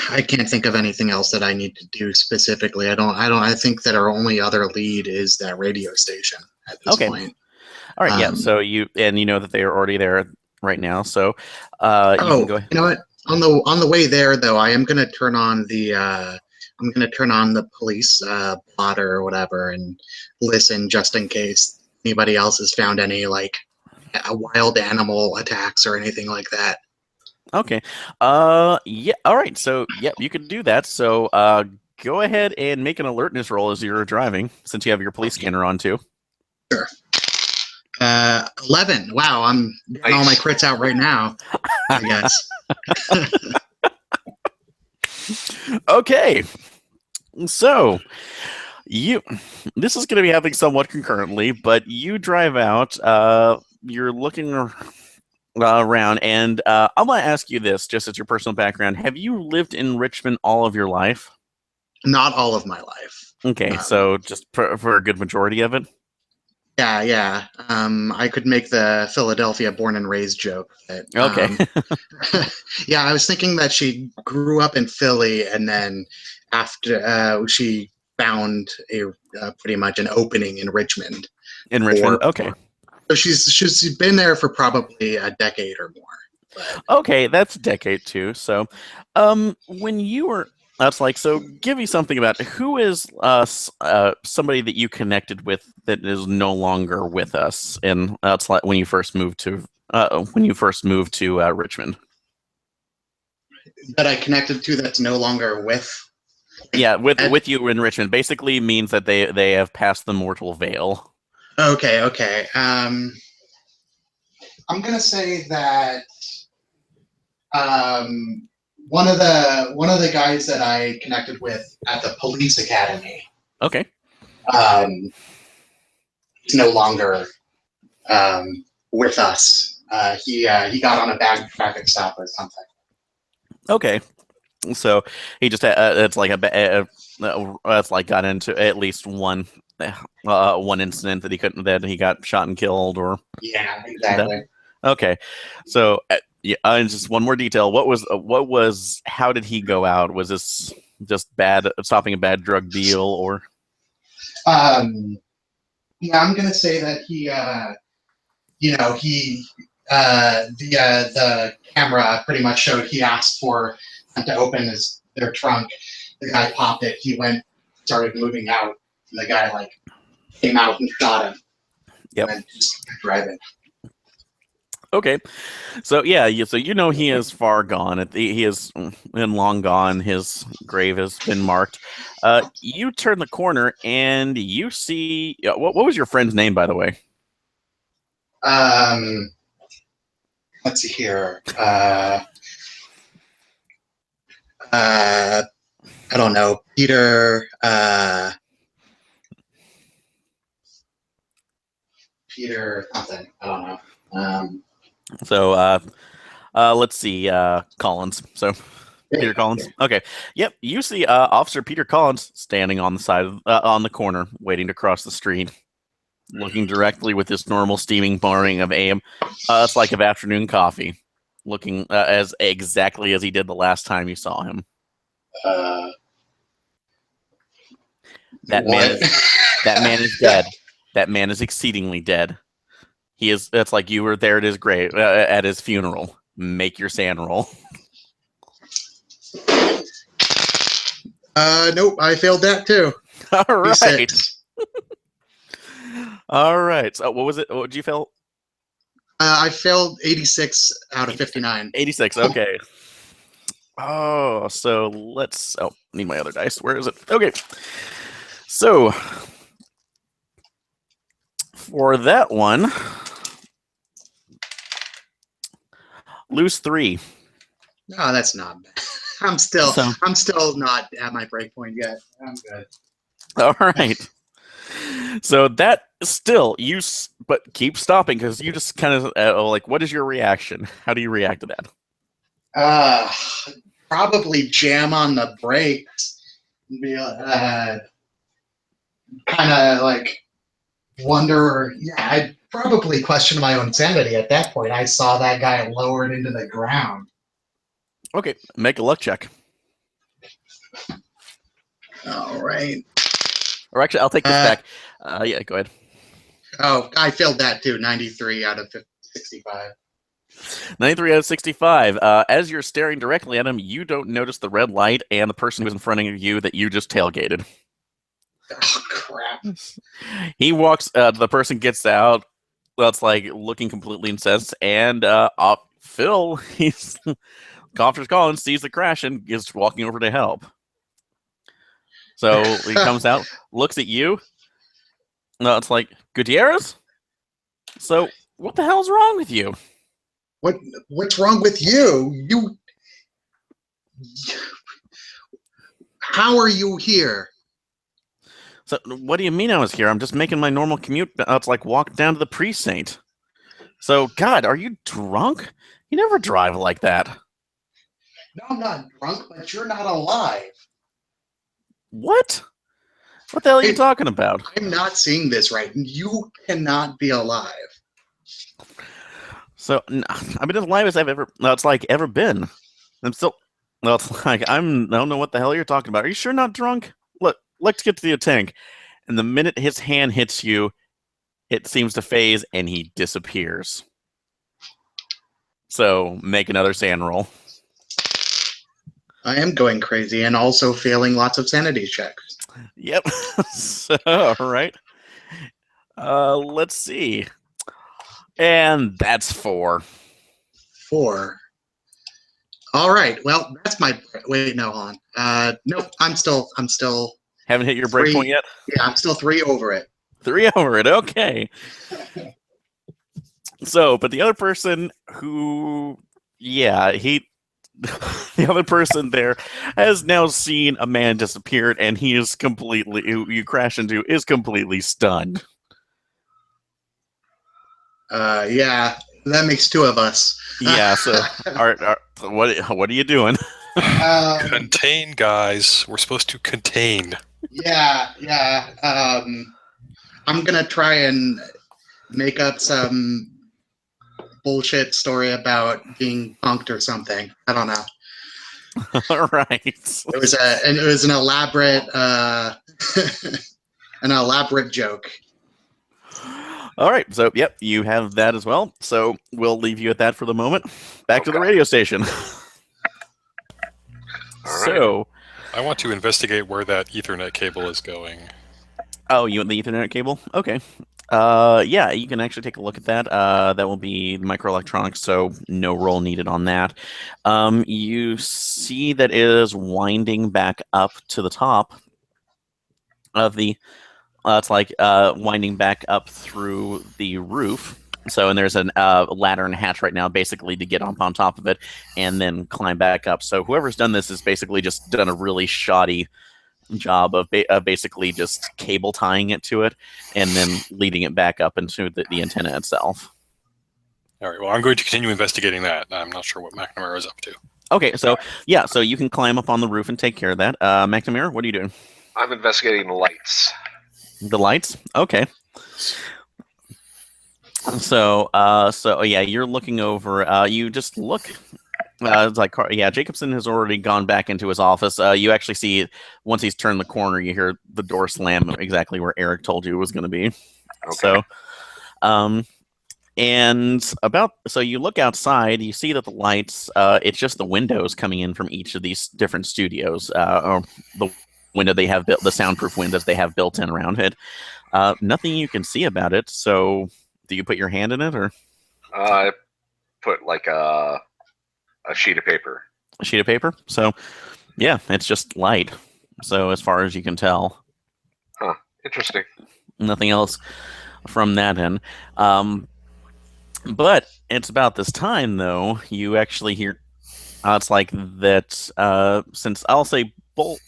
I can't think of anything else that I need to do specifically. I think that our only other lead is that radio station at this point. All right, yeah. So you know that they are already there right now. So you can go ahead. You know what? On the way there, though, I am going to turn on the police plotter or whatever and listen just in case anybody else has found any like wild animal attacks or anything like that. Okay. Yeah. All right. So, yep, you can do that. So, go ahead and make an alertness roll as you're driving, since you have your police scanner on too. Sure. 11. Wow, I'm getting all my crits out right now, I guess. Okay. So, this is going to be happening somewhat concurrently, but you drive out. You're looking around, and I'm going to ask you this, just as your personal background. Have you lived in Richmond all of your life? Not all of my life. Okay, so just for a good majority of it? Yeah. I could make the Philadelphia born and raised joke. But, yeah, I was thinking that she grew up in Philly, and then after she found pretty much an opening in Richmond. In Richmond, okay. So she's been there for probably a decade or more. Okay, that's a decade too. So, when you were, that's like, so give me something about who is somebody that you connected with that is no longer with us, and that's like when you first moved to Richmond. That I connected to that's no longer with. Yeah, with Ed? with you in Richmond basically means that they have passed the mortal veil. Okay. I'm gonna say that um, one of the guys that I connected with at the police academy Okay. um, is no longer with us. He got on a bad traffic stop or something. Okay. So he just it's like it's like got into at least one incident that he got shot and killed or Yeah, that. exactly. Okay, so yeah, just one more detail. What was how did he go out? Was this just stopping a bad drug deal or? Um, yeah, I'm gonna say that the camera pretty much showed he asked for them to open their trunk. The guy popped it. He started moving out. And the guy came out and shot him. Yep. And then just kept driving. Okay, so yeah, so he is far gone. He is been long gone. His grave has been marked. You turn the corner and you see what was your friend's name, by the way? Let's see here. I don't know. Peter something. I don't know. So let's see, Collins. So Peter Collins. Okay. Yep. You see Officer Peter Collins standing on the side on the corner, waiting to cross the street, looking directly with this normal steaming pouring of AM. It's like of afternoon coffee, looking as exactly as he did the last time you saw him. That man is dead. That man is exceedingly dead. He is. That's like you were there at his grave, at his funeral. Make your sand roll. Nope, I failed that too. All right. 6. All right. So what was it? What did you fail? I failed 86 out of 59. 86. Okay. Oh, so let's. Oh, need my other dice. Where is it? Okay. So for that one, lose 3. No, that's not bad. I'm still not at my break point yet. I'm good. All right. So that still but keep stopping because you just kind of like, what is your reaction? How do you react to that? Probably jam on the brakes. Be kind of wonder. Yeah, I'd probably question my own sanity at that point. I saw that guy lowered into the ground. Okay, make a luck check. All right. Or actually, I'll take this back. Yeah, go ahead. Oh, I failed that too. 93 out of 65. 93 out of 65. As you're staring directly at him, you don't notice the red light and the person who's in front of you that you just tailgated. Oh, crap. He walks, the person gets out. Well, it's like looking completely incensed. And Phil, Officer Collins sees the crash and is walking over to help. So he comes out, looks at you. No, it's like, Gutierrez? So what the hell's wrong with you? What's wrong with you? How are you here? So what do you mean I was here? I'm just making my normal commute. It's like walk down to the precinct. So, God, are you drunk? You never drive like that. No, I'm not drunk, but you're not alive. What? What the hell are you talking about? I'm not seeing this right. You cannot be alive. So, I've been as alive as I've ever been. I'm still. Well, it's like I don't know what the hell you're talking about. Are you sure not drunk? Look, let's get to the tank. And the minute his hand hits you, it seems to phase and he disappears. So make another sand roll. I am going crazy and also failing lots of sanity checks. Yep. So, all right. Let's see. And that's 4. 4. All right. Well, that's my. Wait, no, hold on. Nope. I'm still. Haven't hit your break 3. point yet? Yeah, I'm still 3 over it. 3 over it. Okay. So, but the other person who, yeah, the other person there has now seen a man disappear, and he is completely, who you crash into, is completely stunned. Yeah, that makes 2 of us. Yeah. So, what are you doing? Contain, guys. We're supposed to contain. Yeah. I'm gonna try and make up some bullshit story about being punked or something. I don't know. All right. It was an elaborate an elaborate joke. All right. So, yep, you have that as well. So we'll leave you at that for the moment. Back to the radio station. So, I want to investigate where that Ethernet cable is going. oh, you want the Ethernet cable? Okay. Yeah, you can actually take a look at that. That will be microelectronics, so no roll needed on that. You see that it is winding back up to the top of the. It's like winding back up through the roof. So, and there's an ladder and hatch right now, basically to get up on top of it and then climb back up. So, whoever's done this has basically just done a really shoddy job of basically just cable tying it to it and then leading it back up into the antenna itself. All right. Well, I'm going to continue investigating that. I'm not sure what McNamara is up to. Okay, so yeah, so you can climb up on the roof and take care of that. McNamara, what are you doing? I'm investigating the lights. The lights? Okay. So, yeah, you're looking over. You just look. It's like, yeah, Jacobson has already gone back into his office. You actually see once he's turned the corner, you hear the door slam exactly where Eric told you it was going to be. Okay. So, and so you look outside, you see that the lights. It's just the windows coming in from each of these different studios. Or the window they have built, the soundproof windows they have built in around it. Nothing you can see about it. So, do you put your hand in it, or? I put like a sheet of paper. A sheet of paper? So, yeah, it's just light. So, as far as you can tell. Huh. Interesting. Nothing else from that end. But it's about this time, though, you actually hear. It's like that. Since I'll say both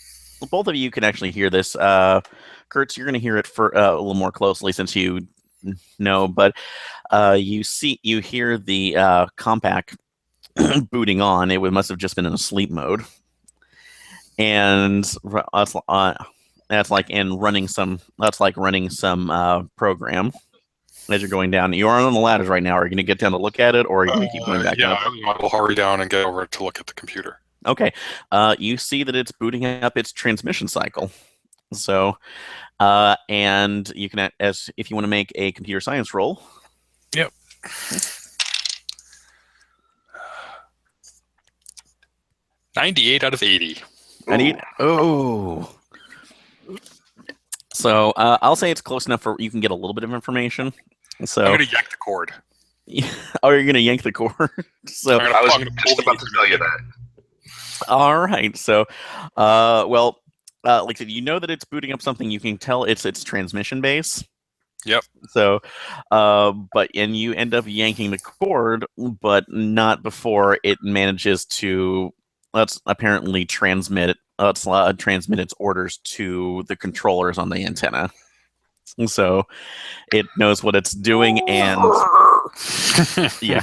of you can actually hear this. Kurtz, you're going to hear it for a little more closely since you know. But you hear the compact booting on. It must have just been in a sleep mode, and that's like running some program. As you're going down, you are on the ladders right now. Are you going to get down to look at it, or are you going to keep going back up? Yeah, I will hurry down and get over to look at the computer. Okay. You see that it's booting up its transmission cycle. So, and you can, if you want to make a computer science roll. Yep. 98 out of 80. Oh. So I'll say it's close enough for you can get a little bit of information. So I'm going to yank the cord. Oh, you're going to yank the cord? So I was just about to tell you that. All right. So, well, like I said, you know that it's booting up something. You can tell it's its transmission base. Yep. So, and you end up yanking the cord, but not before it manages to apparently transmit its orders to the controllers on the antenna. So it knows what it's doing, and yeah.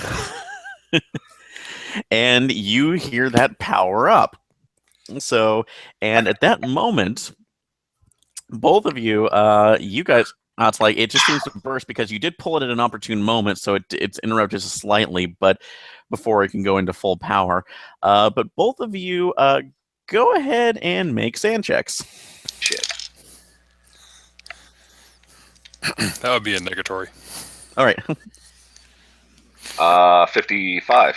And you hear that power up. So, and at that moment, both of you, you guys, it's like it just seems to burst because you did pull it at an opportune moment, so it's interrupted just slightly, but before it can go into full power. But both of you, go ahead and make sand checks. Shit. That would be a negatory. All right. 55.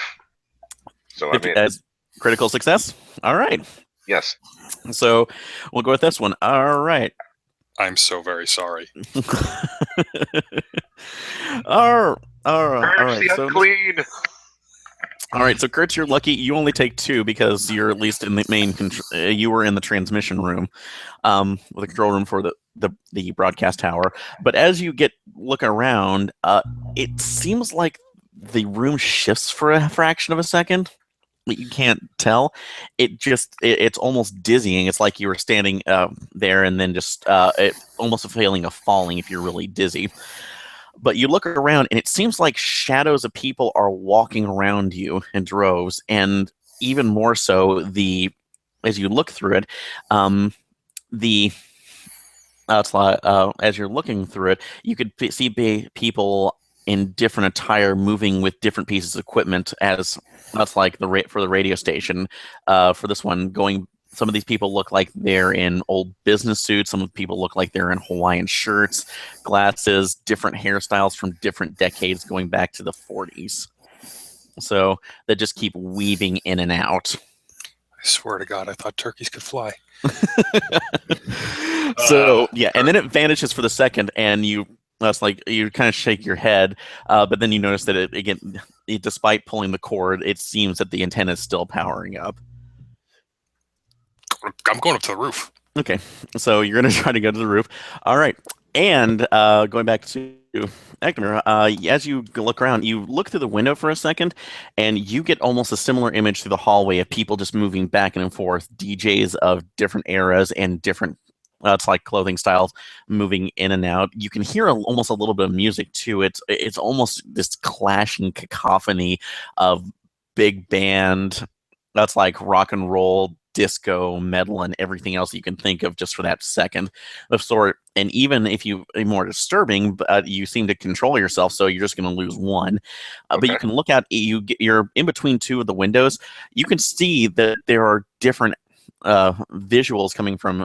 So I'm in. As critical success. All right. Yes. So we'll go with this one. All right. I'm so very sorry. all Curse right. the unclean. All right, so Kurtz, you're lucky. You only take 2 because you're at least in the main. You were in the transmission room, with the control room for the broadcast tower. But as you look around, it seems like the room shifts for a fraction of a second. You can't tell. It's almost dizzying. It's like you were standing there and then just almost a feeling of falling if you're really dizzy. But you look around and it seems like shadows of people are walking around you in droves, and even more so as you look through it, the as you're looking through it, you could see people in different attire moving with different pieces of equipment, as that's like for the radio station. For this one, some of these people look like they're in old business suits. Some of the people look like they're in Hawaiian shirts, glasses, different hairstyles from different decades going back to the 40s. So they just keep weaving in and out. I swear to God, I thought turkeys could fly. So yeah, and then it vanishes for the second, and you kind of shake your head, but then you notice that despite pulling the cord, it seems that the antenna is still powering up. I'm going up to the roof. Okay, so you're going to try to go to the roof. All right, and going back to Ekmir, as you look around, you look through the window for a second, and you get almost a similar image through the hallway of people just moving back and forth, DJs of different eras and different it's like clothing styles moving in and out. You can hear almost a little bit of music too. It's almost this clashing cacophony of big band. That's like rock and roll, disco, metal, and everything else you can think of just for that second of sort. And even if you are more disturbing, you seem to control yourself, so you're just going to lose 1. Okay. But you can look out. You're in between 2 of the windows. You can see that there are different visuals coming from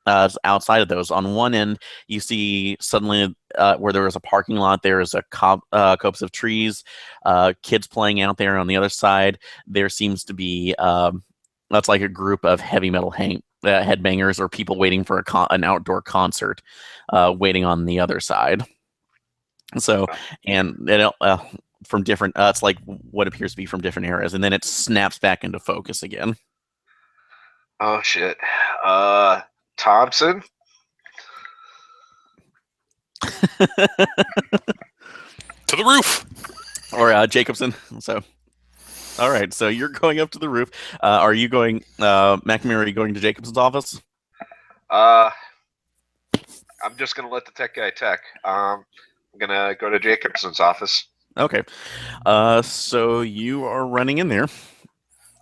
outside of those. On one end, you see suddenly where there was a parking lot, there is a copse of trees, kids playing out there. On the other side, there seems to be that's like a group of heavy metal headbangers or people waiting for an outdoor concert, waiting on the other side. So, and from different, it's like what appears to be from different eras, and then it snaps back into focus again. Oh shit. Thompson? To the roof! Or Jacobson. So, all right. So you're going up to the roof. Are you going, McNamara, are you going to Jacobson's office? I'm just going to let the tech guy tech. I'm going to go to Jacobson's office. Okay. So you are running in there.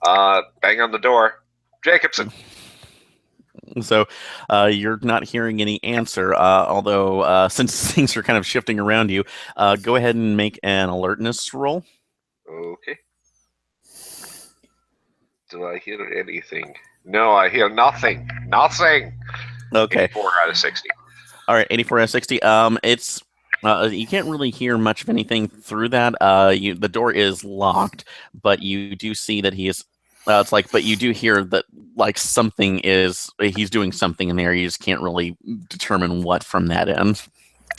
Bang on the door. Jacobson. So you're not hearing any answer, although since things are kind of shifting around you, go ahead and make an alertness roll. Okay. Do I hear anything? No, I hear nothing. Nothing. Okay. 84 out of 60. All right, 84 out of 60. It's you can't really hear much of anything through that. The door is locked, but you do see that he is. But you do hear that like he's doing something in there. You just can't really determine what from that end.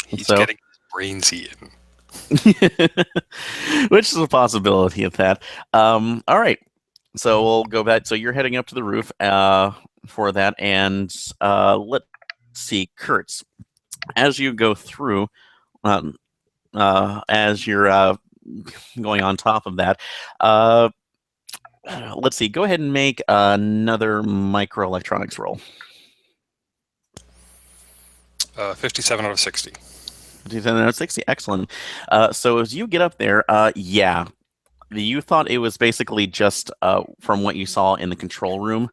He's getting his brains eaten. Which is a possibility of that. All right. So we'll go back. So you're heading up to the roof for that. And let's see, Kurtz, as you go through, as you're going on top of that, let's see. Go ahead and make another microelectronics roll. 57 out of 60. 57 out of 60. Excellent. So as you get up there, yeah, you thought it was basically just from what you saw in the control room,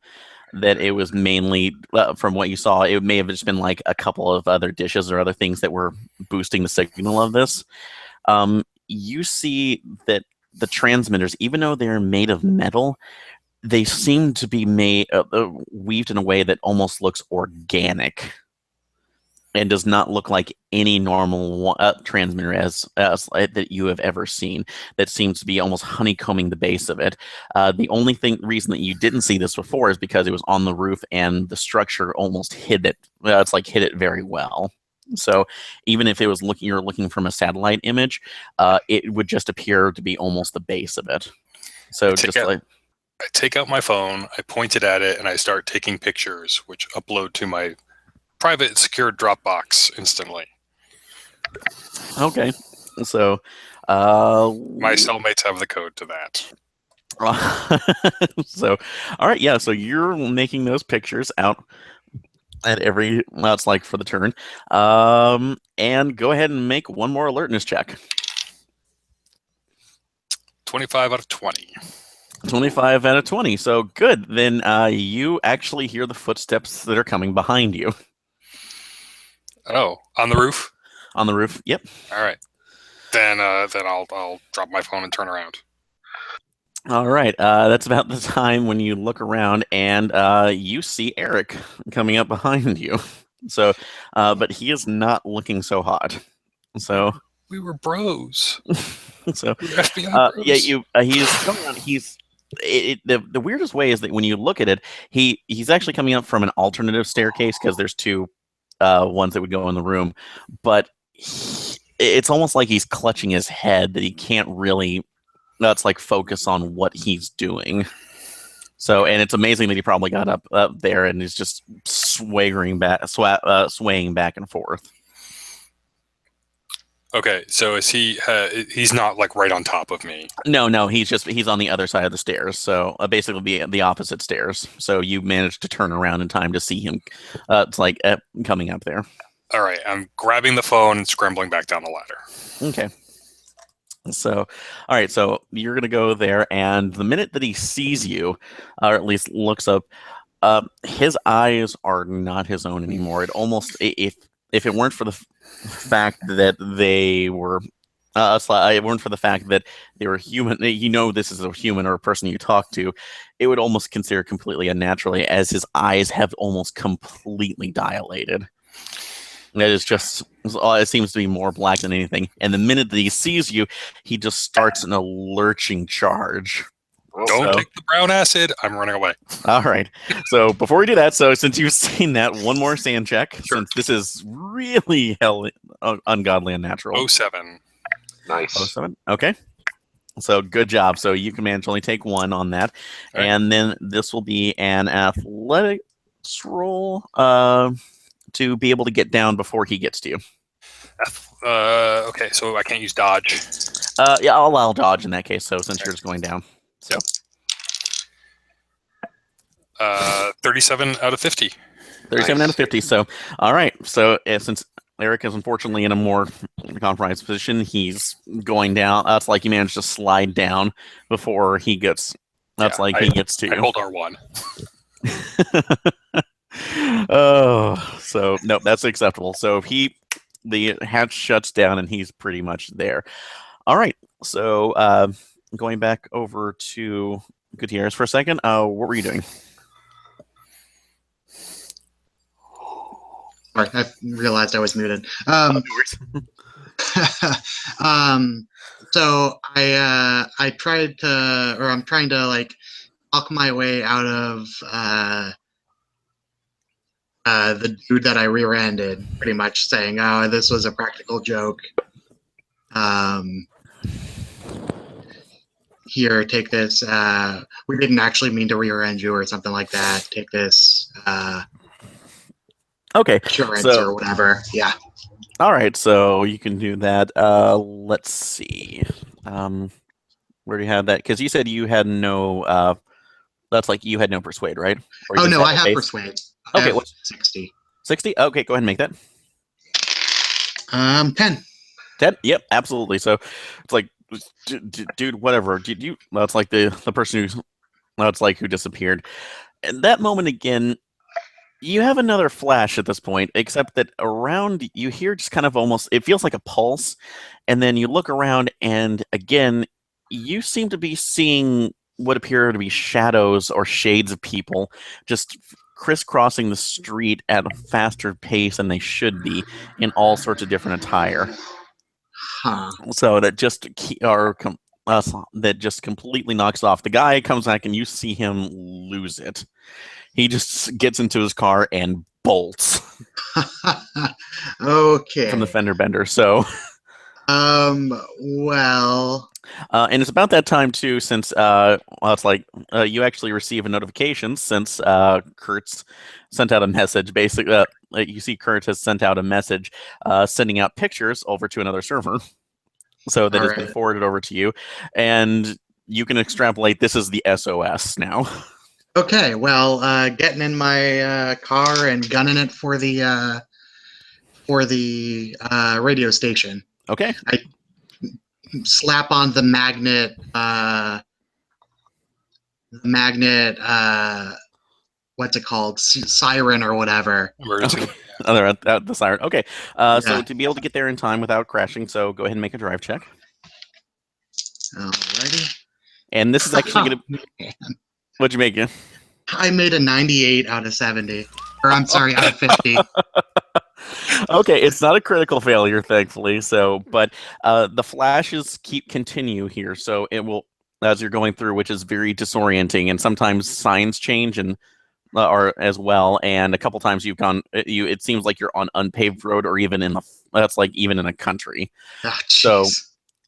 that it was mainly from what you saw. It may have just been like a couple of other dishes or other things that were boosting the signal of this. You see that the transmitters, even though they're made of metal, they seem to be made weaved in a way that almost looks organic. and does not look like any normal transmitter as that you have ever seen. That seems to be almost honeycombing the base of it. The only reason that you didn't see this before is because it was on the roof and the structure almost hid it. It's like hid it very well. So even if it was you're looking from a satellite image, it would just appear to be almost the base of it. So I take out my phone, I point it at it, and I start taking pictures, which upload to my private secured Dropbox instantly. Okay. So my cellmates have the code to that. So all right, yeah, so you're making those pictures out at every it's like for the turn. And go ahead and make one more alertness check. 25 out of 20. 25 out of 20. So good. Then you actually hear the footsteps that are coming behind you. Oh, on the roof? On the roof. Yep. All right. Then I'll drop my phone and turn around. All right. That's about the time when you look around and you see Eric coming up behind you. So, but he is not looking so hot. So we were bros. So we were FBI bros. yeah, he's coming on. The weirdest way is that when you look at it, he's actually coming up from an alternative staircase because there's two ones that would go in the room, but it's almost like he's clutching his head that he can't really like focus on what he's doing. So, and it's amazing that he probably got up there and is just swaying back and forth. Okay, so is he's not like right on top of me? No, he's on the other side of the stairs. So basically the opposite stairs. So you managed to turn around in time to see him. It's like coming up there. All right, I'm grabbing the phone and scrambling back down the ladder. Okay. So, all right, so you're going to go there, and the minute that he sees you, or at least looks up, his eyes are not his own anymore. It almost, if it weren't for the fact that they were, it weren't for the fact that they were human, this is a human or a person you talk to, it would almost consider completely unnaturally, as his eyes have almost completely dilated. It is just, it seems to be more black than anything. And the minute that he sees you, he just starts in a lurching charge. Don't take the brown acid. I'm running away. All right. So before we do that, so since you've seen that, one more sand check. Sure. Since this is really ungodly unnatural. 07. Nice. 07. Okay. So good job. So you can manage to only take one on that. Right. And then this will be an athletics roll. To be able to get down before he gets to you. Okay, so I can't use dodge. Yeah, I'll allow dodge in that case. So since you're just going down, so 37 out of 50. 37 out of 50. So all right. So since Eric is unfortunately in a more compromised position, he's going down. That's like he managed to slide down before he gets. That's he gets to you. I hold R1. Oh, so no, that's acceptable. So the hatch shuts down and he's pretty much there. All right. So going back over to Gutierrez for a second. What were you doing? Sorry, I realized I was muted. So I tried to, or I'm trying to like talk my way out of the dude that I rear-ended, pretty much saying, "Oh, this was a practical joke. Here, take this. We didn't actually mean to rear-end you, or something like that. Take this. Okay, insurance or whatever." Yeah. All right, so you can do that. Let's see. Where do you have that? Because you said you had no. That's like you had no persuade, right? Oh no, I have persuade. Okay, what's 60? 60? Okay, go ahead and make that. 10. 10? Yep, absolutely. So it's like, dude, whatever. Did you? That's like the person who disappeared. And that moment again, you have another flash at this point, except that around you hear just kind of almost, it feels like a pulse, and then you look around, and again, you seem to be seeing what appear to be shadows or shades of people just crisscrossing the street at a faster pace than they should be in all sorts of different attire. Huh. So that just that just completely knocks off. The guy comes back and you see him lose it. He just gets into his car and bolts Okay. from the fender bender. So, well, and it's about that time too, since it's like you actually receive a notification since Kurt's sent out a message. Basically, you see Kurt has sent out a message sending out pictures over to another server. So that has been forwarded over to you, and you can extrapolate this is the SOS now. Okay, well, getting in my car and gunning it for the radio station. Okay. I slap on the magnet. What's it called? Siren or whatever. Emergency. Okay. Oh, the siren. Okay. Yeah. So to be able to get there in time without crashing, so go ahead and make a drive check. Alrighty. And this is actually going to. What'd you make it? I made a 98 out of 70. Or I'm sorry, out of 50. Okay, it's not a critical failure, thankfully. So, but the flashes continue here, so it will as you're going through, which is very disorienting, and sometimes signs change and are as well. And a couple times it seems like you're on unpaved road, or even in a country. Oh,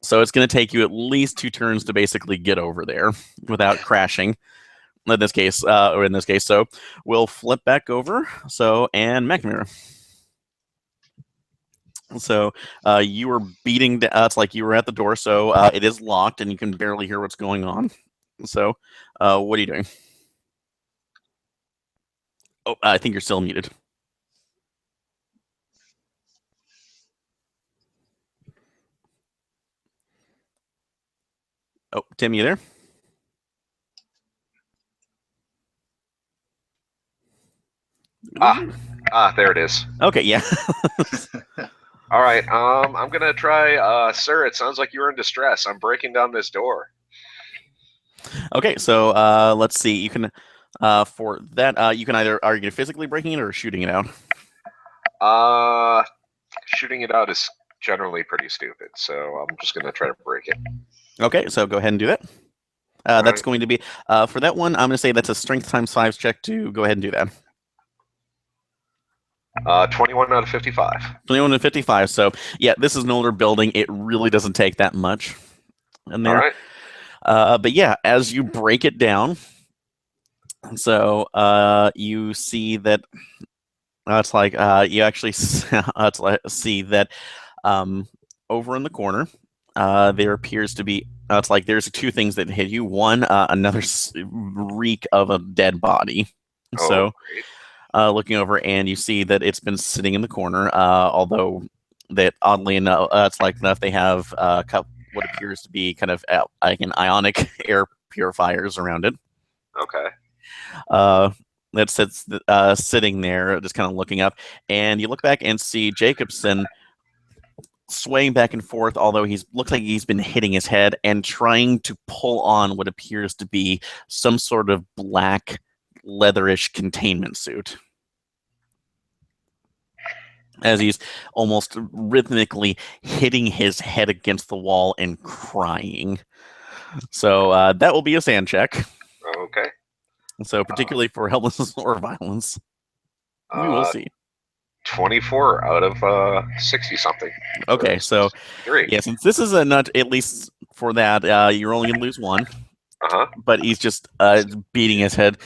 so it's going to take you at least 2 turns to basically get over there without crashing. In this case, so we'll flip back over. So, and McNamara. So you were beating. It's like you were at the door, so it is locked, and you can barely hear what's going on. So, what are you doing? Oh, I think you're still muted. Oh, Tim, you there? There it is. Okay, yeah. All right. I'm gonna try. Sir, it sounds like you're in distress. I'm breaking down this door. Okay, so let's see. You can for that you can either are you gonna physically breaking it or shooting it out? Shooting it out is generally pretty stupid, so I'm just gonna try to break it. Okay, so go ahead and do that. That's going to be for that one. I'm gonna say that's a strength times 5 check to go ahead and do that. 21 out of 55. 21 to 55. So yeah, this is an older building. It really doesn't take that much in there. All right. But yeah, as you break it down, so you see that it's like you actually see that over in the corner there appears to be it's like there's 2 things that hit you. One, another reek of a dead body. So. Great. Looking over, and you see that it's been sitting in the corner. Although that oddly enough, it's like enough they have what appears to be kind of like an ionic air purifiers around it. Okay. That sits sitting there, just kind of looking up, and you look back and see Jacobson swaying back and forth. Although looks like he's been hitting his head and trying to pull on what appears to be some sort of black leatherish containment suit, as he's almost rhythmically hitting his head against the wall and crying. So that will be a sand check. Okay. So particularly for helplessness or violence, we will see. 24 out of 60 something. Okay, so 3. yeah, since this is a nut, at least for that, you're only gonna lose 1. But he's just beating his head.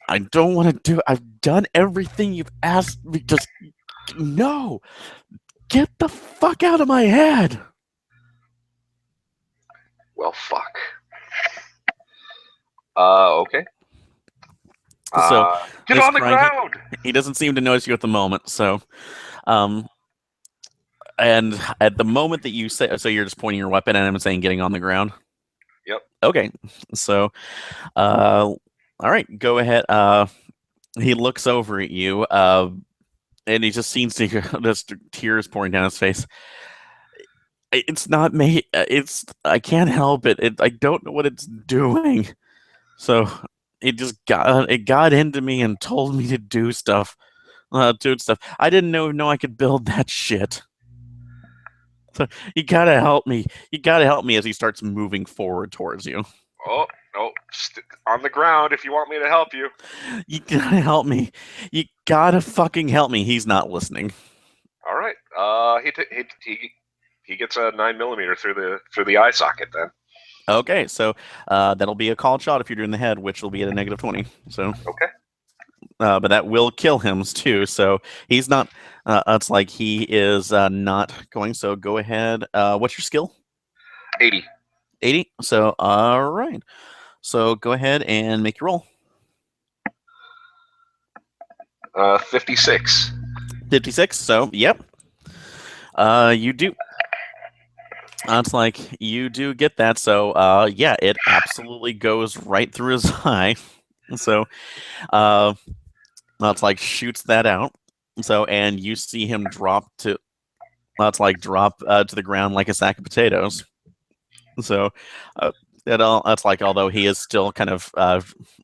I don't want to do it. I've done everything you've asked me. Just no. Get the fuck out of my head. Well, fuck. Okay. So get on the ground. He doesn't seem to notice you at the moment. So, and at the moment that you say, so you're just pointing your weapon at him and saying, "Getting on the ground." Yep. Okay. So, all right, go ahead. He looks over at you, and he just seems to just tears pouring down his face. It's not me. I can't help it. I don't know what it's doing. So got into me and told me to do stuff. Doing stuff. I didn't know I could build that shit. So you gotta help me. You gotta help me as he starts moving forward towards you. Oh, no. On the ground if you want me to help you. You gotta help me. You gotta fucking help me. He's not listening. All right. He gets a 9mm through the eye socket then. Okay, so that'll be a called shot if you're doing the head, which will be at a -20. So Okay. but that will kill him too. So he's not. It's like he is not going. So go ahead. What's your skill? 80. 80. So all right. So go ahead and make your roll. 56. 56. So yep. You do. It's like you do get that. So yeah, it absolutely goes right through his eye. So it's like shoots that out. So and you see him drop to to the ground like a sack of potatoes. So that's like although he is still kind of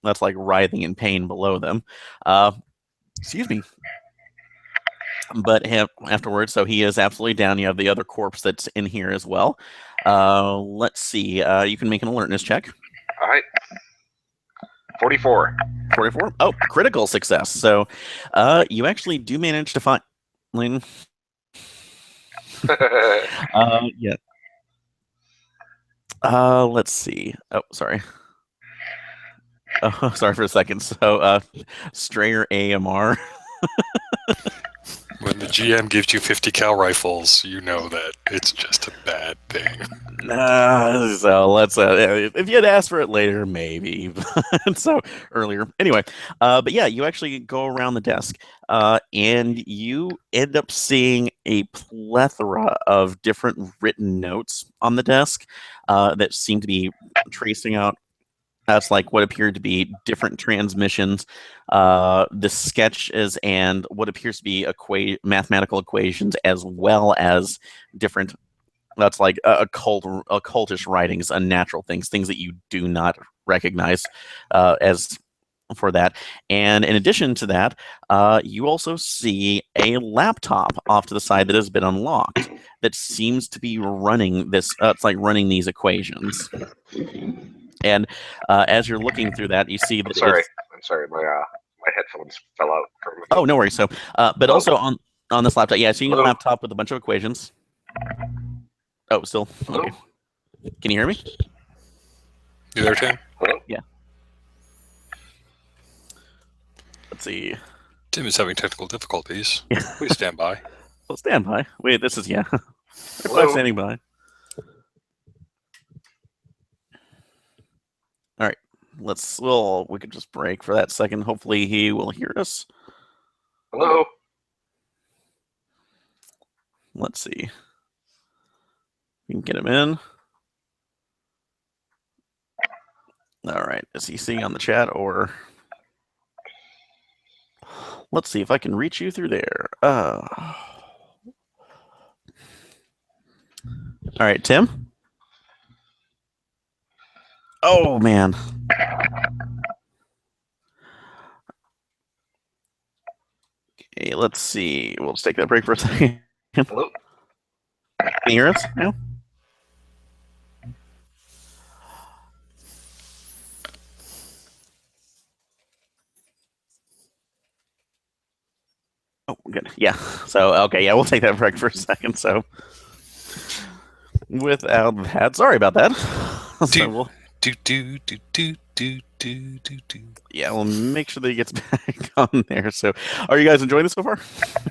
that's like writhing in pain below them. Excuse me. But afterwards, so he is absolutely down. You have the other corpse that's in here as well. Let's see. You can make an alertness check. All right. 44. 44. Oh, critical success. So you actually do manage to find. Yeah. Let's see. Oh, sorry. Oh, sorry for a second. So, Strayer AMR. When the GM gives you 50 cal rifles, you know that it's just a bad thing. So let's. If you had asked for it later, maybe. So earlier, anyway. But yeah, you actually go around the desk, and you end up seeing a plethora of different written notes on the desk that seem to be tracing out. That's like what appeared to be different transmissions. The sketches and what appears to be mathematical equations, as well as different. That's like occultish writings, unnatural things that you do not recognize as for that. And in addition to that, you also see a laptop off to the side that has been unlocked that seems to be running this. It's like running these equations. And as you're looking through that, you see that I'm sorry. My headphones fell out. Oh, no worries. So, but also on this laptop, yeah, seeing a laptop with a bunch of equations. Oh, still okay. Can you hear me? You there, Tim? Hello? Yeah. Let's see. Tim is having technical difficulties. Yeah. Please stand by. Well, stand by. Wait, this is yeah. Hello? Standing by. All right. We could just break for that second. Hopefully he will hear us. Hello? Let's see. We can get him in. All right. Is he seeing on the chat or? Let's see if I can reach you through there. All right, Tim. Oh man. Okay, let's see. We'll just take that break for a second. Hello? Can you hear us now? Oh, good. Yeah. So, okay, yeah, we'll take that break for a second. So, without that, sorry about that. Yeah, we'll make sure that he gets back on there. So, are you guys enjoying this so far?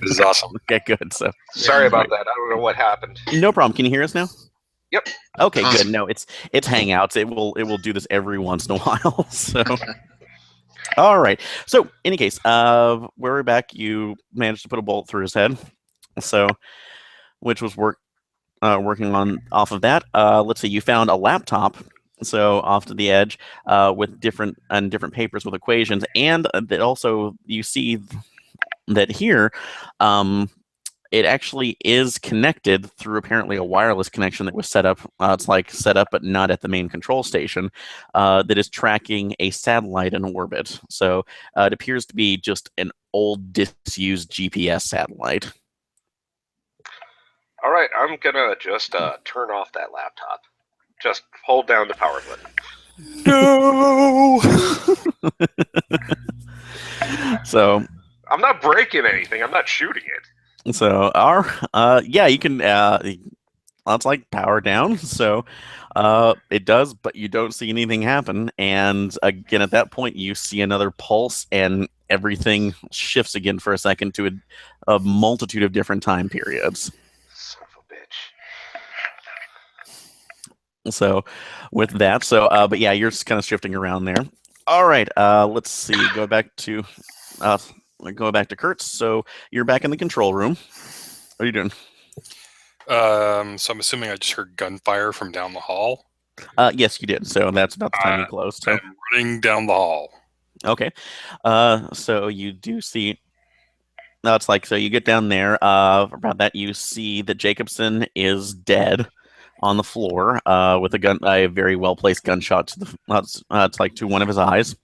This is awesome. Okay, good. So, Sorry about that. I don't know what happened. no problem. Can you hear us now? Yep. Okay, good. No, it's Hangouts. It will do this every once in a while. So, all right. So, any case, where we're back, you managed to put a bolt through his head. So, which was working on off of that. Let's see. You found a laptop. So off to the edge, with different papers with equations, and that also you see that here, it actually is connected through apparently a wireless connection that was set up. It's like set up, but not at the main control station. That is tracking a satellite in orbit. So it appears to be just an old, disused GPS satellite. All right, I'm gonna just turn off that laptop. Just hold down the power button. No. So I'm not breaking anything. I'm not shooting it. yeah, you can. It's like power down. So it does, but you don't see anything happen. And again, at that point, you see another pulse, and everything shifts again for a second to a multitude of different time periods. Son of a bitch. So with that, but yeah, you're just kind of shifting around there. All right, let's see. Go back to Kurtz. So you're back in the control room. What are you doing? So I'm assuming I just heard gunfire from down the hall. Yes, you did. So that's about the time you closed. So I'm running down the hall. okay. So you do see. No, it's like so you get down there. About that, you see that Jacobson is dead on the floor with a very well placed gunshot to the. It's like to one of his eyes.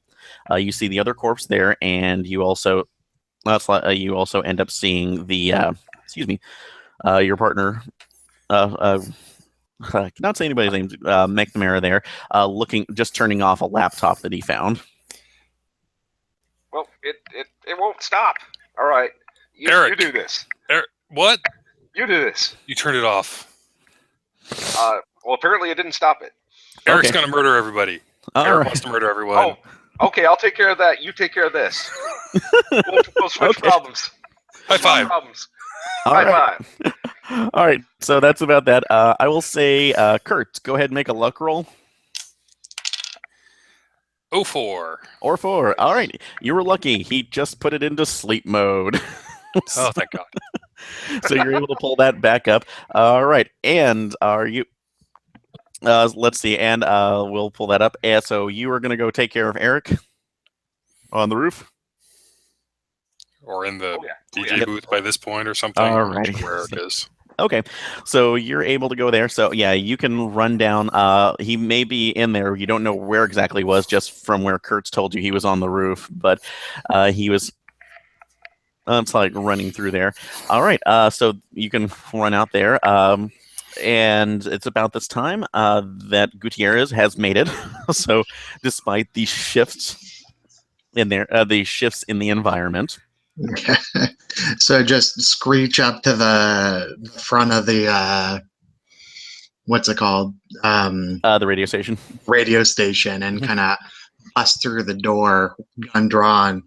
You see the other corpse there, and you also you also end up seeing the excuse me, your partner. I cannot say anybody's name. McNamara there, just turning off a laptop that he found. Well, it won't stop. All right, Eric. you do this. Eric, what? You do this. You turned it off. Well, apparently it didn't stop it. Eric's Okay. gonna murder everybody. Eric wants to murder everyone. Oh, okay. I'll take care of that. You take care of this. We'll switch Okay. problems. High five. Problems. All High right. five. All right. So that's about that. I will say, Kurt, go ahead and make a luck roll. 04. Or 4. All right. You were lucky. He just put it into sleep mode. Oh, thank God. So you're able to pull that back up. All right. And are you? Let's see. And we'll pull that up. And so you are going to go take care of Eric on the roof. Or in the DJ Yep. booth by this point or something. All I'm not right. sure where it is. Okay, so you're able to go there. So yeah, you can run down. He may be in there. You don't know where exactly he was, just from where Kurtz told you he was on the roof, but he was. It's like running through there. All right, so you can run out there. And it's about this time that Gutierrez has made it. So despite the shifts in there, the shifts in the environment. So just screech up to the front of the what's it called? The radio station. Radio station, and kind of bust through the door, gun drawn.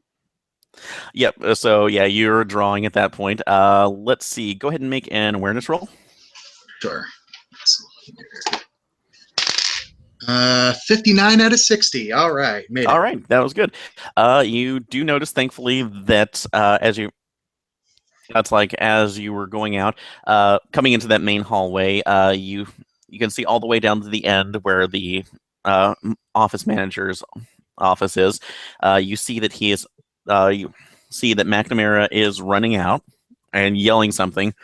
Yep. So yeah, you're drawing at that point. Let's see. Go ahead and make an awareness roll. Sure. Let's see here. 59 out of 60. All right. Made it. All right, that was good. You do notice, thankfully, that as you were going out, coming into that main hallway, you can see all the way down to the end where the office manager's office is. You see that you see that McNamara is running out and yelling something.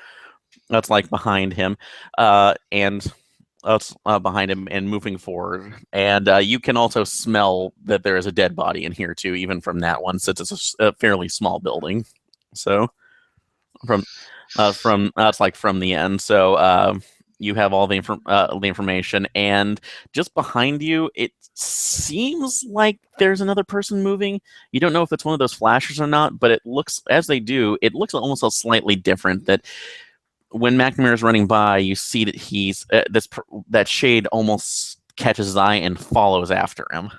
That's like behind him, and behind him and moving forward. And you can also smell that there is a dead body in here too, even from that one, since it's a fairly small building. So from the end. So you have all the information, and just behind you, it seems like there's another person moving. You don't know if it's one of those flashers or not, but it looks, as they do, it looks almost slightly different. That when McNamara is running by, you see that he's that shade almost catches his eye and follows after him.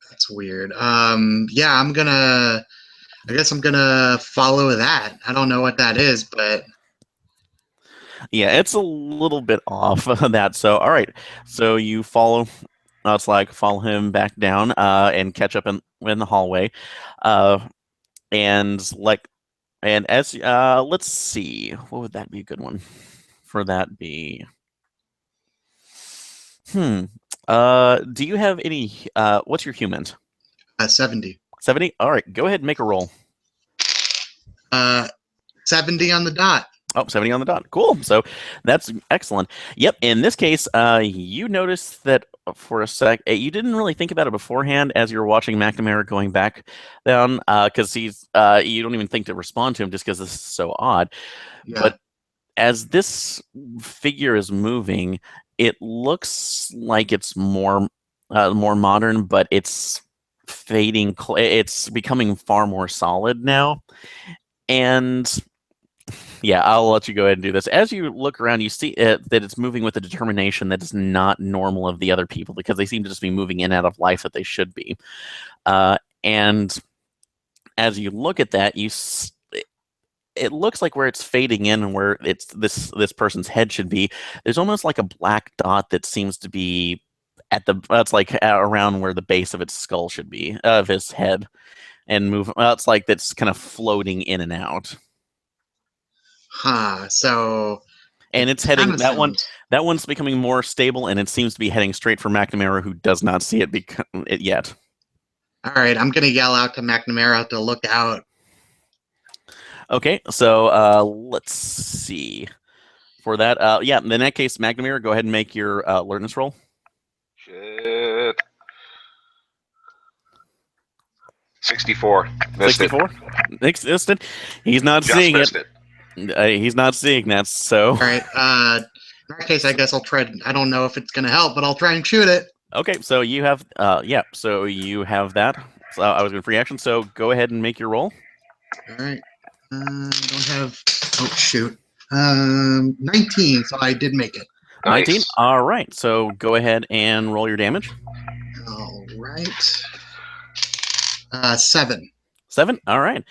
That's weird. Yeah, I guess I'm gonna follow that. I don't know what that is, but yeah, it's a little bit off that. So all right, so you follow. Follow him back down and catch up in the hallway, and as let's see, what would that be a good one for that be? Do you have any? What's your human? 70. 70. All right, go ahead and make a roll. 70 on the dot. Oh, 70 on the dot. Cool. So that's excellent. Yep. In this case, you notice that for a sec, you didn't really think about it beforehand as you were watching McNamara going back down, because you don't even think to respond to him just because this is so odd. Yeah. But as this figure is moving, it looks like it's more modern, but it's fading. It's becoming far more solid now. And yeah, I'll let you go ahead and do this. As you look around, you see that it's moving with a determination that is not normal of the other people, because they seem to just be moving in and out of life that they should be. And as you look at that, it looks like where it's fading in and where it's this person's head should be, there's almost like a black dot that seems to be it's like around where the base of its skull should be, of his head, and move. Well, it's like that's kind of floating in and out. So And it's heading kinda sounds- that one's becoming more stable, and it seems to be heading straight for McNamara, who does not see it yet. All right, I'm gonna yell out to McNamara to look out. Okay, so let's see. For that, yeah, in that case, McNamara, go ahead and make your alertness roll. Shit. 64. Missed 64. Instant. He's not Just seeing missed it. He's not seeing that. So All right. In that case, I guess I'll try. I don't know if it's gonna help, but I'll try and shoot it. okay, so you have yeah, so you have that. So I was going free action. So go ahead and make your roll. All right. I don't have. Oh shoot. 19. So I did make it. 19. Nice. All right. So go ahead and roll your damage. All right. 7. 7. All right.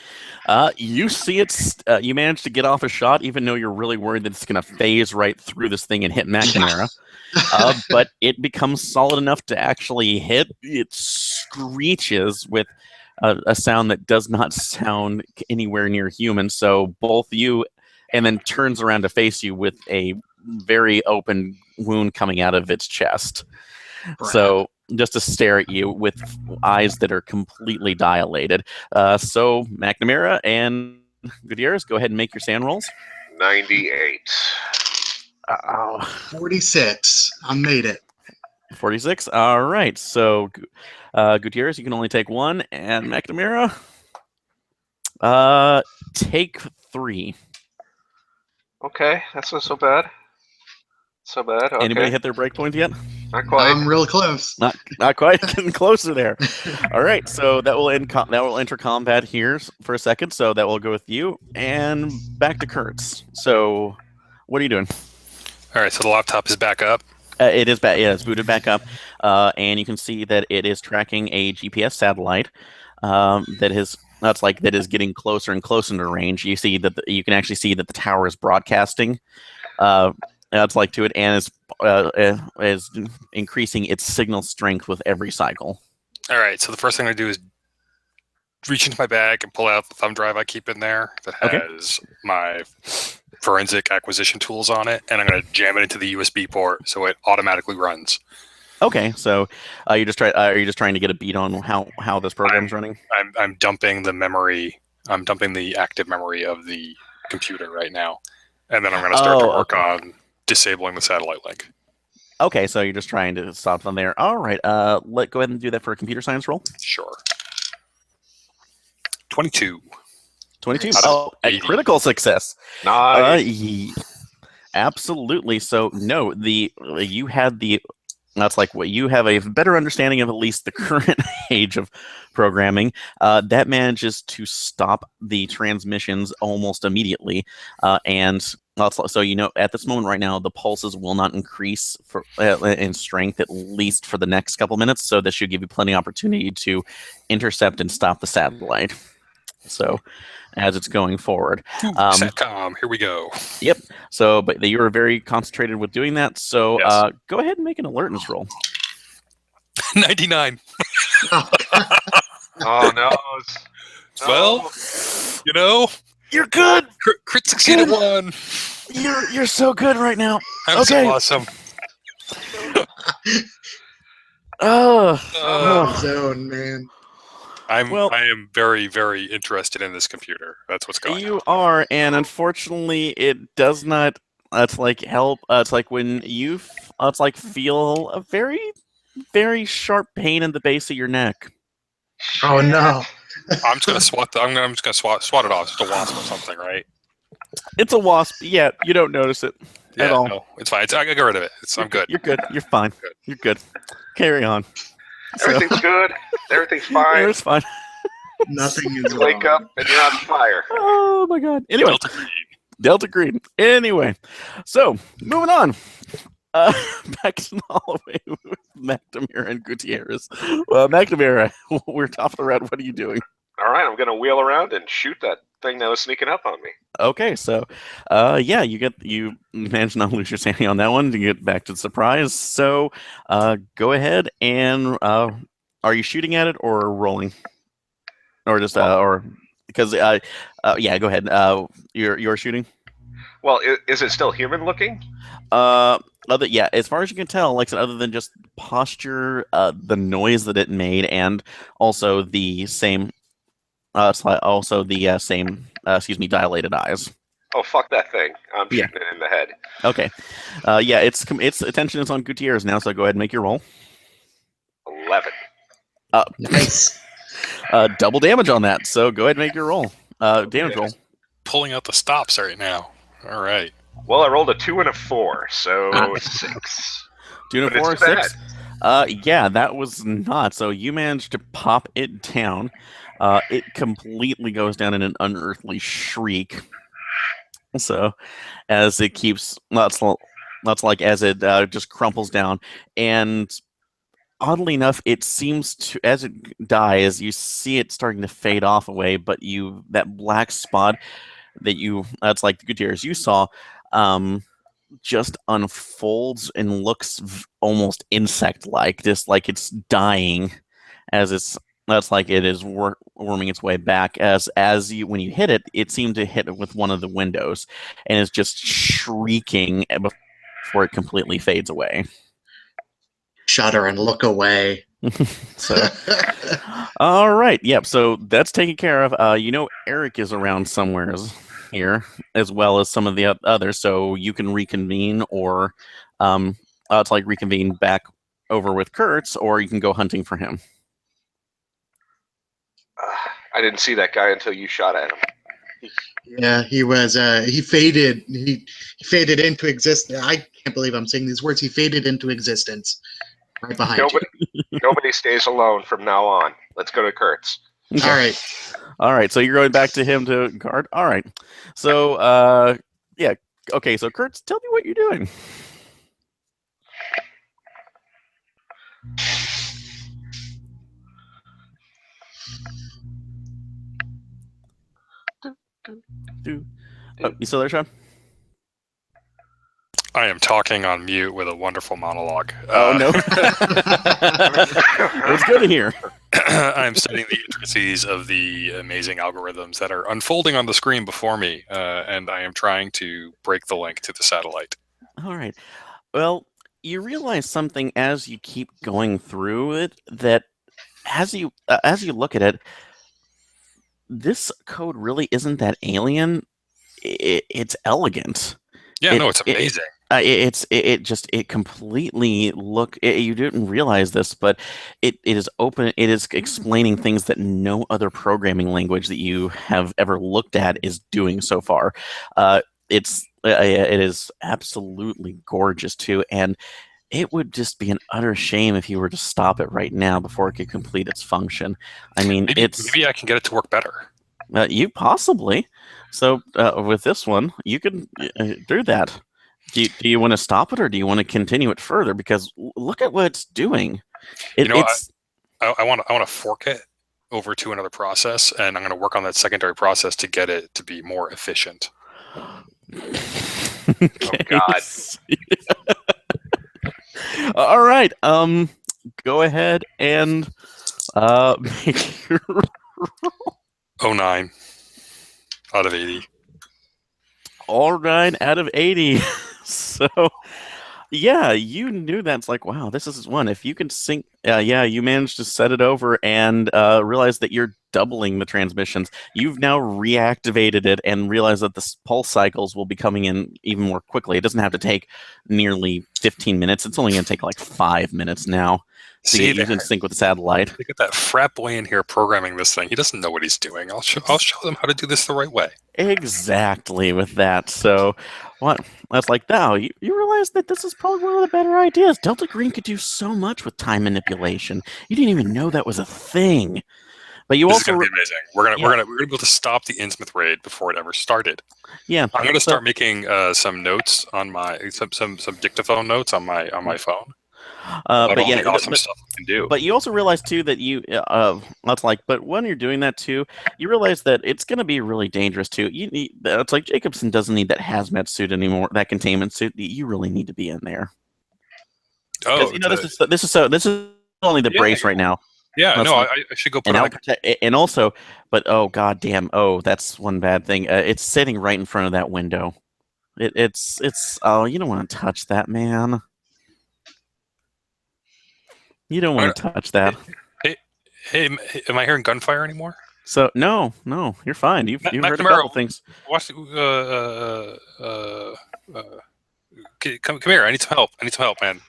You see it's you managed to get off a shot, even though you're really worried that it's going to phase right through this thing and hit McNamara. But it becomes solid enough to actually hit. It screeches with a sound that does not sound anywhere near human. So both you, and then turns around to face you with a very open wound coming out of its chest. So just to stare at you with eyes that are completely dilated. So McNamara and Gutierrez, go ahead and make your sand rolls. 98. 46. I made it. 46. All right. So Gutierrez, you can only take 1, and McNamara, take 3. Okay, that's not so bad. So bad. Okay. Anybody hit their break point yet? Not quite. I'm real close. Not quite. Getting closer there. All right, so that will enter combat here for a second. So that will go with you, and back to Kurtz. So, what are you doing? All right, so the laptop is back up. It is back. Yeah, it's booted back up, and you can see that it is tracking a GPS satellite that is getting closer and closer to range. You see that you can actually see that the tower is broadcasting. It's like to it, and is increasing its signal strength with every cycle. All right, so the first thing I do is reach into my bag and pull out the thumb drive I keep in there that has my forensic acquisition tools on it, and I'm going to jam it into the USB port so it automatically runs. Okay, so are you just trying to get a beat on how this program's running? I'm dumping the memory. I'm dumping the active memory of the computer right now, and then I'm going to start to work on disabling the satellite link. Okay, so you're just trying to stop them there. All right, go ahead and do that for a computer science roll. Sure. 22. 22. Out of Oh, a 80. critical success. Nice. Absolutely. So no, you had the. That's like what you have a better understanding of at least the current age of programming. That manages to stop the transmissions almost immediately, and so at this moment right now the pulses will not increase in strength at least for the next couple minutes. So this should give you plenty of opportunity to intercept and stop the satellite. So as it's going forward, SATCOM, here we go. Yep. So, but you were very concentrated with doing that. So, Yes. Go ahead and make an alertness roll. 99. Oh no. Well, You're good. crit succeeded 1. You're so good right now. I'm so awesome. Oh, Zone, man. I Well, am very, very interested in this computer. That's what's going on. you are, and unfortunately, it does not. It's like help. It's like when you. It's like feel a very, very sharp pain in the base of your neck. Oh no. I'm just gonna swat. I'm just gonna swat it off. It's just a wasp or something, right? It's a wasp. Yeah, you don't notice it at all. No, it's fine. I get rid of it. I'm good. You're good. You're fine. Good. You're good. Carry on. Everything's good. Everything's fine. It's fine. Nothing is You wake wrong. up and you're on fire. Oh my god. Anyway, Delta Green. Delta Green. Anyway, so moving on. Back to the hallway with McNamara and Gutierrez. McNamara, we're top of the round. What are you doing? All right, I'm gonna wheel around and shoot that thing that was sneaking up on me. Okay, so yeah, you managed not to lose your sanity on that one to get back to the surprise. So go ahead and are you shooting at it or rolling? Or just or because yeah, go ahead. You're shooting? Well, is it still human looking? Yeah, as far as you can tell, like I said, other than just posture, the noise that it made, and also the same, also the same, excuse me, dilated eyes. Oh, fuck that thing! I'm Yeah. shooting it in the head. Okay, yeah, its attention is on Gutierrez now, so go ahead and make your roll. 11. Nice. Double damage on that, so go ahead and make your roll. Damage roll. Pulling out the stops right now. All right. Well, I rolled a 2 and a 4, so 6. 2 and But 4, it's bad. 6. Yeah, that was not. So you managed to pop it down. It completely goes down in an unearthly shriek. So, as it keeps, that's like as it just crumples down, and oddly enough, it seems to, as it dies, you see it starting to fade off away, but that black spot that's like the Gutierrez you saw, just unfolds and looks almost insect-like, just like it's dying that's like it is worming its way back. As you, when you hit it, it seemed to hit it with one of the windows, and is just shrieking before it completely fades away. Shudder and look away. So, all right, yep. So that's taken care of. Eric is around somewhere here, as well as some of the others. So you can reconvene, or it's like reconvene back over with Kurtz, or you can go hunting for him. I didn't see that guy until you shot at him. Yeah, he was. He faded. He faded into existence. I can't believe I'm saying these words. He faded into existence right behind Nobody stays alone from now on. Let's go to Kurtz. you. All right. All right, so you're going back to him to guard. All right, so yeah, okay. So Kurtz, tell me what you're doing. Oh, you still there, Sean? I am talking on mute with a wonderful monologue. Oh no, it's good to hear. I'm studying the intricacies of the amazing algorithms that are unfolding on the screen before me, and I am trying to break the link to the satellite. All right. Well, you realize something as you keep going through it, that as you look at it, this code really isn't that alien. It's elegant. Yeah, no, it's amazing. It completely you didn't realize this, but it is open. It is explaining things that no other programming language that you have ever looked at is doing so far. It is absolutely gorgeous too, and it would just be an utter shame if you were to stop it right now before it could complete its function. I mean, maybe I can get it to work better. You possibly. So with this one, you can do that. Do you want to stop it, or do you want to continue it further? Because look at what it's doing. I want to fork it over to another process, and I'm going to work on that secondary process to get it to be more efficient. Okay. Oh God. All right. Go ahead and make your 09 out of 80. all right out of 80. So Yeah, you knew that's like, wow, this is one. If you can sync, yeah, you managed to set it over and realize that you're doubling the transmissions. You've now reactivated it and realized that the pulse cycles will be coming in even more quickly. It doesn't have to take nearly 15 minutes. It's only going to take like 5 minutes now to See get you there. in sync with the satellite. Look at that frat boy in here programming this thing. He doesn't know what he's doing. I'll show them how to do this the right way. Exactly with that. So, what? That's like, now you realize that this is probably one of the better ideas. Delta Green could do so much with time manipulation. You didn't even know that was a thing. But you This is also going to be amazing. We're gonna be able to stop the Innsmouth raid before it ever started. yeah. I'm going to start making some notes on my some dictaphone notes on my phone. But yeah, awesome stuff we can do. But you also realize too that that's like, but when you're doing that too, you realize that it's going to be really dangerous too. You need, it's like Jacobson doesn't need that hazmat suit anymore, that containment suit. You really need to be in there. Oh, you know, this is only the brace right now. Yeah, no, I should go put on. And also, but oh god damn, oh that's one bad thing. It's sitting right in front of that window. It's oh, you don't want to touch that, man. You don't want to touch that. Hey, am I hearing gunfire anymore? So no, you're fine. You've heard a couple things. Watch. Come here. I need some help, man.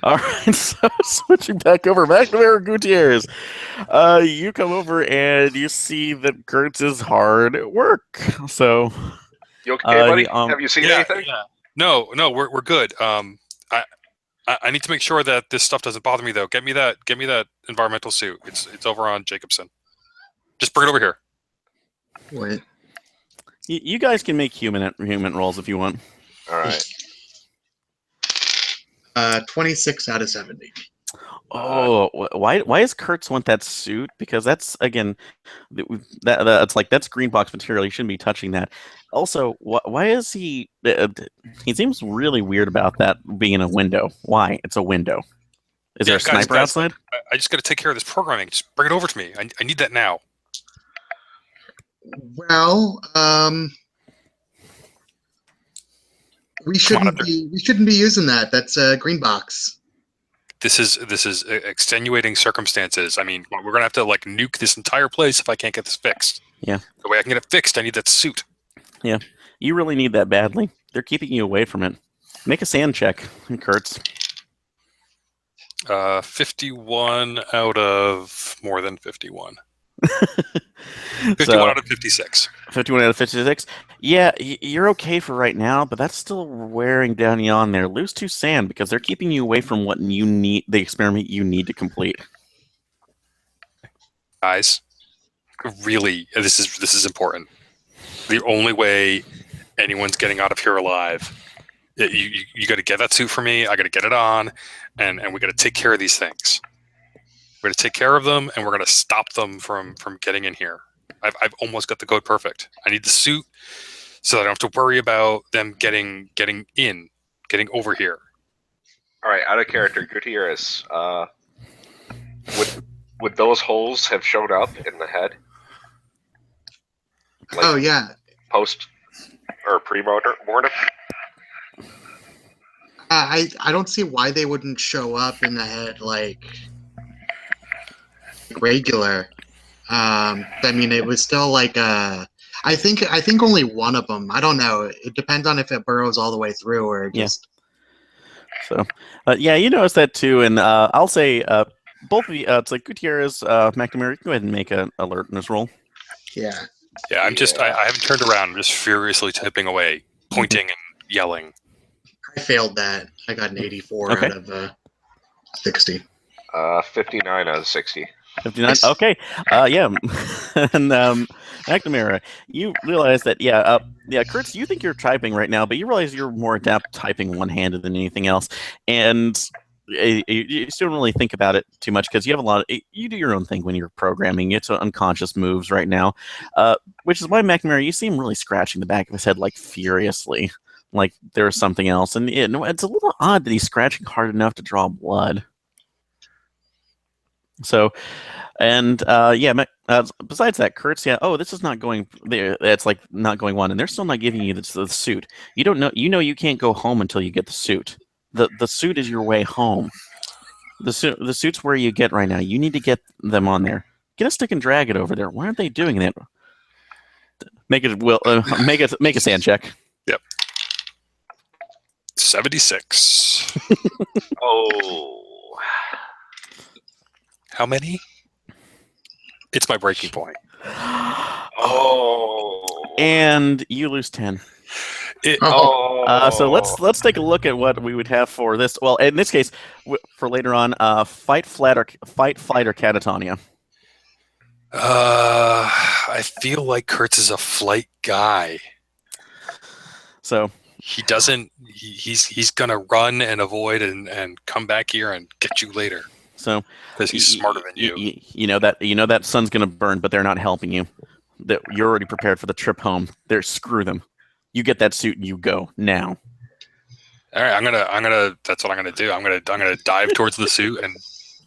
All right, so switching back to Gutierrez. You come over and you see that Kurtz is hard at work. So, you okay, buddy? Have you seen anything? Yeah. No, we're good. I need to make sure that this stuff doesn't bother me though. Get me that environmental suit. It's over on Jacobson. Just bring it over here. Wait. You guys can make human rolls if you want. All right. 26 out of 70. Oh, why does Kurtz want that suit? Because that's again, it's like that's green box material. You shouldn't be touching that. Also, why is he? He seems really weird about that being in a window. Why? It's a window. Is there a sniper outside? I just got to take care of this programming. Just bring it over to me. I need that now. Well, we shouldn't be using that. That's a green box. This is extenuating circumstances. I mean, we're gonna have to like nuke this entire place if I can't get this fixed. Yeah. The way I can get it fixed, I need that suit. Yeah. You really need that badly. They're keeping you away from it. Make a sand check, Kurtz. 51 out of more than 51. 51 out of 56. 51 out of 56. Yeah, you're okay for right now, but that's still wearing down you on there. Lose 2 sand because they're keeping you away from what you need, the experiment you need to complete. Guys, really, this is important. The only way anyone's getting out of here alive, you got to get that suit for me. I got to get it on, and we got to take care of these things. We're going to take care of them, and we're going to stop them from getting in here. I've almost got the code perfect. I need the suit so that I don't have to worry about them getting over here. All right, out of character, Gutierrez. Would those holes have showed up in the head? Like, oh yeah. Post or pre-mortem? I don't see why they wouldn't show up in the head like regular. I mean, it was still like I think only one of them. I don't know. It depends on if it burrows all the way through or just. Yeah. So, yeah, you noticed that too, and I'll say both of you. It's like Gutierrez, McNamara. Go ahead and make an alertness roll. Yeah. Yeah, I haven't turned around. I'm just furiously typing away, pointing and yelling. I failed that. I got an 84 out of 60. 59 out of 60. 59. Okay. Yeah. And McNamara, you realize that Kurtz, you think you're typing right now, but you realize you're more adept typing one-handed than anything else, and you still don't really think about it too much because you have a lot of you do your own thing when you're programming. It's unconscious moves right now, which is why McNamara, you see him really scratching the back of his head like furiously, like there's something else, and it's a little odd that he's scratching hard enough to draw blood. So, And besides that, Kurt's this is not going there. That's like not going on, and they're still not giving you the suit. You don't know. You know you can't go home until you get the suit. The suit is your way home. The suit's where you get right now. You need to get them on there. Get a stick and drag it over there. Why aren't they doing that? Make a sand check. Yep. 76. Oh. How many? It's my breaking point. Oh. And you lose 10. So let's take a look at what we would have for this. Well, in this case, for later on, fight, flight, or catatonia. I feel like Kurtz is a flight guy. So he doesn't. He's gonna run and avoid and come back here and get you later. So because he's smarter than you. You know that sun's gonna burn, but they're not helping you. That you're already prepared for the trip home. Screw them. You get that suit and you go now. All right, I'm gonna. That's what I'm gonna do. I'm gonna dive towards the suit and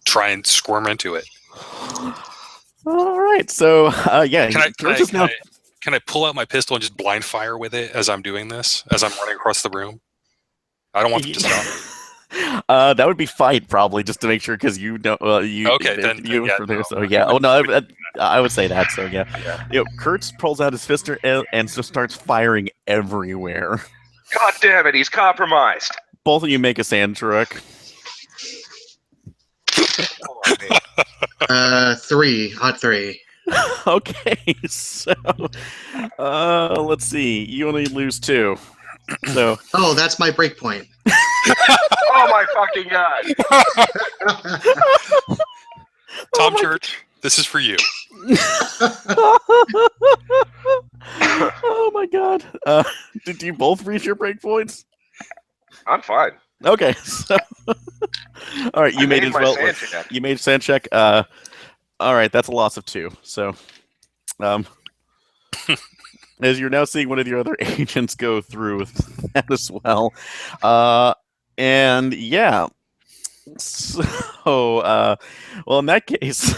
try and squirm into it. All right. So Can I pull out my pistol and just blind fire with it as I'm doing this? As I'm running across the room? I don't want them to stop me. That would be fight probably just to make sure because you don't. I would say that. So yeah. Kurtz pulls out his fister and just starts firing everywhere. God damn it! He's compromised. Both of you make a sand truck. 3, hot 3. Okay, so let's see. You only lose 2. So. Oh, that's my break point. Oh my fucking god! Tom Church, this is for you. Oh my god! Did you both reach your break points? I'm fine. Okay, so all right, you made as well. You made sand check. All right, that's a loss of 2. So, as you're now seeing one of your other agents go through with that as well, and yeah. So, well, in that case,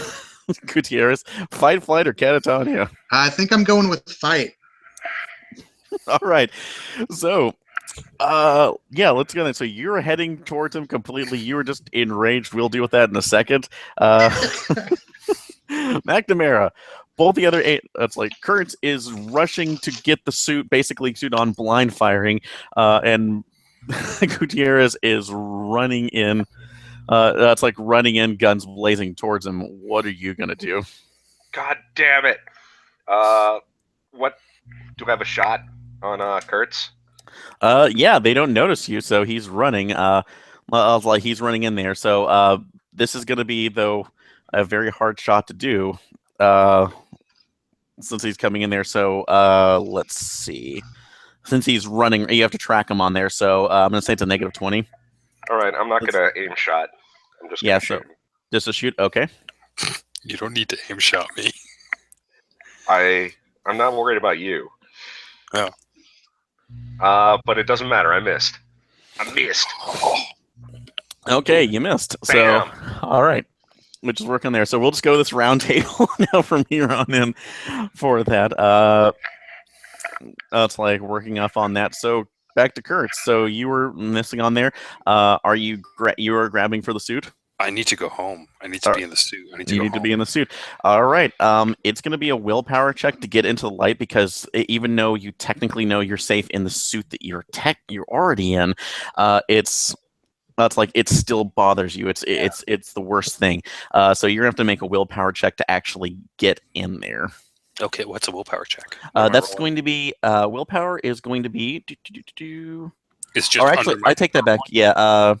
Gutierrez, fight, flight, or catatonia? I think I'm going with fight. All right, so. Let's go then. So you're heading towards him completely. You were just enraged. We'll deal with that in a second. McNamara, both the other 8. That's like Kurtz is rushing to get the suit, basically suit on blind firing, and Gutierrez is running in. That's like running in, guns blazing towards him. What are you gonna do? God damn it! What? Do I have a shot on Kurtz? Yeah, they don't notice you, so he's running. He's running in there. So this is going to be, though, a very hard shot to do since he's coming in there. So let's see. Since he's running, you have to track him on there. So I'm going to say it's a -20. All right, I'm not going to aim shot. I'm just going to shoot. Just a shoot? Okay. You don't need to aim shot me. I'm not worried about you. Oh. But it doesn't matter. I missed. Okay, you missed. Bam. So, all right. We'll just work on there. So we'll just go this round table now from here on in for that. It's like working up on that. So back to Kurtz. So you were missing on there. Are you grabbing for the suit? I need to go home. I need to be in the suit. You need to be in the suit. All right. It's going to be a willpower check to get into the light because even though you technically know you're safe in the suit that you're already in, it's like it still bothers you. It's the worst thing. So you're going to have to make a willpower check to actually get in there. Okay, what's a willpower check? That's going to be willpower is going to be. It's just. Or actually, I take that back. Yeah.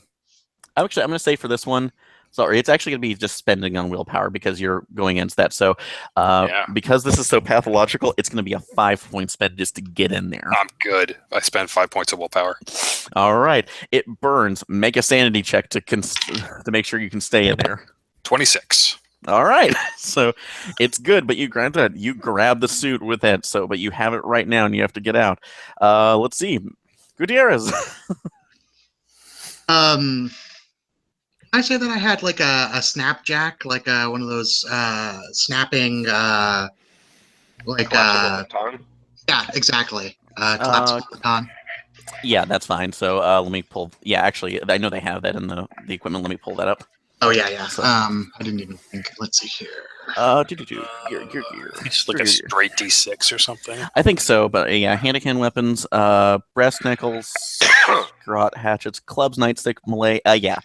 Actually, I'm going to say for this one. Sorry, it's actually going to be just spending on willpower because you're going against that. So, because this is so pathological, it's going to be a 5-point spend just to get in there. I'm good. I spend 5 points of willpower. All right, it burns. Make a sanity check to make sure you can stay in there. 26. All right, so it's good, but you grab the suit with it. So, but you have it right now, and you have to get out. Let's see, Gutierrez. I say that I had like a snapjack, like one of those snapping, Collapsible baton. yeah, exactly, collapsible baton. Yeah, that's fine. So let me pull. Yeah, actually, I know they have that in the equipment. Let me pull that up. Oh yeah. So, I didn't even think. Let's see here. Gear. Just like a straight D6 or something. I think so, but yeah, hand-to-hand weapons, breast knuckles, garrote hatchets, clubs, nightstick, melee. Yeah,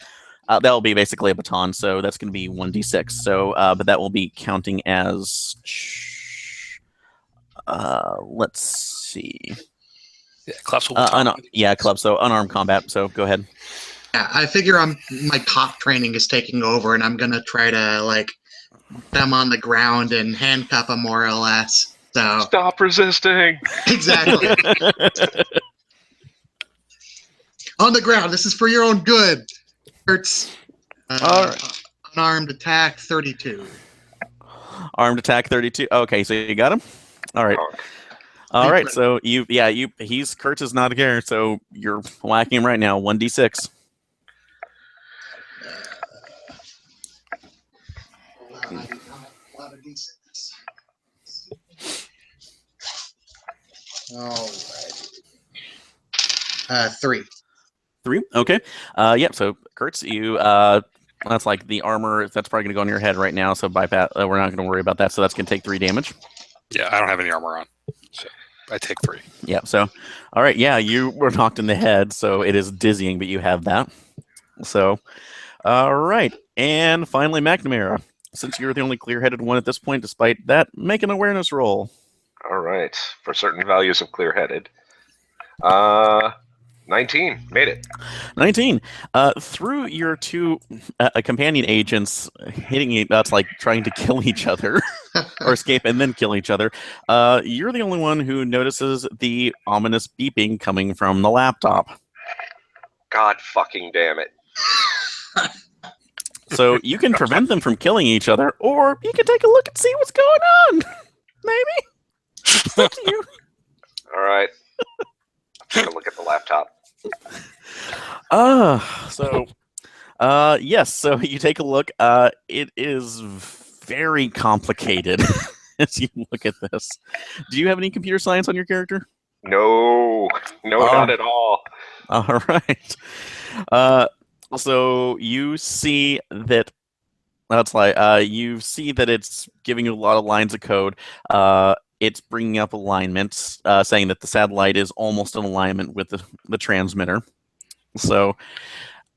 that'll be basically a baton. So that's going to be 1d6. So, but that will be counting as. Let's see. Yeah, collapsible baton. Club. So unarmed combat. So go ahead. Yeah, I figure my top training is taking over, and I'm gonna try to like put them on the ground and handcuff them more or less. So Stop resisting. exactly on the ground. This is for your own good. Hurts. All right. Unarmed attack 32. Armed attack 32. Okay, so you got him. All right. All right. So he's Kurtz is not here, so you're whacking him right now. 1d6. All right. 3. 3. Okay. Yep. So Kurtz, you that's like the armor. That's probably going to go on your head right now. So bypass. We're not going to worry about that. So that's going to take 3 damage. Yeah, I don't have any armor on, so I take 3. Yeah. So, all right. Yeah, you were knocked in the head, so it is dizzying, but you have that. So, all right. And finally, McNamara. Since you're the only clear-headed one at this point, despite that, make an awareness roll. All right. For certain values of clear-headed. 19. Made it. 19. Through your 2 companion agents hitting that's like trying to kill each other or escape and then kill each other, you're the only one who notices the ominous beeping coming from the laptop. God fucking damn it. So you can prevent them from killing each other, or you can take a look and see what's going on. Maybe. It's up to you. All right. Take a look at the laptop. Yes, so you take a look. It is very complicated as you look at this. Do you have any computer science on your character? No, not at all. All right. So you see that you see that it's giving you a lot of lines of code. It's bringing up alignments, saying that the satellite is almost in alignment with the transmitter. So,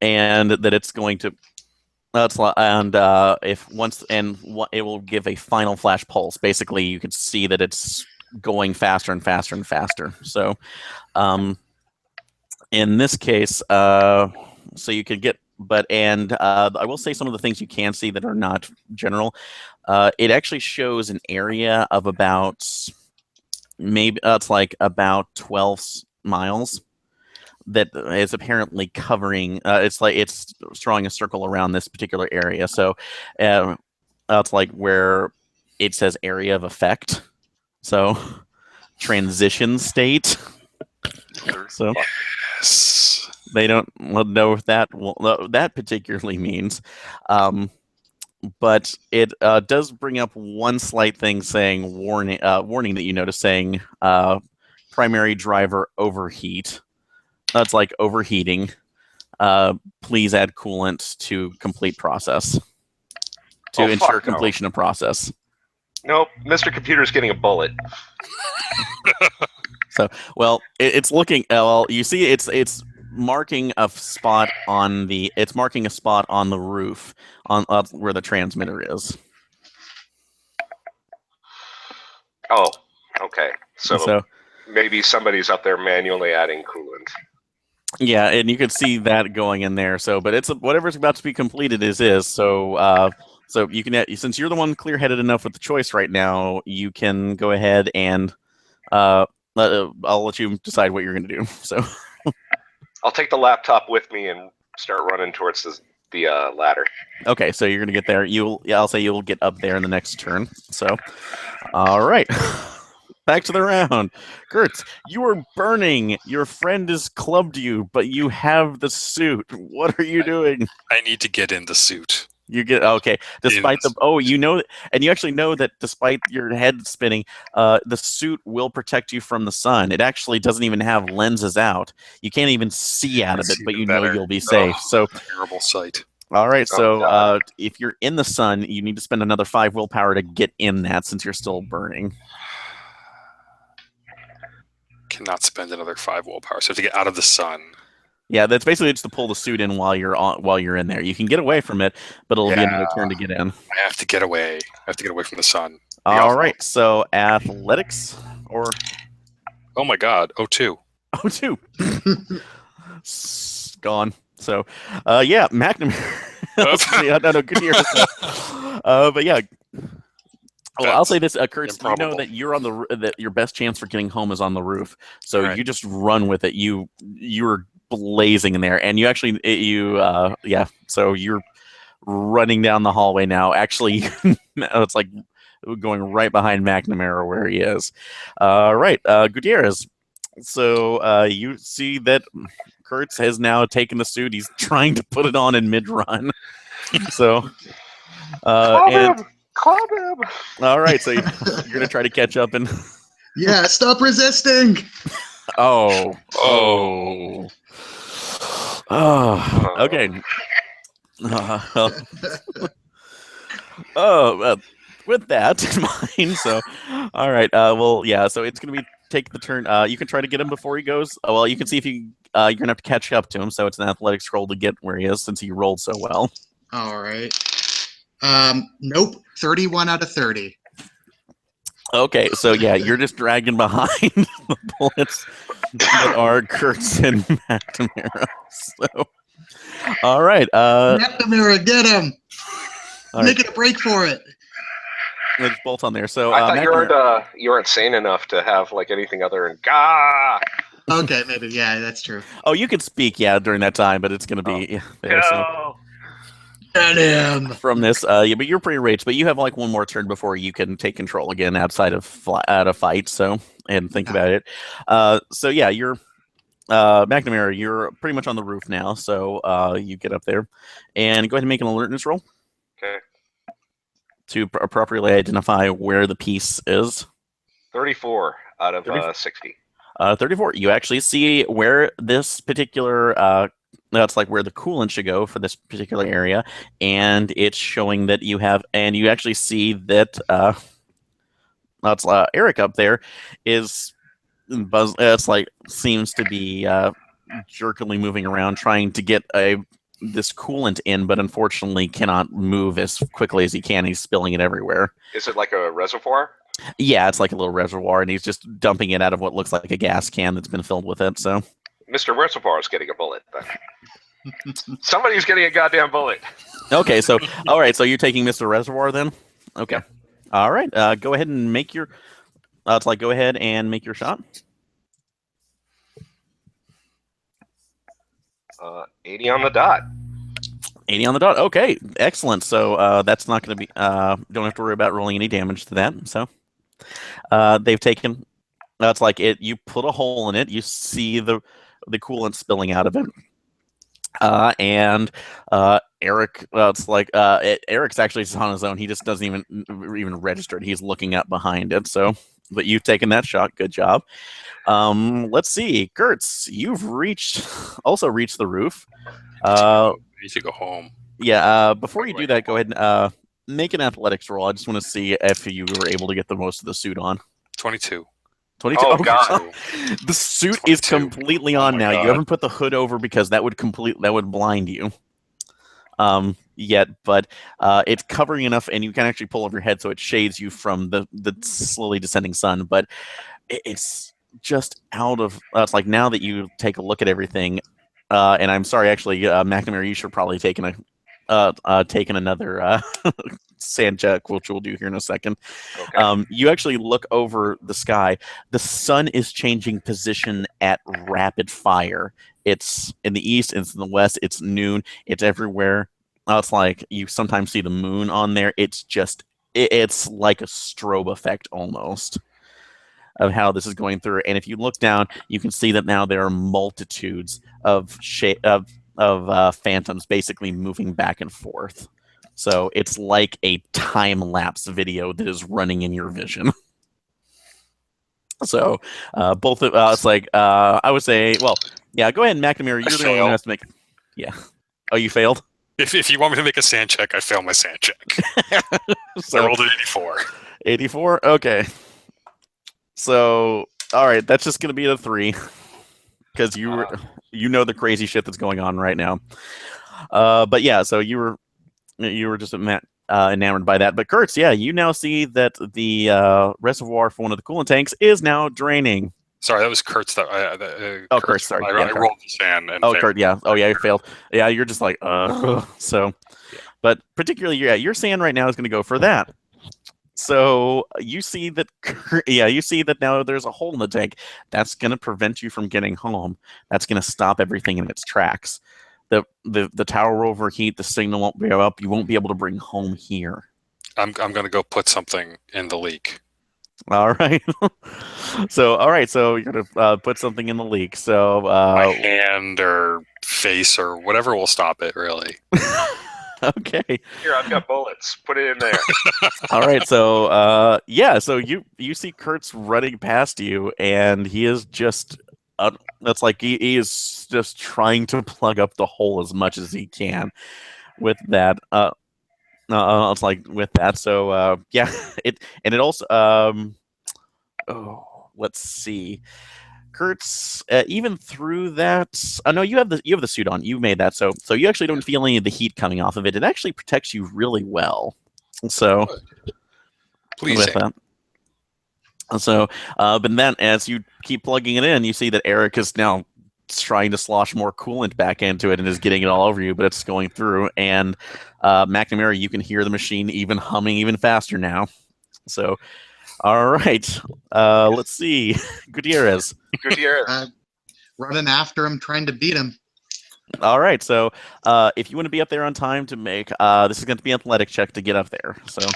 and that it's going to. It will give a final flash pulse. Basically, you can see that it's going faster and faster and faster. So, in this case, so you could get. I will say some of the things you can see that are not general. It actually shows an area of about it's like about 12 miles that is apparently covering. It's like it's drawing a circle around this particular area. So that's like where it says area of effect. So transition state. So. Yes. They don't know what that particularly means. But it does bring up one slight thing saying warning that you notice saying primary driver overheat. That's like overheating. Please add coolant to complete process. To ensure completion of process. Nope, Mr. Computer's getting a bullet. So, well, it's looking. Well, you see, it's marking a spot on the. It's marking a spot on the roof on where the transmitter is. Oh, okay. So maybe somebody's up there manually adding coolant. Yeah, and you could see that going in there. So, but it's whatever's about to be completed is. So, so you can, since you're the one clear-headed enough with the choice right now, you can go ahead and I'll let you decide what you're going to do. So, I'll take the laptop with me and start running towards the ladder. Okay, so you're going to get there. I'll say you'll get up there in the next turn. So, all right. Back to the round. Kurtz, you are burning. Your friend has clubbed you, but you have the suit. What are you doing? I need to get in the suit. You get okay. Despite the you know, and you actually know that despite your head spinning, the suit will protect you from the sun. It actually doesn't even have lenses out. You can't even see out of it, but you know you'll be safe. So terrible sight. all right. Oh, So God. if you're in the sun, you need to spend another 5 willpower to get in that, since you're still burning. Cannot spend another 5 willpower. So I have to get out of the sun. Yeah, that's basically just to pull the suit in while you're in there. You can get away from it, but it'll be another turn to get in. I have to get away. I have to get away from the sun. All right. So athletics or oh my God, 02. 02. Gone. So, yeah, McNamara. No, good year. But yeah. Well, I'll say this, Kurtz. You know that you're on that your best chance for getting home is on the roof. So you just run with it. You're blazing in there, and you actually yeah. So you're running down the hallway now. Actually, it's like going right behind McNamara where he is. Right, Gutierrez. So you see that Kurtz has now taken the suit. He's trying to put it on in mid-run. So, Club him! All right, so you're gonna try to catch up and. Yeah, stop resisting. Oh. Okay. With that in mind, so all right. Well, yeah. So it's gonna be take the turn. You can try to get him before he goes. Well, you can see if you you're gonna have to catch up to him. So it's an athletics roll to get where he is, since he rolled so well. All right. Nope. 31 out of 30. Okay, so yeah, you're just dragging behind the bullets that are Kurtz and McNamara. So, all right. McNamara, get him! All Making a break for it. There's bolt on there. So I thought you weren't sane enough to have like anything other than "gah." Okay, maybe. Yeah, that's true. Oh, you can speak, yeah, during that time, but it's going to be there. So. Get him! From this, yeah, but you're pretty raged. But you have like one more turn before you can take control again outside of fight. So and think about it. So yeah, you're McNamara. You're pretty much on the roof now. So you get up there and go ahead and make an alertness roll. Okay. To appropriately identify where the piece is. 34 out of 60. 34. You actually see where this particular. That's like where the coolant should go for this particular area, and it's showing that you have, and you actually see that that's Eric up there is buzz. It's like seems to be jerkily moving around trying to get this coolant in, but unfortunately cannot move as quickly as he can. He's spilling it everywhere. Is it like a reservoir? Yeah, it's like a little reservoir, and he's just dumping it out of what looks like a gas can that's been filled with it. So. Mr. Reservoir is getting a bullet. Somebody's getting a goddamn bullet. Okay, so all right, so you're taking Mr. Reservoir then? Okay. Yep. All right. Go ahead and make your. It's like go ahead and make your shot. 80 on the dot. 80 on the dot. Okay, excellent. So that's not going to be. Don't have to worry about rolling any damage to that. So they've taken. That's like it. You put a hole in it. You see the coolant spilling out of it. And Eric, it's like Eric's actually on his own. He just doesn't even register it. He's looking up behind it. So, but you've taken that shot. Good job. Let's see, Kurtz, you've also reached the roof. I need to go home. Yeah. Before you do that, go ahead and make an athletics roll. I just want to see if you were able to get the most of the suit on. 22. 22. Oh, God. The suit is completely on now. God. You haven't put the hood over because that would blind you. Yet, but it's covering enough, and you can actually pull over your head so it shades you from the slowly descending sun. But it's just out of. It's like now that you take a look at everything, and I'm sorry, actually, McNamara, you should probably taken another sand check, which we'll do here in a second. Okay. You actually look over the sky. The sun is changing position at rapid fire. It's in the east, it's in the west, it's noon, it's everywhere. It's like you sometimes see the moon on there. It's just, it's like a strobe effect almost. of how this is going through. And if you look down, you can see that now there are multitudes of phantoms basically moving back and forth. So it's like a time lapse video that is running in your vision. So both of it's like I would say, well, yeah, go ahead, McNamara. You're the only one who has to make. Yeah. Oh, you failed. If you want me to make a sand check, I fail my sand check. So, I rolled an 84. 84. Okay. So all right, that's just gonna be a 3 because you know the crazy shit that's going on right now. But yeah, so you were just enamored by that. But Kurtz, yeah, you now see that the reservoir for one of the coolant tanks is now draining. Sorry, that was Kurt's. Kurtz, sorry. I rolled the sand. And failed. Kurt, yeah. Oh, yeah, you failed. Yeah, you're just like, So, but particularly, yeah, your sand right now is going to go for that. So you see that, you see that now there's a hole in the tank. That's going to prevent you from getting home. That's going to stop everything in its tracks. The tower will overheat. The signal won't be up. You won't be able to bring home here. I'm going to go put something in the leak. All right. All right. So you're gonna put something in the leak. So my hand or face or whatever will stop it. Really. Okay. Here, I've got bullets. Put it in there. All right. So yeah. So you see Kurtz running past you, and he is just that's like he is just trying to plug up the hole as much as he can with that. It's like with that. So yeah, it also let's see, Kurtz. Even through that, no, you have the suit on. You made that, so you actually don't feel any of the heat coming off of it. It actually protects you really well. So please. With that. So, but then as you keep plugging it in, you see that Eric is now trying to slosh more coolant back into it and is getting it all over you, but it's going through. And McNamara, you can hear the machine even humming even faster now. So, all right, let's see, Gutierrez. Running after him, trying to beat him. All right, so if you want to be up there on time to make this is going to be an athletic check to get up there. So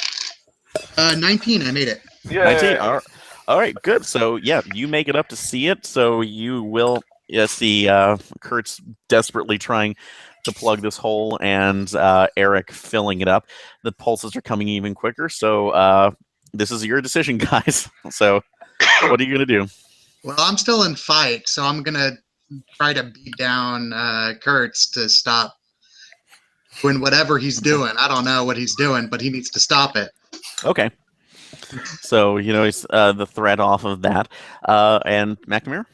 19, I made it. Yeah. 19. All right, good. So yeah, you make it up to see it. So you will see Kurtz desperately trying to plug this hole, and Eric filling it up. The pulses are coming even quicker. So this is your decision, guys. So what are you gonna do? Well, I'm still in fight, so I'm gonna try to beat down Kurtz to stop doing whatever he's doing. I don't know what he's doing, but he needs to stop it. Okay. So he's the threat off of that. And McNamara?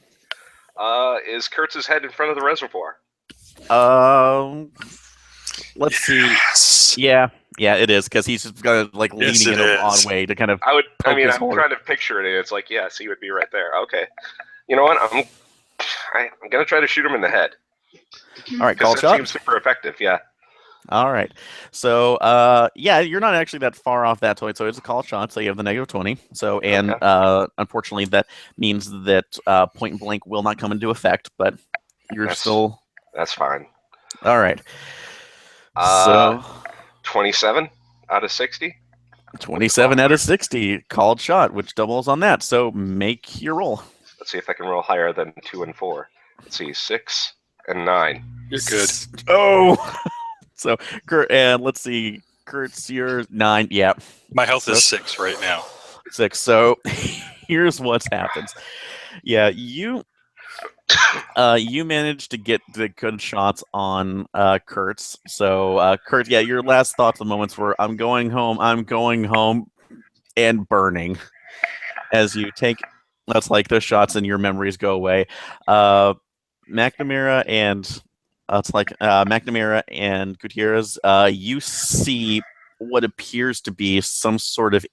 Is Kurtz's head in front of the reservoir? Let's see. Yes. Yeah, it is, because he's just kind of like leaning in an odd way to kind of. I'm hole. trying to picture it, and it's like, yes, he would be right there. Okay. You know what? I'm gonna try to shoot him in the head. All right, call shot. Seems super effective. Yeah. All right. So, yeah, you're not actually that far off that toy. So it's a call shot. So you have the -20. So, and unfortunately, that means that point blank will not come into effect. But that's fine. All right. So 27 out of 60. 27 out of 60 called shot, which doubles on that. So make your roll. Let's see if I can roll higher than 2 and 4. Let's see, 6 and 9. You're good. Oh. So, Kurt, and let's see, Kurt's your 9. Yeah. My health is 6 right now. 6. So here's what happens. Yeah, you managed to get the good shots on Kurtz. So Kurt, yeah, your last thoughts and moments were, I'm going home, and burning. As you take, that's like those shots and your memories go away. McNamara and McNamara and Gutierrez, you see what appears to be some sort of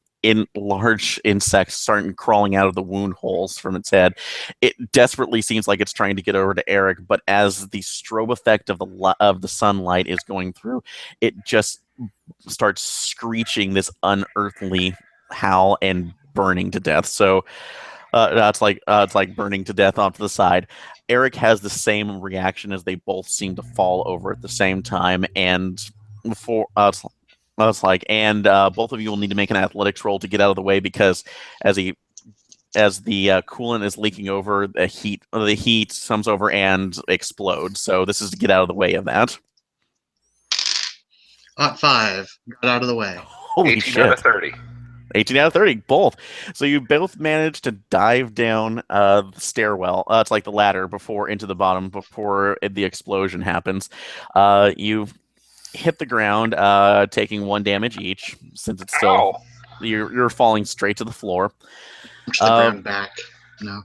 large insect starting crawling out of the wound holes from its head. It desperately seems like it's trying to get over to Eric, but as the strobe effect of the sunlight is going through, it just starts screeching this unearthly howl and burning to death. So it's like burning to death off to the side. Eric has the same reaction as they both seem to fall over at the same time, and both of you will need to make an athletics roll to get out of the way, because as he as the coolant is leaking over, the heat comes over and explodes. So this is to get out of the way of that. Hot 5. Got out of the way. Holy 18 shit. out of 30. 18 out of 30, both. So you both managed to dive down the stairwell. It's like the ladder into the bottom before the explosion happens. You hit the ground, taking 1 damage each, since it's still Ow! you're falling straight to the floor. Push the ground back. No.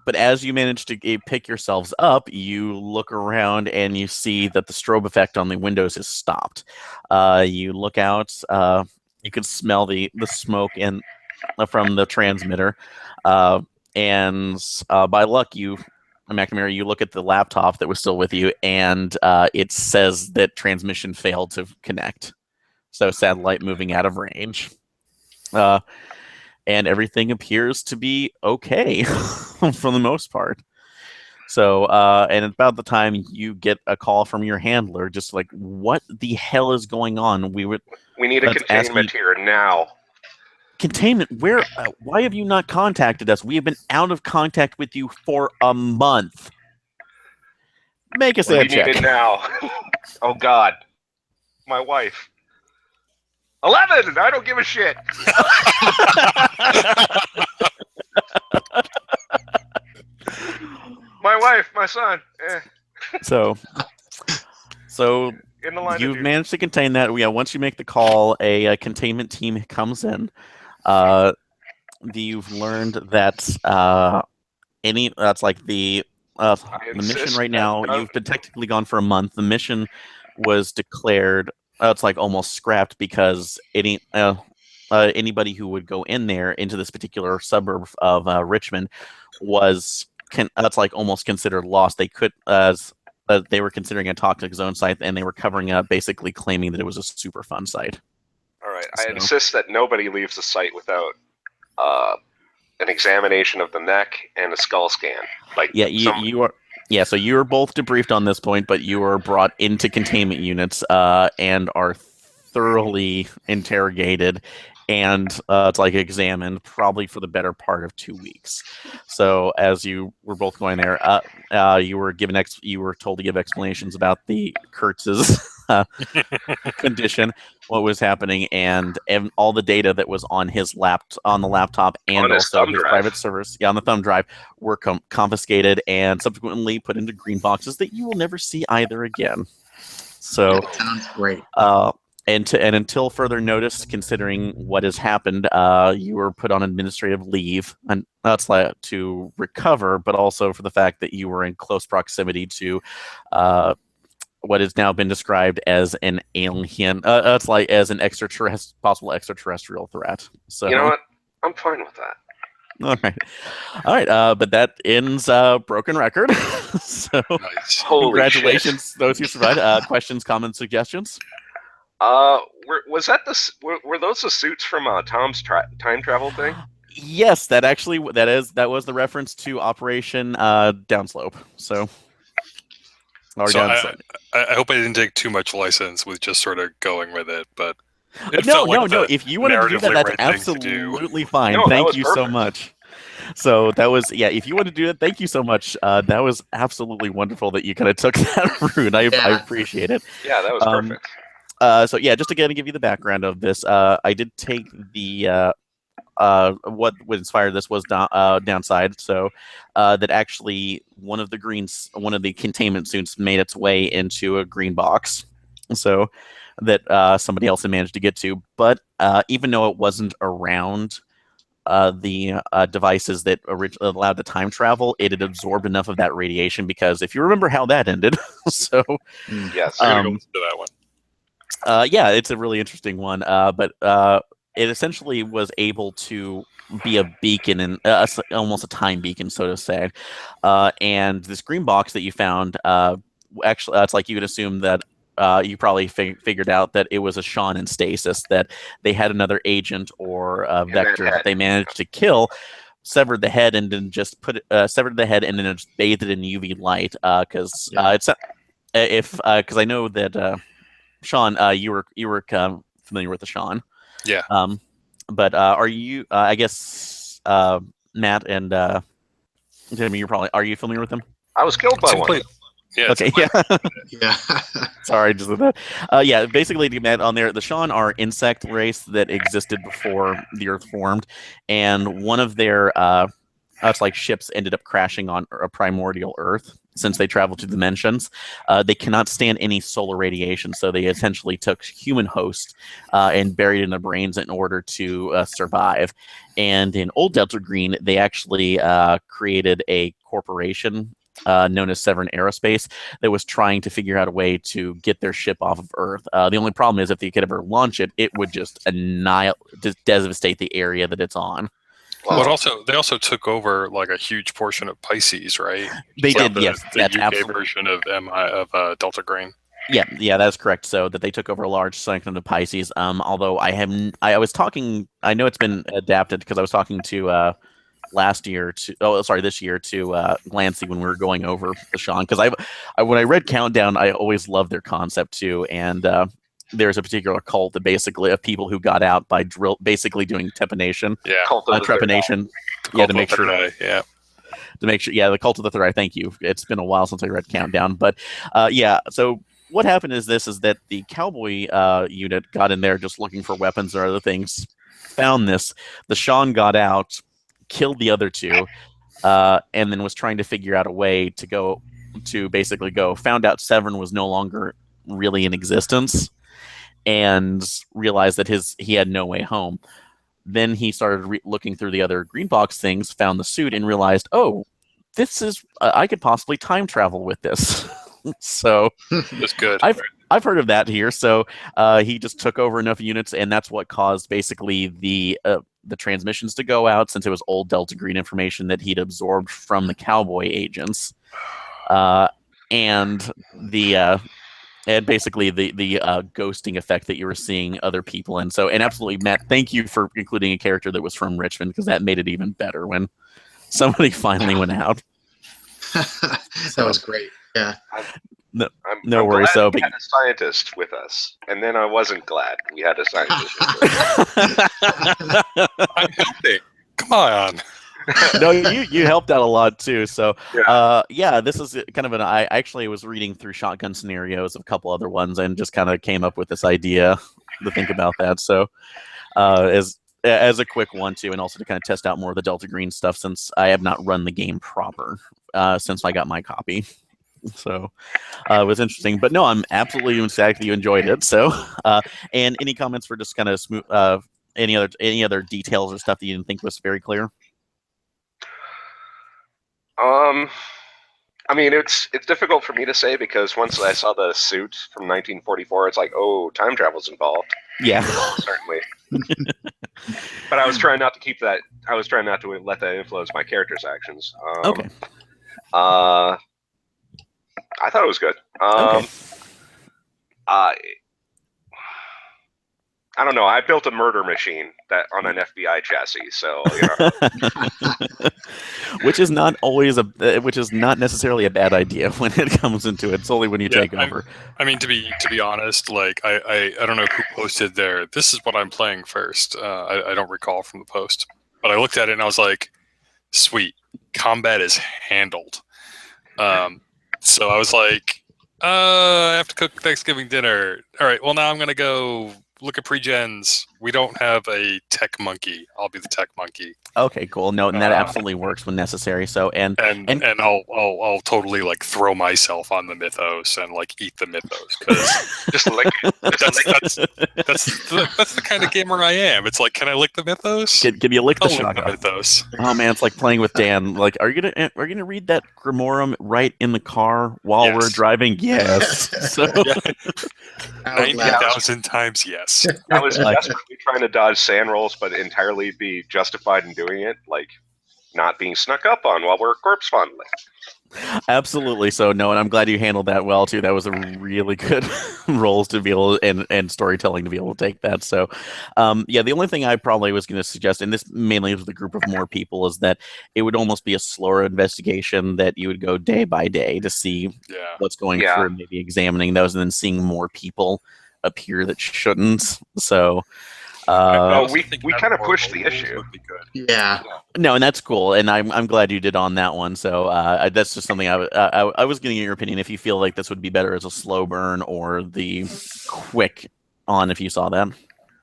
But as you manage to pick yourselves up, you look around and you see that the strobe effect on the windows has stopped. You look out. You can smell the smoke from the transmitter, and by luck, McNamara, you look at the laptop that was still with you, and it says that transmission failed to connect. So satellite moving out of range. And everything appears to be okay for the most part. So, and about the time you get a call from your handler, just like, what the hell is going on? We need a containment here now. Containment? Where? Why have you not contacted us? We have been out of contact with you for a month. Make a sand check. We need it now. Oh God, my wife. 11! I don't give a shit. My wife, my son. So in the line you've managed to contain that. Yeah, once you make the call, a containment team comes in. You've learned that that's like the mission right now. You've been technically gone for a month. The mission was declared. It's like almost scrapped because anybody who would go in there into this particular suburb of Richmond that's like almost considered lost. They could they were considering a toxic zone site, and they were covering up, basically claiming that it was a super fun site. All right, I insist that nobody leaves the site without an examination of the neck and a skull scan. Like you are. Yeah, so you are both debriefed on this point, but you are brought into containment units and are thoroughly interrogated and it's like examined, probably for the better part of 2 weeks. So as you were both going there, you were told to give explanations about the Kurtz's condition, what was happening, and all the data that was on his on the laptop and on also his private servers, on the thumb drive, were confiscated and subsequently put into green boxes that you will never see either again. So that sounds great. And until further notice, considering what has happened, you were put on administrative leave, and that's to recover, but also for the fact that you were in close proximity to what has now been described as an alien. It's like as an possible extraterrestrial threat. So you know what? I'm fine with that. All right. But that ends Broken Record. So Nice. congratulations, those who survived. Questions, comments, suggestions? Was that were those the suits from Tom's time travel thing? Yes, that was the reference to Operation Downslope. So I hope I didn't take too much license with just sort of going with it, but no. If you wanted to do that, that's absolutely fine. No, thank you perfect. so much. So that was if you wanted to do that, thank you so much. That was absolutely wonderful that you kind of took that route. I appreciate it. Yeah, that was perfect. So just to give you the background of this, I did take the what would inspire this was downside. So that actually one of the containment suits made its way into a green box, so that somebody else had managed to get to. But even though it wasn't around the devices that allowed the time travel, it had absorbed enough of that radiation, because if you remember how that ended, so yes, I'm going to go to that one. It's a really interesting one. But it essentially was able to be a beacon and almost a time beacon, so to say. And this green box that you found, actually, it's like you could assume that you probably figured out that it was a Sean in stasis, that they had another agent or vector that they managed to kill, severed the head, and then just severed the head and then just bathed it in UV light. Because because I know that. Sean, you were familiar with the Sean. Yeah. But are you? I guess Matt and Jimmy, are you familiar with them? I was killed by one. Yeah. Okay, yeah. Yeah. Sorry, just with that. Yeah, basically, Matt, on there, the Shan are insect race that existed before the Earth formed, and one of their it's like ships ended up crashing on a primordial Earth since they traveled to dimensions. They cannot stand any solar radiation, so they essentially took human hosts and buried in their brains in order to survive. And in Old Delta Green, they actually created a corporation known as Severn Aerospace that was trying to figure out a way to get their ship off of Earth. The only problem is if they could ever launch it, it would just devastate the area that it's on. Well, they also took over like a huge portion of Pisces, right? They did, yes. The That's UK absolutely version of Delta Green. Yeah, that's correct. So that they took over a large section of Pisces. Although I was talking, I know it's been adapted because I was talking to this year to Glancy when we were going over the Shan, because when I read Countdown, I always loved their concept too, and there's a particular cult that basically of people who got out by basically doing trepanation, to make sure the cult of the third eye. Thank you. It's been a while since I read Countdown, but so what happened is that the cowboy unit got in there just looking for weapons or other things, found this, the Shan got out, killed the other two, and then was trying to figure out a way to found out Severn was no longer really in existence, and realized that he had no way home. Then he started looking through the other green box things, found the suit, and realized, oh, this is I could possibly time travel with this. So that's good. I've heard of that here. So he just took over enough units, and that's what caused basically the transmissions to go out, since it was old Delta Green information that he'd absorbed from the cowboy agents, and basically the ghosting effect that you were seeing other people in. So, and absolutely, Matt, thank you for including a character that was from Richmond, because that made it even better when somebody finally went out. That was great. Yeah. No worries. So we had a scientist with us, and then I wasn't glad we had a scientist with us. I'm helping. Come on. No, you helped out a lot too. So this is kind of I actually was reading through shotgun scenarios of a couple other ones and just kind of came up with this idea to think about that. So as a quick one too, and also to kind of test out more of the Delta Green stuff, since I have not run the game proper since I got my copy. So it was interesting, but no, I'm absolutely ecstatic that you enjoyed it. So and any comments for just kind of smooth any other details or stuff that you didn't think was very clear? I mean, it's difficult for me to say, because once I saw the suit from 1944, it's like, oh, time travel's involved. Yeah, certainly. But I was trying not to keep that. I was trying not to let that influence my character's actions. Okay. I thought it was good. Okay. I don't know. I built a murder machine that on an FBI chassis, so which is not necessarily a bad idea when it comes into it. It's only when you take over. I mean, to be honest, like I don't know who posted there. This is what I'm playing first. I don't recall from the post, but I looked at it and I was like, sweet, combat is handled. So I was like, I have to cook Thanksgiving dinner. All right, well now I'm gonna go look at pre-gens. We don't have a tech monkey. I'll be the tech monkey. Okay, cool. No, and that absolutely works when necessary. So and I'll totally like throw myself on the mythos and like eat the mythos, because just lick it. That's the kind of gamer I am. It's like, can I lick the mythos? Can you lick the shotgun? Mythos? Oh man, it's like playing with Dan. Like, are you gonna read that Grimorum right in the car while we're driving? Yes. So 90,000 times yes. I was desperately trying to dodge sand rolls, but entirely be justified in doing it, like not being snuck up on while we're corpse fondling. Absolutely. So no, and I'm glad you handled that well too. That was a really good roles to be able and storytelling to be able to take that. So the only thing I probably was going to suggest, and this mainly with a group of more people, is that it would almost be a slower investigation, that you would go day by day to see what's going through, maybe examining those, and then seeing more people appear that shouldn't. So We kind of pushed the issue. Would be good. Yeah. No, and that's cool, and I'm glad you did on that one. So that's just something I was going to get your opinion if you feel like this would be better as a slow burn or the quick on if you saw that.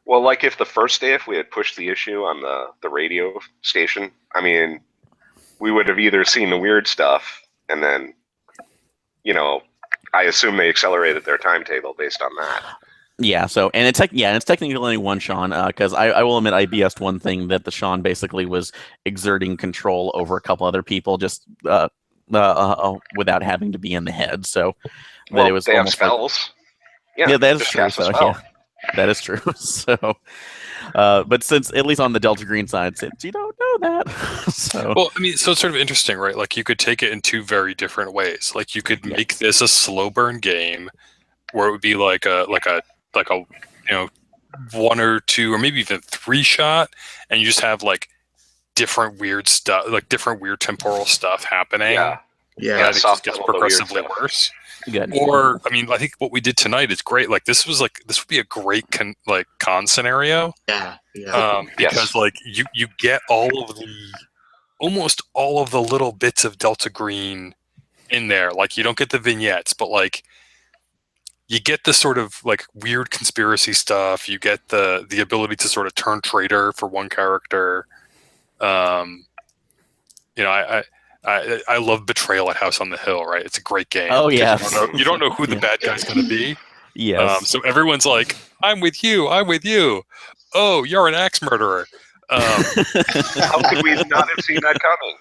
Well, like if the first day, if we had pushed the issue on the radio station, I mean, we would have either seen the weird stuff, and then, I assume they accelerated their timetable based on that. Yeah. So and it's technically only one Sean because I will admit I BS'd one thing that the Sean basically was exerting control over a couple other people just without having to be in the head. So Well, that it was they have almost like, spells. yeah, that is just true. cast a So spell. yeah. That is true. So, but since at least on the Delta Green side, since you don't know that, so Well, I mean, so it's sort of interesting, right? Like you could take it in two very different ways. Like you could make this a slow burn game, where it would be like a one or two or maybe even 3 shot, and you just have like different weird stuff, like different weird temporal stuff happening. Yeah. Yeah. And it just gets soft level, the weird progressively stuff. worse. good. Or, I mean, I think what we did tonight is great. Like this would be a great con scenario. Yeah. Yeah. Because like you get almost all of the little bits of Delta Green in there. Like you don't get the vignettes, but like you get the sort of like weird conspiracy stuff. You get the ability to sort of turn traitor for one character. I love Betrayal at House on the Hill, right? It's a great game. Oh, because yes. you don't know who the bad guy's going to be. Yes. So everyone's like, I'm with you. Oh, you're an axe murderer. How could we not have seen that coming,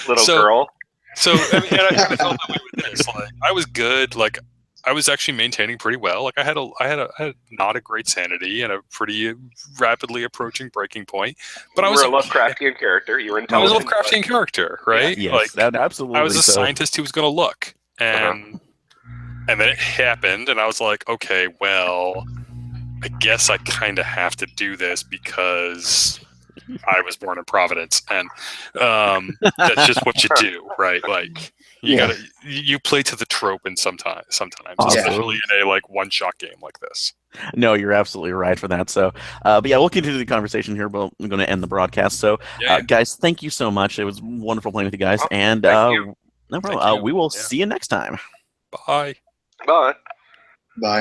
little girl? So I mean, and I kind of felt that way with this. Like I was good. Like I was actually maintaining pretty well. Like I had not a great sanity and a pretty rapidly approaching breaking point. But I was a Lovecraftian character. You were I was a intelligent. Lovecraftian character, right? Yes, Like that absolutely. I was a so. scientist who was going to look, and then it happened, and I was like, okay, well, I guess I kind of have to do this because I was born in Providence, and that's just what you do, right? Like you play to the trope in sometimes, Awesome. especially in a like one-shot game like this. No, you're absolutely right for that. So, but yeah, we'll continue the conversation here. But I'm going to end the broadcast. So, guys, thank you so much. It was wonderful playing with you guys, and thank you. no problem. We will see you next time. Bye. Bye. Bye.